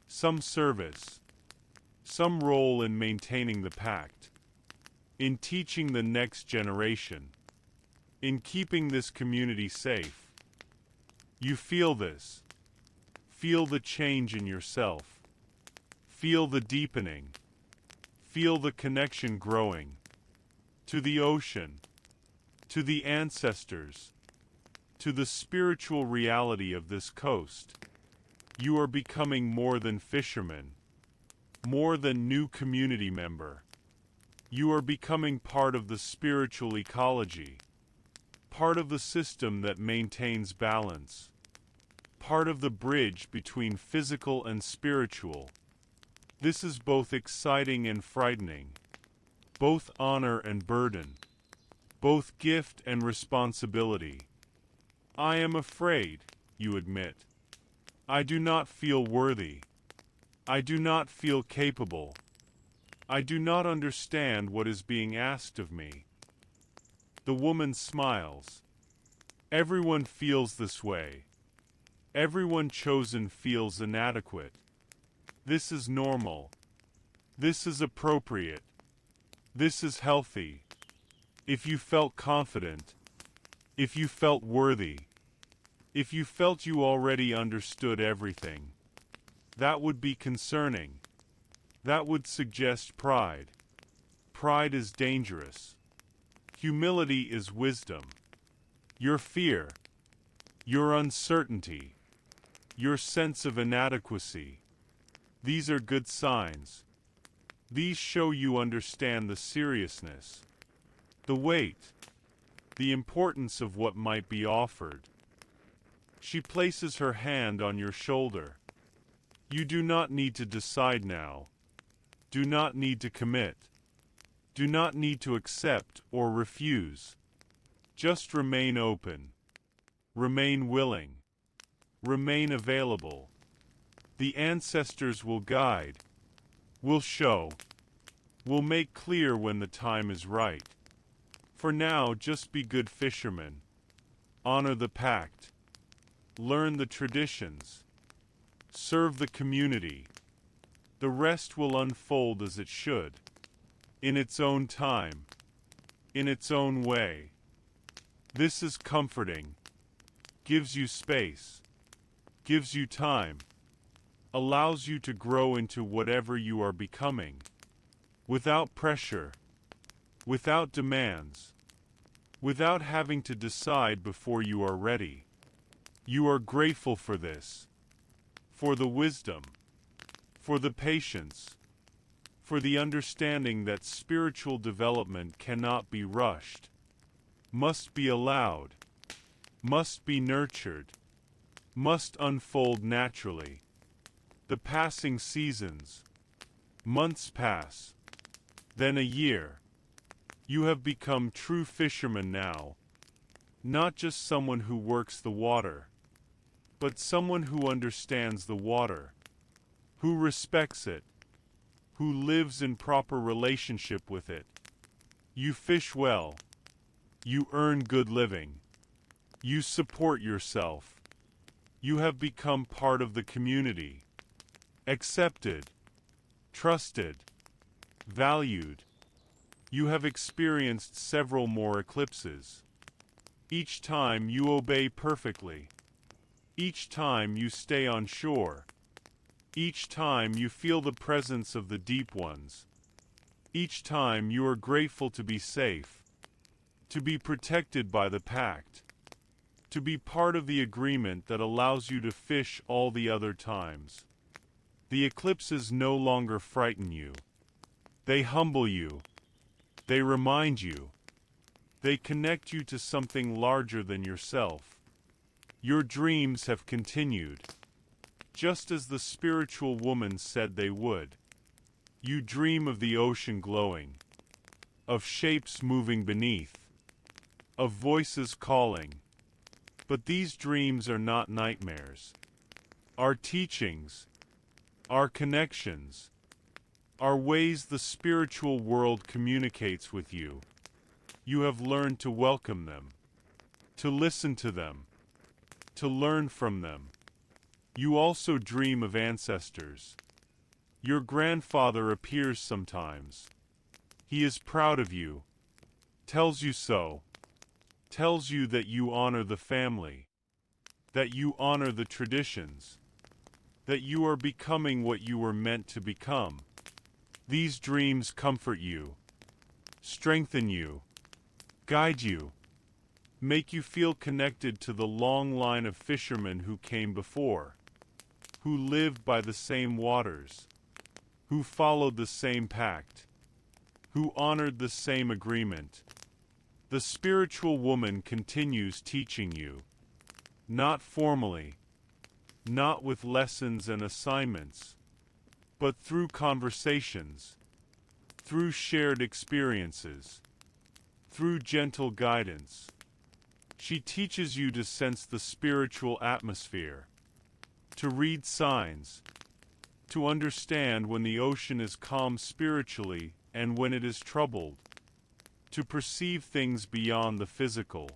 Some service. Some role in maintaining the pact. In teaching the next generation. In keeping this community safe. You feel this. Feel the change in yourself. Feel the deepening. Feel the connection growing. To the ocean. To the ancestors. To the spiritual reality of this coast. You are becoming more than fishermen. More than new community member. You are becoming part of the spiritual ecology. Part of the system that maintains balance. Part of the bridge between physical and spiritual. This is both exciting and frightening. Both honor and burden. Both gift and responsibility. I am afraid, you admit. I do not feel worthy. I do not feel capable. I do not understand what is being asked of me. The woman smiles. Everyone feels this way. Everyone chosen feels inadequate. This is normal. This is appropriate. This is healthy. If you felt confident, if you felt worthy, if you felt you already understood everything, that would be concerning. That would suggest pride. Pride is dangerous. Humility is wisdom. Your fear, your uncertainty, your sense of inadequacy, these are good signs. These show you understand the seriousness, the weight, the importance of what might be offered. She places her hand on your shoulder. You do not need to decide now. Do not need to commit. Do not need to accept or refuse. Just remain open. Remain willing. Remain available. The ancestors will guide, will show, will make clear when the time is right. For now, just be good fishermen. Honor the pact. Learn the traditions. Serve the community. The rest will unfold as it should. In its own time. In its own way. This is comforting. Gives you space. Gives you time. Allows you to grow into whatever you are becoming. Without pressure. Without demands. Without having to decide before you are ready. You are grateful for this. For the wisdom. For the patience. For the understanding that spiritual development cannot be rushed. Must be allowed. Must be nurtured. Must unfold naturally. The passing seasons. Months pass. Then a year. You have become true fishermen now. Not just someone who works the water. But someone who understands the water. Who respects it. Who lives in proper relationship with it. You fish well. You earn good living. You support yourself. You have become part of the community. Accepted. Trusted. Valued. You have experienced several more eclipses. Each time you obey perfectly. Each time you stay on shore. Each time you feel the presence of the deep ones. Each time you are grateful to be safe. To be protected by the pact. To be part of the agreement that allows you to fish all the other times. The eclipses no longer frighten you. They humble you. They remind you. They connect you to something larger than yourself. Your dreams have continued. Just as the spiritual woman said they would. You dream of the ocean glowing. of shapes moving beneath, of voices calling. But these dreams are not nightmares. Are teachings, are connections, are ways the spiritual world communicates with you. You have learned to welcome them, to listen to them, to learn from them. You also dream of ancestors. Your grandfather appears sometimes. He is proud of you, tells you so, tells you that you honor the family, that you honor the traditions, that you are becoming what you were meant to become. These dreams comfort you, strengthen you, guide you, make you feel connected to the long line of fishermen who came before, who lived by the same waters, who followed the same pact, who honored the same agreement. The spiritual woman continues teaching you, not formally, not with lessons and assignments, but through conversations, through shared experiences, through gentle guidance. She teaches you to sense the spiritual atmosphere, to read signs, to understand when the ocean is calm spiritually and when it is troubled, to perceive things beyond the physical,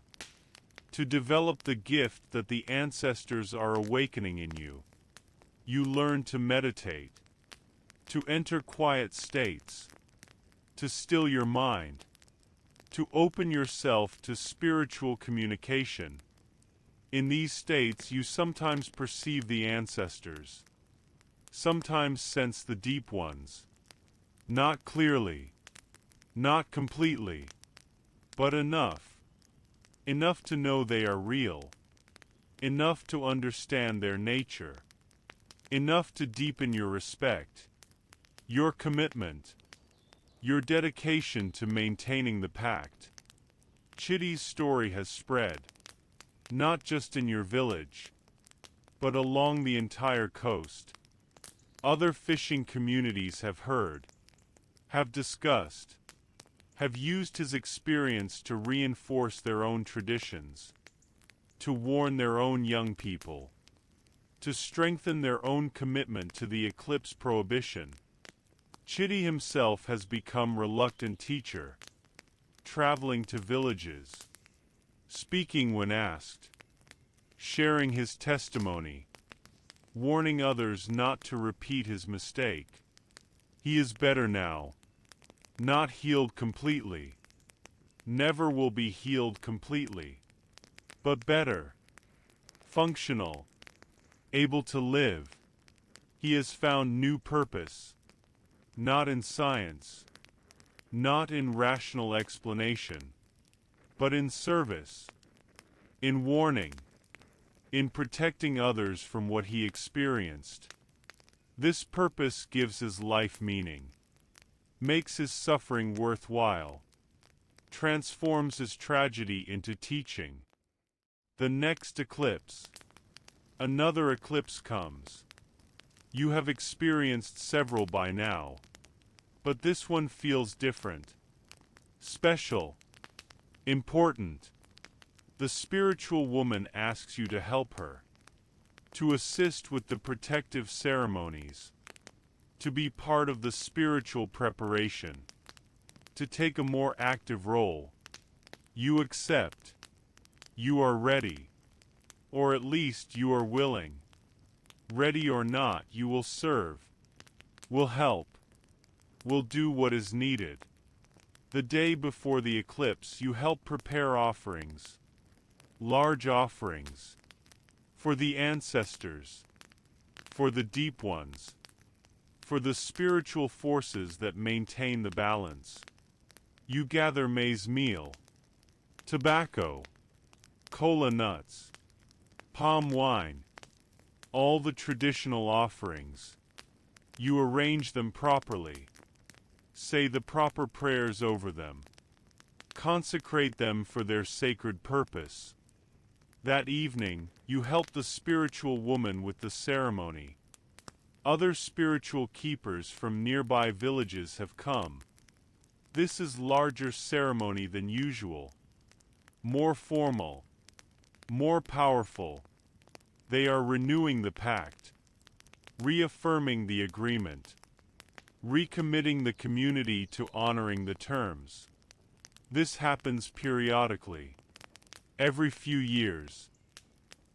to develop the gift that the ancestors are awakening in you. You learn to meditate, to enter quiet states, to still your mind, to open yourself to spiritual communication. In these states you sometimes perceive the ancestors, sometimes sense the deep ones, not clearly, not completely, but enough to know they are real, enough to understand their nature, enough to deepen your respect, your commitment, your dedication to maintaining the pact. Chitty's story has spread, not just in your village, but along the entire coast. Other fishing communities have heard, have discussed, have used his experience to reinforce their own traditions, to warn their own young people, to strengthen their own commitment to the eclipse prohibition. Chitty himself has become reluctant teacher, traveling to villages, speaking when asked, sharing his testimony, warning others not to repeat his mistake. He is better now, not healed completely, never will be healed completely, but better, functional, able to live. He has found new purpose, not in science, not in rational explanation, but in service, in warning, in protecting others from what he experienced. This purpose gives his life meaning, makes his suffering worthwhile, transforms his tragedy into teaching. The next eclipse. Another eclipse comes. You have experienced several by now, but this one feels different, special, important. The spiritual woman asks you to help her, to assist with the protective ceremonies, to be part of the spiritual preparation, to take a more active role. You accept. You are ready, or at least you are willing. Ready or not, you will serve, will help, will do what is needed. The day before the eclipse, you help prepare offerings, large offerings, for the ancestors, for the deep ones, for the spiritual forces that maintain the balance. You gather maize meal, tobacco, cola nuts, palm wine, all the traditional offerings. You arrange them properly, say the proper prayers over them, consecrate them for their sacred purpose. That evening, you help the spiritual woman with the ceremony. Other spiritual keepers from nearby villages have come. This is larger ceremony than usual, more formal, more powerful. They are renewing the pact, reaffirming the agreement, recommitting the community to honoring the terms. This happens periodically, every few years,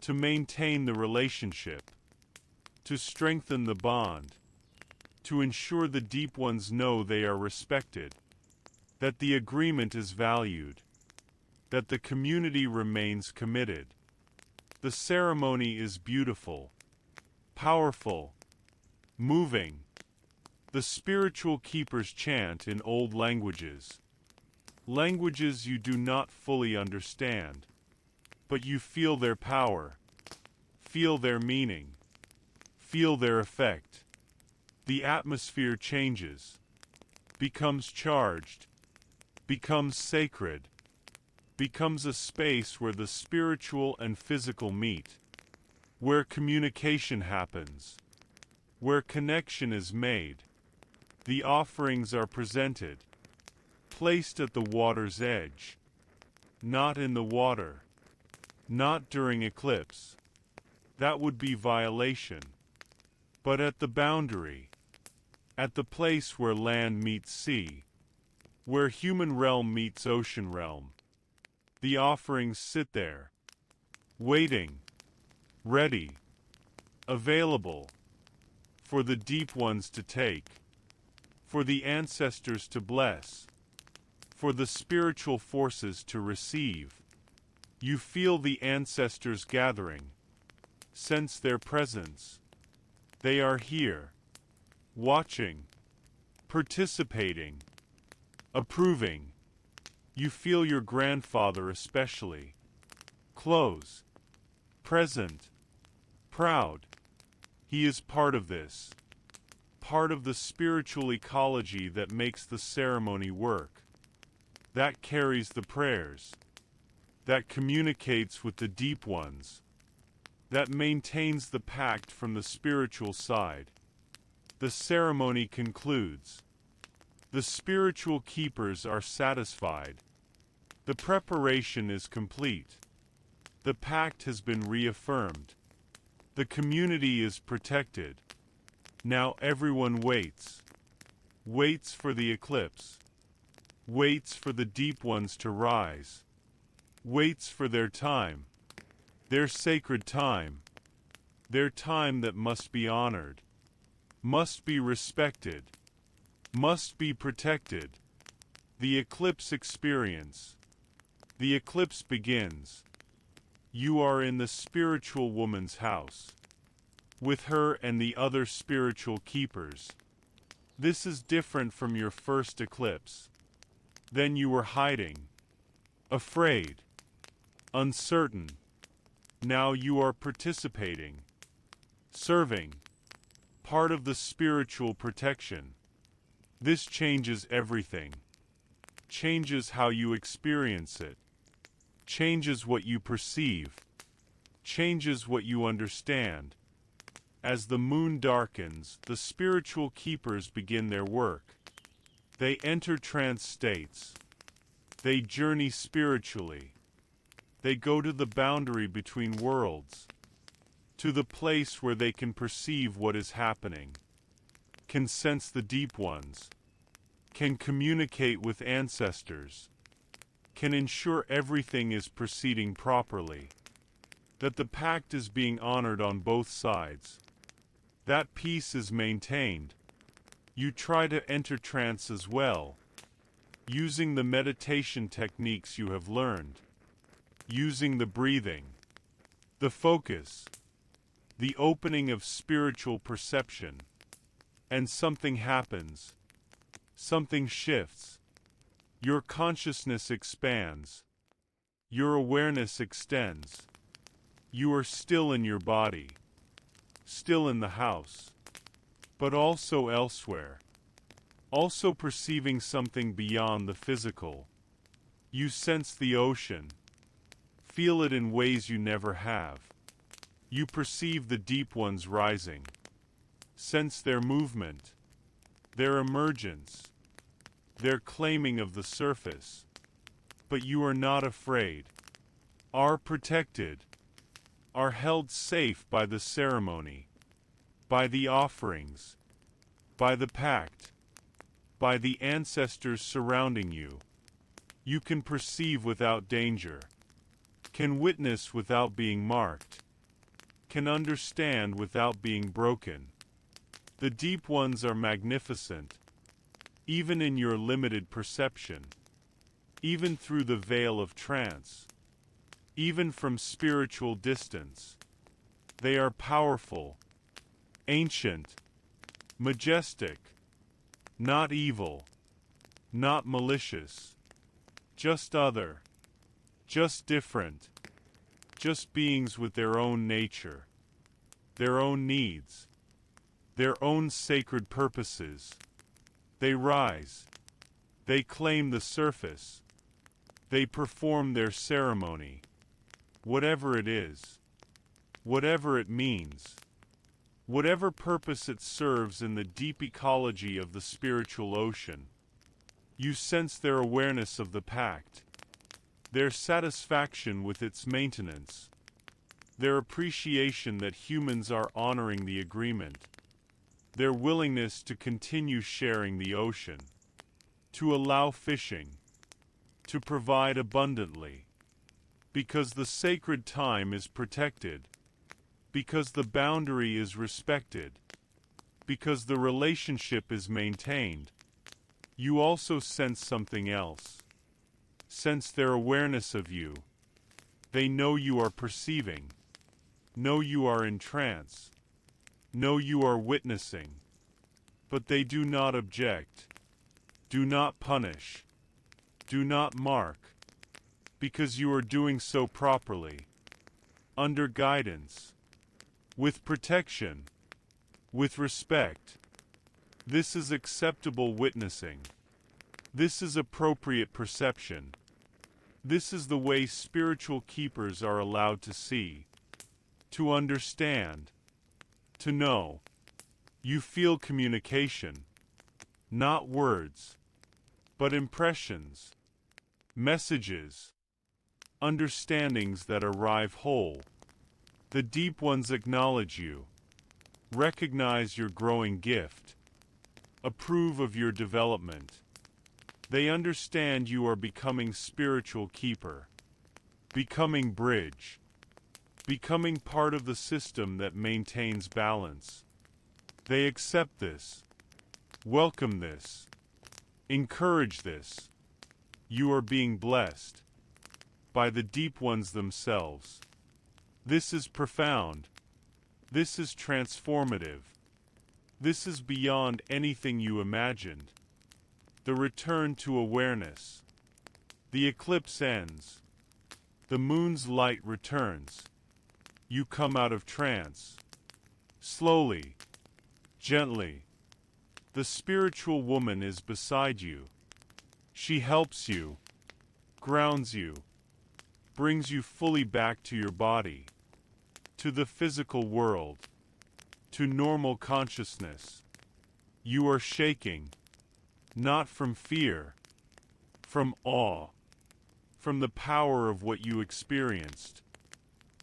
to maintain the relationship, to strengthen the bond, to ensure the deep ones know they are respected, that the agreement is valued, that the community remains committed. The ceremony is beautiful, powerful, moving. The spiritual keepers chant in old languages, languages you do not fully understand, but you feel their power, feel their meaning, feel their effect. The atmosphere changes, becomes charged, becomes sacred, becomes a space where the spiritual and physical meet, where communication happens, where connection is made. The offerings are presented, placed at the water's edge, not in the water, not during eclipse. That would be violation. But at the boundary, at the place where land meets sea, where human realm meets ocean realm. The offerings sit there, waiting, ready, available, for the deep ones to take, for the ancestors to bless, for the spiritual forces to receive. You feel the ancestors gathering, sense their presence. They are here, watching, participating, approving. You feel your grandfather especially, close, present, proud. He is part of this, part of the spiritual ecology that makes the ceremony work, that carries the prayers, that communicates with the deep ones, that maintains the pact from the spiritual side. The ceremony concludes. The spiritual keepers are satisfied. The preparation is complete. The pact has been reaffirmed. The community is protected. Now everyone waits. Waits for the eclipse. Waits for the deep ones to rise. Waits for their time. Their sacred time. Their time that must be honored. Must be respected. Must be protected. The eclipse experience. The eclipse begins. You are in the spiritual woman's house, with her and the other spiritual keepers. This is different from your first eclipse. Then you were hiding, afraid, uncertain. Now you are participating, serving, part of the spiritual protection. This changes everything. Changes how you experience it. Changes what you perceive. Changes what you understand. As the moon darkens, the spiritual keepers begin their work. They enter trance states. They journey spiritually. They go to the boundary between worlds, to the place where they can perceive what is happening, can sense the deep ones, can communicate with ancestors, can ensure everything is proceeding properly, that the pact is being honored on both sides, that peace is maintained. You try to enter trance as well, using the meditation techniques you have learned, using the breathing, the focus, the opening of spiritual perception. And something happens. Something shifts. Your consciousness expands. Your awareness extends. You are still in your body, still in the house, but also elsewhere, also perceiving something beyond the physical. You sense the ocean, feel it in ways you never have. You perceive the deep ones rising, sense their movement, their emergence. They're claiming of the surface. But you are not afraid. Are protected. Are held safe by the ceremony. By the offerings. By the pact. By the ancestors surrounding you. You can perceive without danger. Can witness without being marked. Can understand without being broken. The deep ones are magnificent, even in your limited perception, even through the veil of trance, even from spiritual distance. They are powerful, ancient, majestic, not evil, not malicious, just other, just different, just beings with their own nature, their own needs, their own sacred purposes. They rise. They claim the surface. They perform their ceremony. Whatever it is. Whatever it means. Whatever purpose it serves in the deep ecology of the spiritual ocean. You sense their awareness of the pact. Their satisfaction with its maintenance. Their appreciation that humans are honoring the agreement. Their willingness to continue sharing the ocean, to allow fishing, to provide abundantly, because the sacred time is protected, because the boundary is respected, because the relationship is maintained. You also sense something else. Sense their awareness of you. They know you are perceiving, know you are in trance, know you are witnessing, but they do not object, do not punish, do not mark, because you are doing so properly, under guidance, with protection, with respect. This is acceptable witnessing. This is appropriate perception. This is the way spiritual keepers are allowed to see, to understand, to know. You feel communication, not words, but impressions, messages, understandings that arrive whole. The deep ones acknowledge you, recognize your growing gift, approve of your development. They understand you are becoming spiritual keeper, becoming bridge, becoming part of the system that maintains balance. They accept this, welcome this, encourage this. You are being blessed by the deep ones themselves. This is profound. This is transformative. This is beyond anything you imagined. The return to awareness. The eclipse ends. The moon's light returns. You come out of trance. Slowly, gently. The spiritual woman is beside you. She helps you, grounds you, brings you fully back to your body, to the physical world, to normal consciousness. You are shaking, not from fear, from awe, from the power of what you experienced,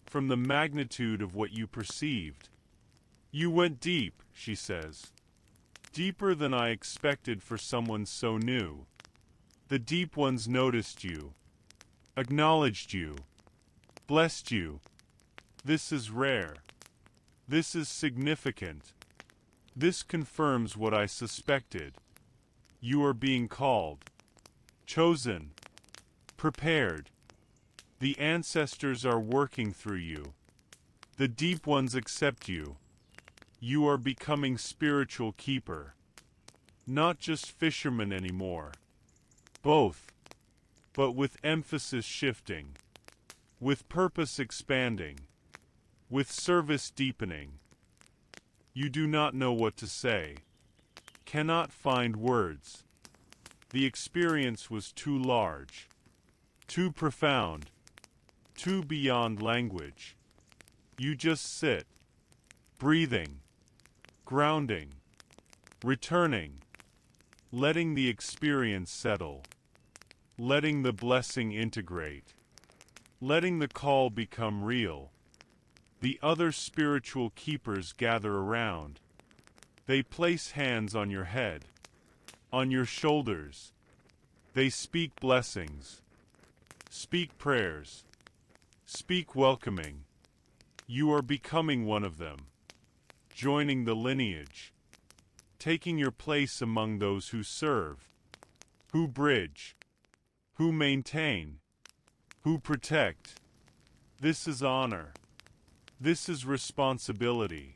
from the magnitude of what you perceived. You went deep, she says. Deeper than I expected for someone so new. The deep ones noticed you, acknowledged you, blessed you. This is rare. This is significant. This confirms what I suspected. You are being called, chosen, prepared. The ancestors are working through you. The deep ones accept you. You are becoming spiritual keeper. Not just fisherman anymore. Both, but with emphasis shifting, with purpose expanding, with service deepening. You do not know what to say, cannot find words. The experience was too large, too profound, too beyond language. You just sit, breathing, grounding, returning, letting the experience settle, letting the blessing integrate, letting the call become real. The other spiritual keepers gather around. They place hands on your head, on your shoulders. They speak blessings, speak prayers, speak welcoming. You are becoming one of them, joining the lineage, taking your place among those who serve, who bridge, who maintain, who protect. This is honor. This is responsibility.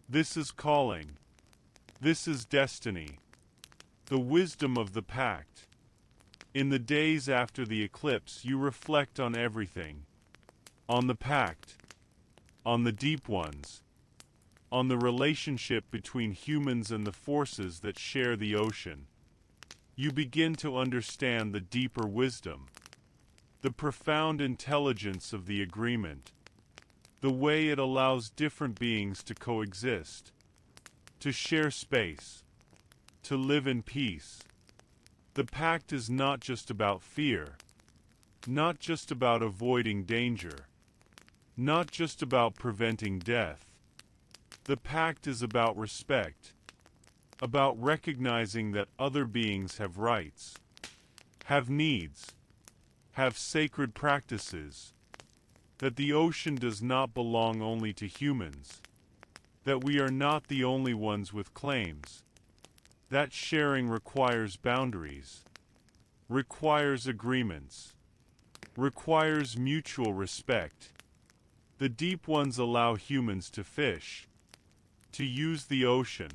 This is calling. This is destiny. The wisdom of the pact. In the days after the eclipse, you reflect on everything. On the pact. On the deep ones. On the relationship between humans and the forces that share the ocean. You begin to understand the deeper wisdom, the profound intelligence of the agreement, the way it allows different beings to coexist, to share space, to live in peace. The pact is not just about fear, not just about avoiding danger, not just about preventing death. The pact is about respect, about recognizing that other beings have rights, have needs, have sacred practices, that the ocean does not belong only to humans, that we are not the only ones with claims, that sharing requires boundaries, requires agreements, requires mutual respect. The deep ones allow humans to fish, to use the ocean,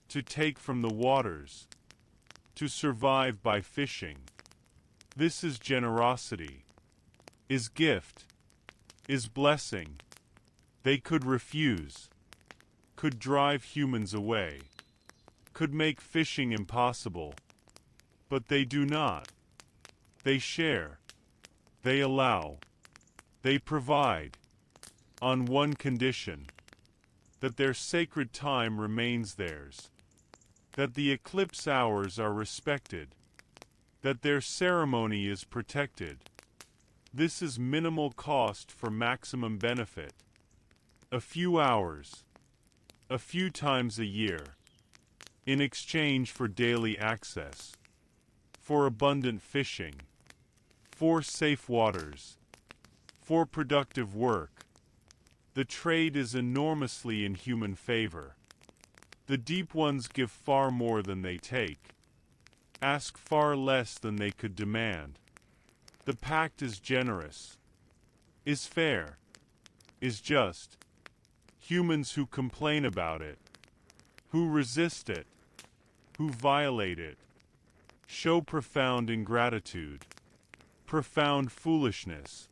to take from the waters, to survive by fishing. This is generosity, is gift, is blessing. They could refuse, could drive humans away, could make fishing impossible, but they do not. They share, they allow, they provide, on one condition, that their sacred time remains theirs, that the eclipse hours are respected, that their ceremony is protected. This is minimal cost for maximum benefit. A few hours, a few times a year, in exchange for daily access, for abundant fishing, for safe waters, for productive work. The trade is enormously in human favor. The deep ones give far more than they take, ask far less than they could demand. The pact is generous, is fair, is just. Humans who complain about it, who resist it, who violate it, show profound ingratitude, profound foolishness,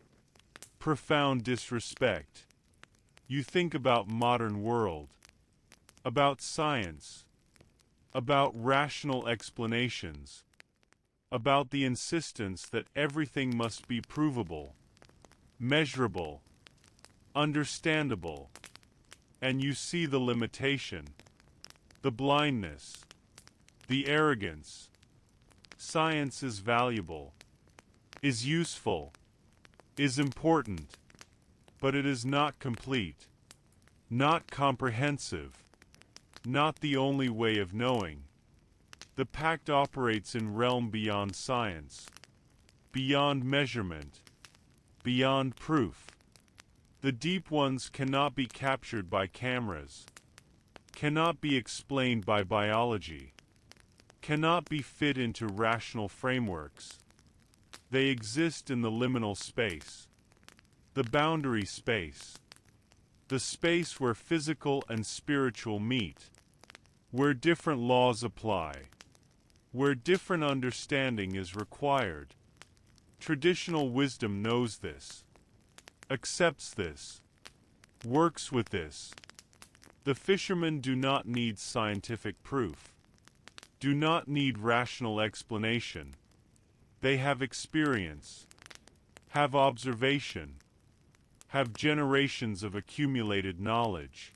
profound disrespect. You think about modern world, about science, about rational explanations, about the insistence that everything must be provable, measurable, understandable, and you see the limitation, the blindness, the arrogance. Science is valuable, is useful, is important, but it is not complete, not comprehensive, not the only way of knowing. The pact operates in realm beyond science, beyond measurement, beyond proof. The deep ones cannot be captured by cameras, cannot be explained by biology, cannot be fit into rational frameworks. They exist in the liminal space, the boundary space, the space where physical and spiritual meet, where different laws apply, where different understanding is required. Traditional wisdom knows this, accepts this, works with this. The fishermen do not need scientific proof, do not need rational explanation. They have experience, have observation, have generations of accumulated knowledge,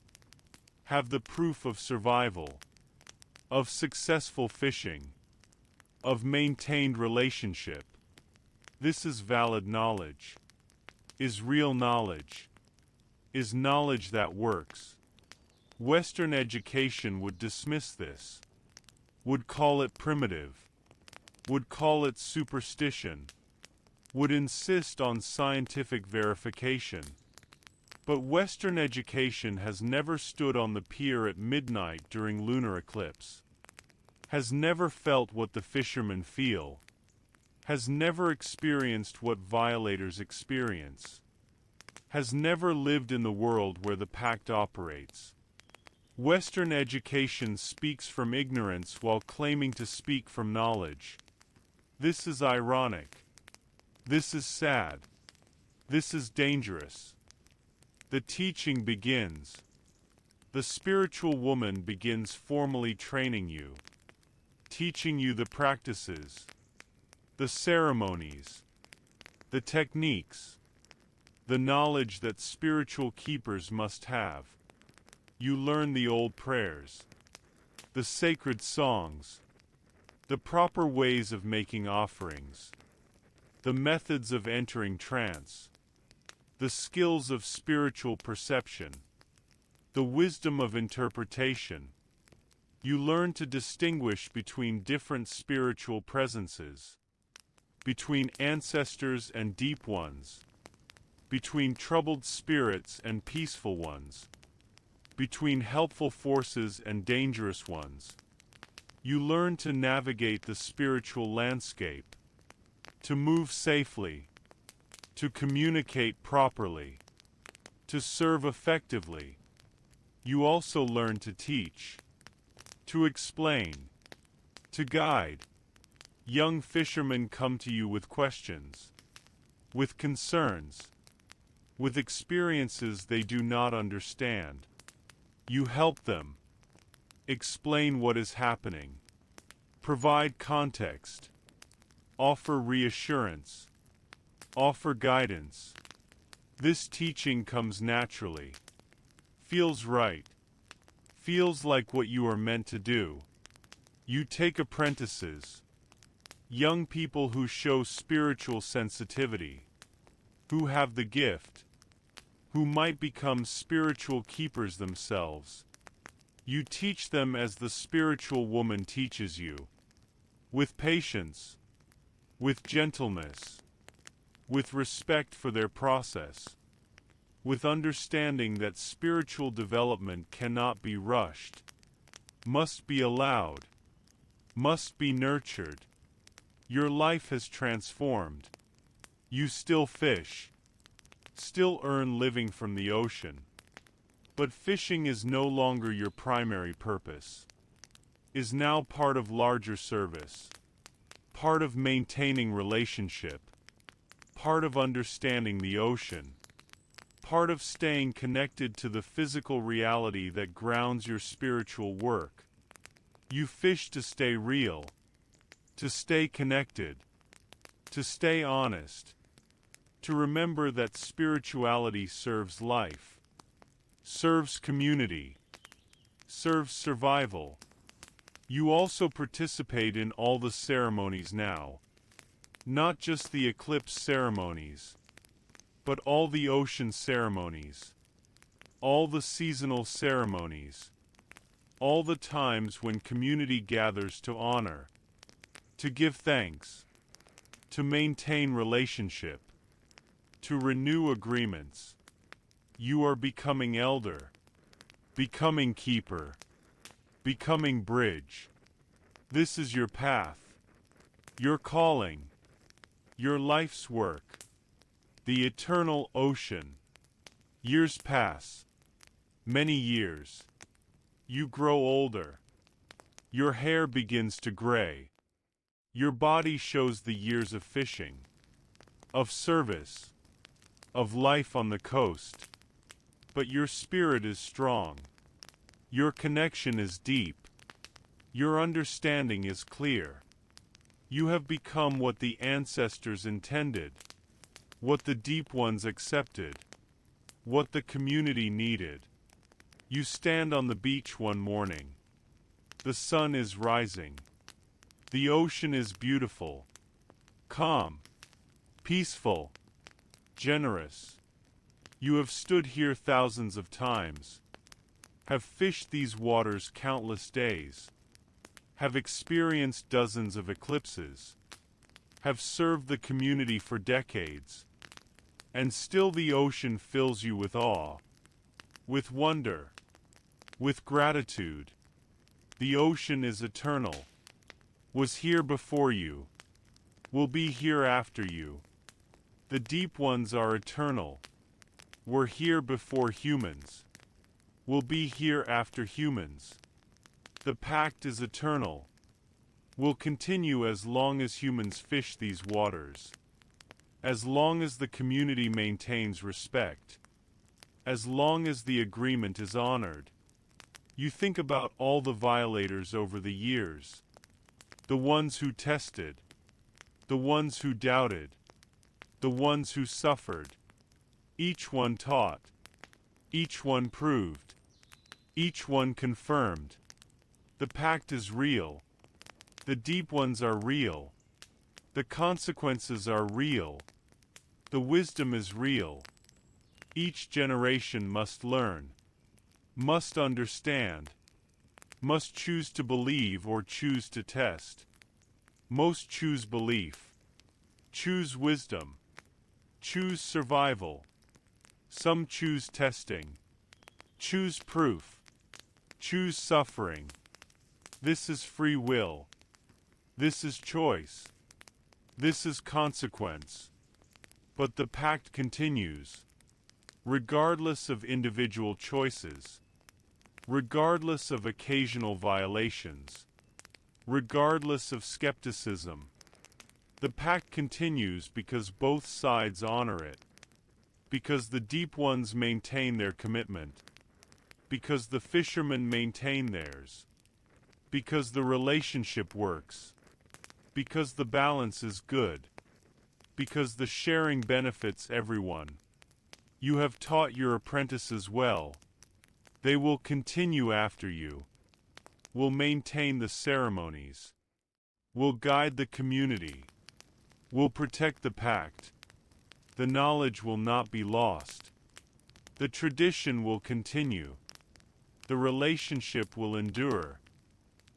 have the proof of survival. of successful fishing, of maintained relationship. This is valid knowledge, is real knowledge, is knowledge that works. Western education would dismiss this, would call it primitive, would call it superstition, would insist on scientific verification. But Western education has never stood on the pier at midnight during lunar eclipse, has never felt what the fishermen feel, has never experienced what violators experience, has never lived in the world where the pact operates. Western education speaks from ignorance while claiming to speak from knowledge. This is ironic. This is sad. This is dangerous. The teaching begins. The spiritual woman begins formally training you, teaching you the practices, the ceremonies, the techniques, the knowledge that spiritual keepers must have. You learn the old prayers, the sacred songs, the proper ways of making offerings, the methods of entering trance, the skills of spiritual perception, the wisdom of interpretation. You learn to distinguish between different spiritual presences, between ancestors and deep ones, between troubled spirits and peaceful ones, between helpful forces and dangerous ones. You learn to navigate the spiritual landscape, to move safely, to communicate properly, to serve effectively. You also learn to teach, to explain, to guide. Young fishermen come to you with questions, with concerns, with experiences they do not understand. You help them, explain what is happening, provide context, offer reassurance, offer guidance. This teaching comes naturally, feels right, feels like what you are meant to do. You take apprentices, young people who show spiritual sensitivity, who have the gift, who might become spiritual keepers themselves. You teach them as the spiritual woman teaches you, with patience, with gentleness, with respect for their process, with understanding that spiritual development cannot be rushed, must be allowed, must be nurtured. Your life has transformed. You still fish, still earn living from the ocean. But fishing is no longer your primary purpose, is now part of larger service, part of maintaining relationship, part of understanding the ocean, part of staying connected to the physical reality that grounds your spiritual work. You fish to stay real, to stay connected, to stay honest, to remember that spirituality serves life, serves community, serves survival. You also participate in all the ceremonies now, not just the eclipse ceremonies, but all the ocean ceremonies, all the seasonal ceremonies, all the times when community gathers to honor, to give thanks, to maintain relationship, to renew agreements. You are becoming elder, becoming keeper, becoming bridge. This is your path, your calling, your life's work, the eternal ocean. Years pass, many years. You grow older. Your hair begins to gray. Your body shows the years of fishing, of service, of life on the coast. But your spirit is strong. Your connection is deep. Your understanding is clear. You have become what the ancestors intended, what the deep ones accepted, what the community needed. You stand on the beach one morning. The sun is rising. The ocean is beautiful, calm, peaceful, generous. You have stood here thousands of times, have fished these waters countless days, have experienced dozens of eclipses, have served the community for decades, and still the ocean fills you with awe, with wonder, with gratitude. The ocean is eternal, was here before you, will be here after you. The deep ones are eternal, were here before humans, will be here after humans. The pact is eternal, will continue as long as humans fish these waters, as long as the community maintains respect, as long as the agreement is honored. You think about all the violators over the years, the ones who tested, the ones who doubted, the ones who suffered. Each one taught, each one proved, each one confirmed. The pact is real. The deep ones are real. The consequences are real. The wisdom is real. Each generation must learn, must understand, must choose to believe or choose to test. Most choose belief, choose wisdom, choose survival. Some choose testing, choose proof, choose suffering. This is free will. This is choice. This is consequence. But the pact continues, regardless of individual choices, regardless of occasional violations, regardless of skepticism. The pact continues because both sides honor it, because the deep ones maintain their commitment, because the fishermen maintain theirs, because the relationship works, because the balance is good, because the sharing benefits everyone. You have taught your apprentices well. They will continue after you, will maintain the ceremonies, will guide the community, will protect the pact. The knowledge will not be lost. The tradition will continue. The relationship will endure.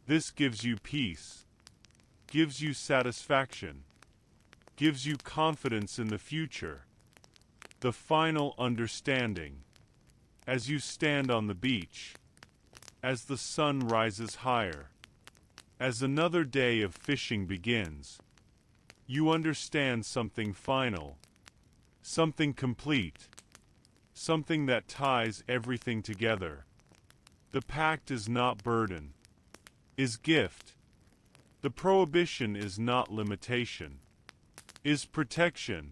This gives you peace, gives you satisfaction, gives you confidence in the future. The final understanding. As you stand on the beach, as the sun rises higher, as another day of fishing begins, you understand something final, something complete, something that ties everything together. The pact is not burden, is gift. The prohibition is not limitation, is protection.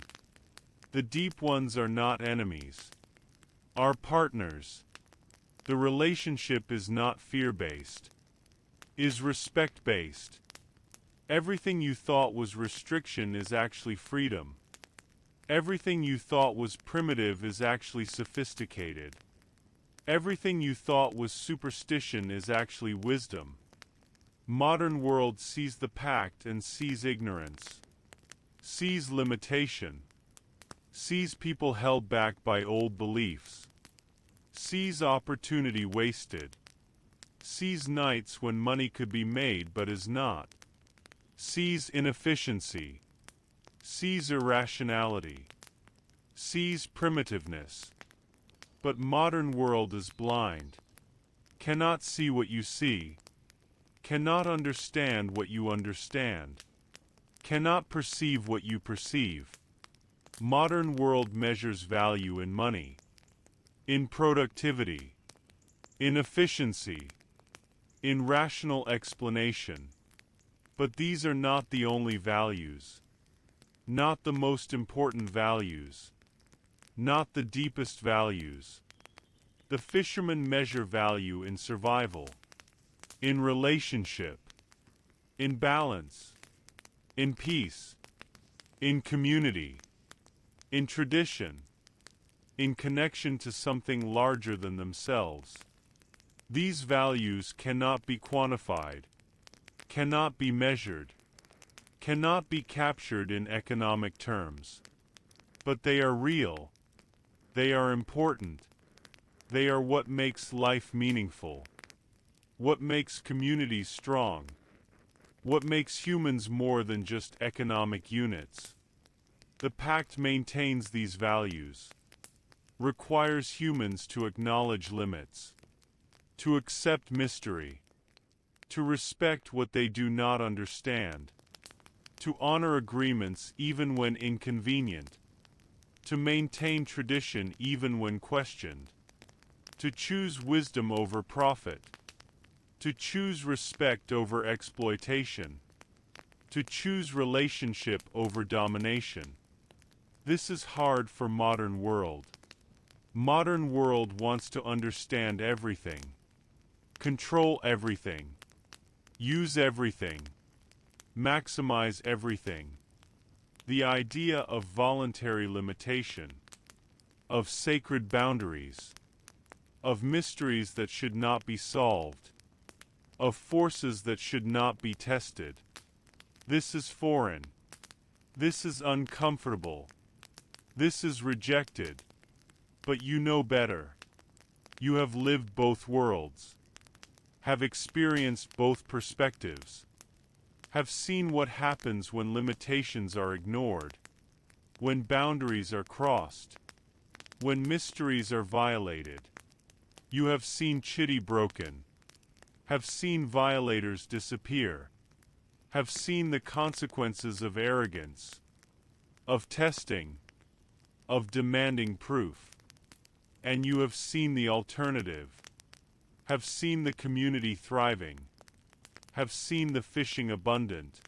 The deep ones are not enemies, are partners. The relationship is not fear-based, is respect-based. Everything you thought was restriction is actually freedom. Everything you thought was primitive is actually sophisticated. Everything you thought was superstition is actually wisdom. Modern world sees the pact and sees ignorance, sees limitation, sees people held back by old beliefs, sees opportunity wasted, sees nights when money could be made but is not, sees inefficiency, sees irrationality, sees primitiveness. But modern world is blind, cannot see what you see, cannot understand what you understand, cannot perceive what you perceive. Modern world measures value in money, in productivity, in efficiency, in rational explanation. But these are not the only values, not the most important values, not the deepest values. The fishermen measure value in survival, in relationship, in balance, in peace, in community, in tradition, in connection to something larger than themselves. These values cannot be quantified, cannot be measured, cannot be captured in economic terms. But they are real, they are important, they are what makes life meaningful, what makes communities strong, what makes humans more than just economic units. The Pact maintains these values, requires humans to acknowledge limits, to accept mystery, to respect what they do not understand, to honor agreements even when inconvenient, to maintain tradition even when questioned, to choose wisdom over profit, to choose respect over exploitation, to choose relationship over domination. This is hard for modern world. Modern world wants to understand everything, control everything, use everything, maximize everything. The idea of voluntary limitation, of sacred boundaries, of mysteries that should not be solved, of forces that should not be tested. This is foreign. This is uncomfortable. This is rejected. But you know better. You have lived both worlds, have experienced both perspectives, have seen what happens when limitations are ignored, when boundaries are crossed, when mysteries are violated. You have seen chitty broken, have seen violators disappear, have seen the consequences of arrogance, of testing, of demanding proof. And you have seen the alternative, have seen the community thriving, have seen the fishing abundant,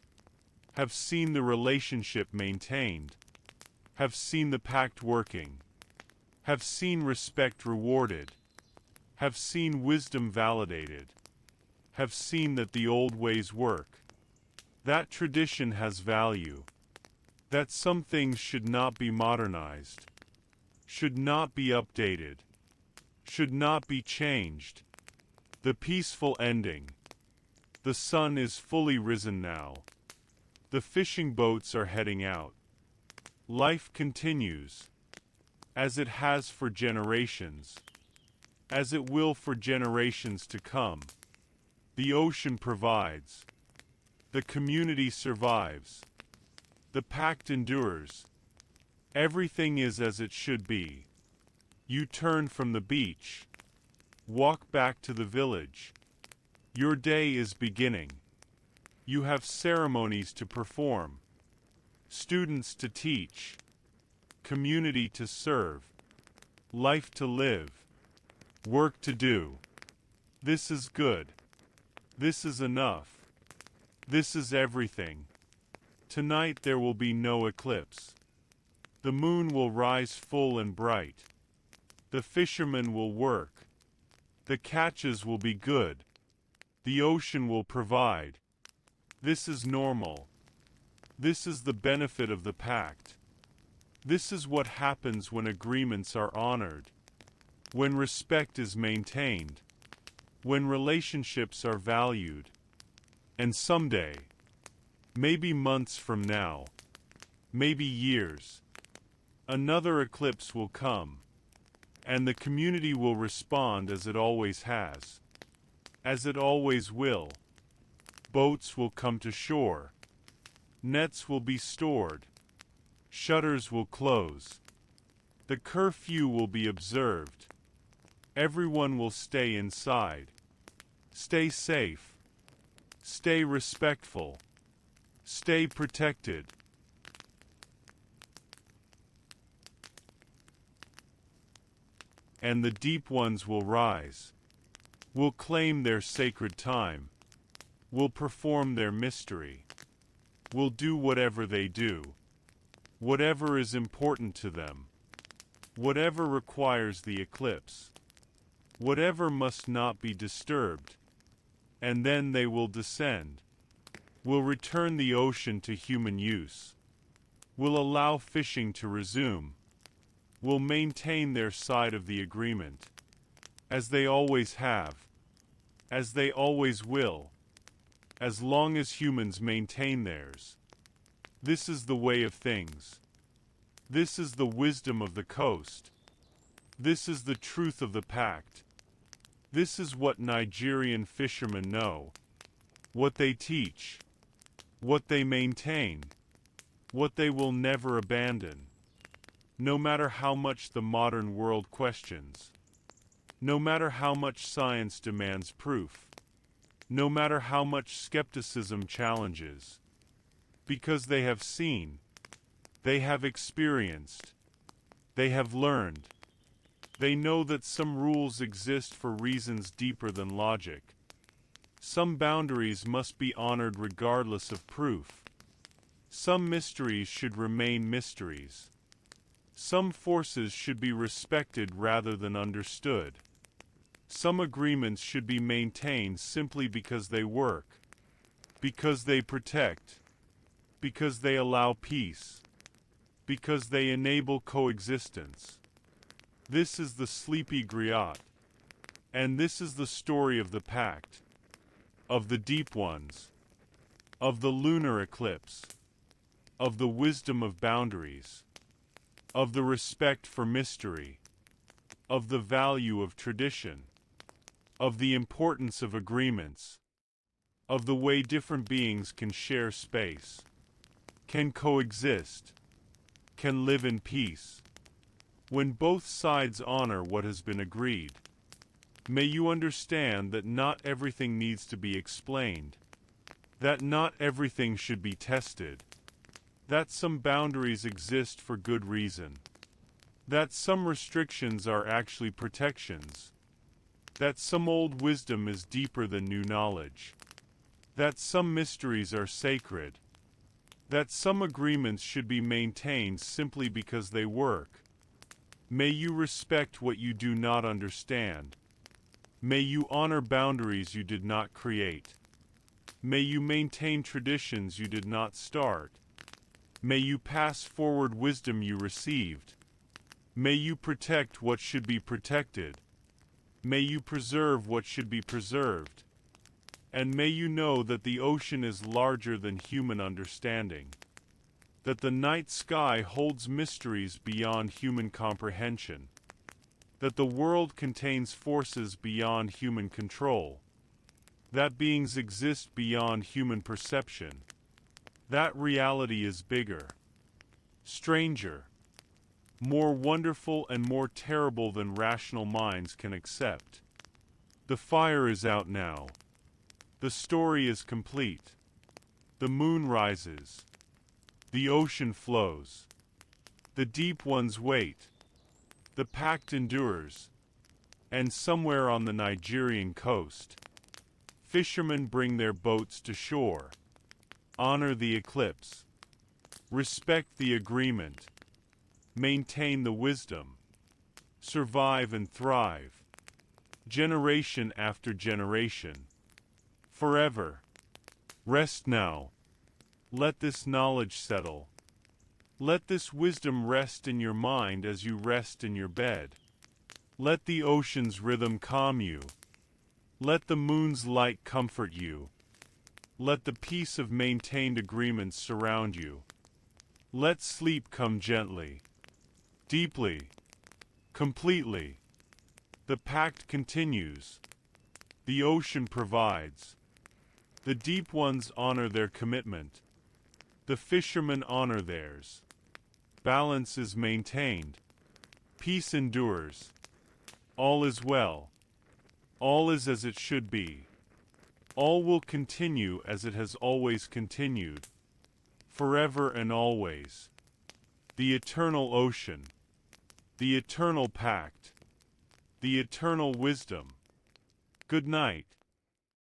have seen the relationship maintained, have seen the pact working, have seen respect rewarded, have seen wisdom validated, have seen that the old ways work, that tradition has value, that some things should not be modernized, should not be updated, should not be changed. The peaceful ending. The sun is fully risen now. The fishing boats are heading out. Life continues, as it has for generations, as it will for generations to come. The ocean provides. The community survives. The pact endures. Everything is as it should be. You turn from the beach. Walk back to the village. Your day is beginning. You have ceremonies to perform, students to teach, community to serve, life to live, work to do. This is good. This is enough. This is everything. Tonight there will be no eclipse. The moon will rise full and bright. The fishermen will work. The catches will be good. The ocean will provide. This is normal. This is the benefit of the pact. This is what happens when agreements are honored, when respect is maintained, when relationships are valued. And someday, maybe months from now, maybe years, another eclipse will come, and the community will respond as it always has, as it always will. Boats will come to shore, nets will be stored, shutters will close, the curfew will be observed, everyone will stay inside, stay safe, stay respectful, stay protected. And the deep ones will rise, will claim their sacred time, will perform their mystery, will do whatever they do, whatever is important to them, whatever requires the eclipse, whatever must not be disturbed, and then they will descend, will return the ocean to human use, will allow fishing to resume, will maintain their side of the agreement, as they always have, as they always will, as long as humans maintain theirs. This is the way of things. This is the wisdom of the coast. This is the truth of the pact. This is what Nigerian fishermen know, what they teach, what they maintain, what they will never abandon. No matter how much the modern world questions, no matter how much science demands proof, no matter how much skepticism challenges, because they have seen, they have experienced, they have learned. They know that some rules exist for reasons deeper than logic. Some boundaries must be honored regardless of proof. Some mysteries should remain mysteries. Some forces should be respected rather than understood. Some agreements should be maintained simply because they work, because they protect, because they allow peace, because they enable coexistence. This is the sleepy griot, and this is the story of the pact, of the deep ones, of the lunar eclipse, of the wisdom of boundaries, of the respect for mystery, of the value of tradition, of the importance of agreements, of the way different beings can share space, can coexist, can live in peace, when both sides honor what has been agreed. May you understand that not everything needs to be explained, that not everything should be tested, that some boundaries exist for good reason, that some restrictions are actually protections, that some old wisdom is deeper than new knowledge, that some mysteries are sacred, that some agreements should be maintained simply because they work. May you respect what you do not understand. May you honor boundaries you did not create. May you maintain traditions you did not start. May you pass forward wisdom you received. May you protect what should be protected. May you preserve what should be preserved. And may you know that the ocean is larger than human understanding, that the night sky holds mysteries beyond human comprehension, that the world contains forces beyond human control, that beings exist beyond human perception, that reality is bigger, stranger, more wonderful and more terrible than rational minds can accept. The fire is out now. The story is complete. The moon rises. The ocean flows. The deep ones wait. The pact endures. And somewhere on the Nigerian coast, fishermen bring their boats to shore. Honor the eclipse. Respect the agreement. Maintain the wisdom. Survive and thrive. Generation after generation. Forever. Rest now. Let this knowledge settle. Let this wisdom rest in your mind as you rest in your bed. Let the ocean's rhythm calm you. Let the moon's light comfort you. Let the peace of maintained agreements surround you. Let sleep come gently, deeply, completely. The pact continues. The ocean provides. The deep ones honor their commitment. The fishermen honor theirs. Balance is maintained. Peace endures. All is well. All is as it should be. All will continue as it has always continued. Forever and always. The eternal ocean. The eternal pact. The eternal wisdom. Good night.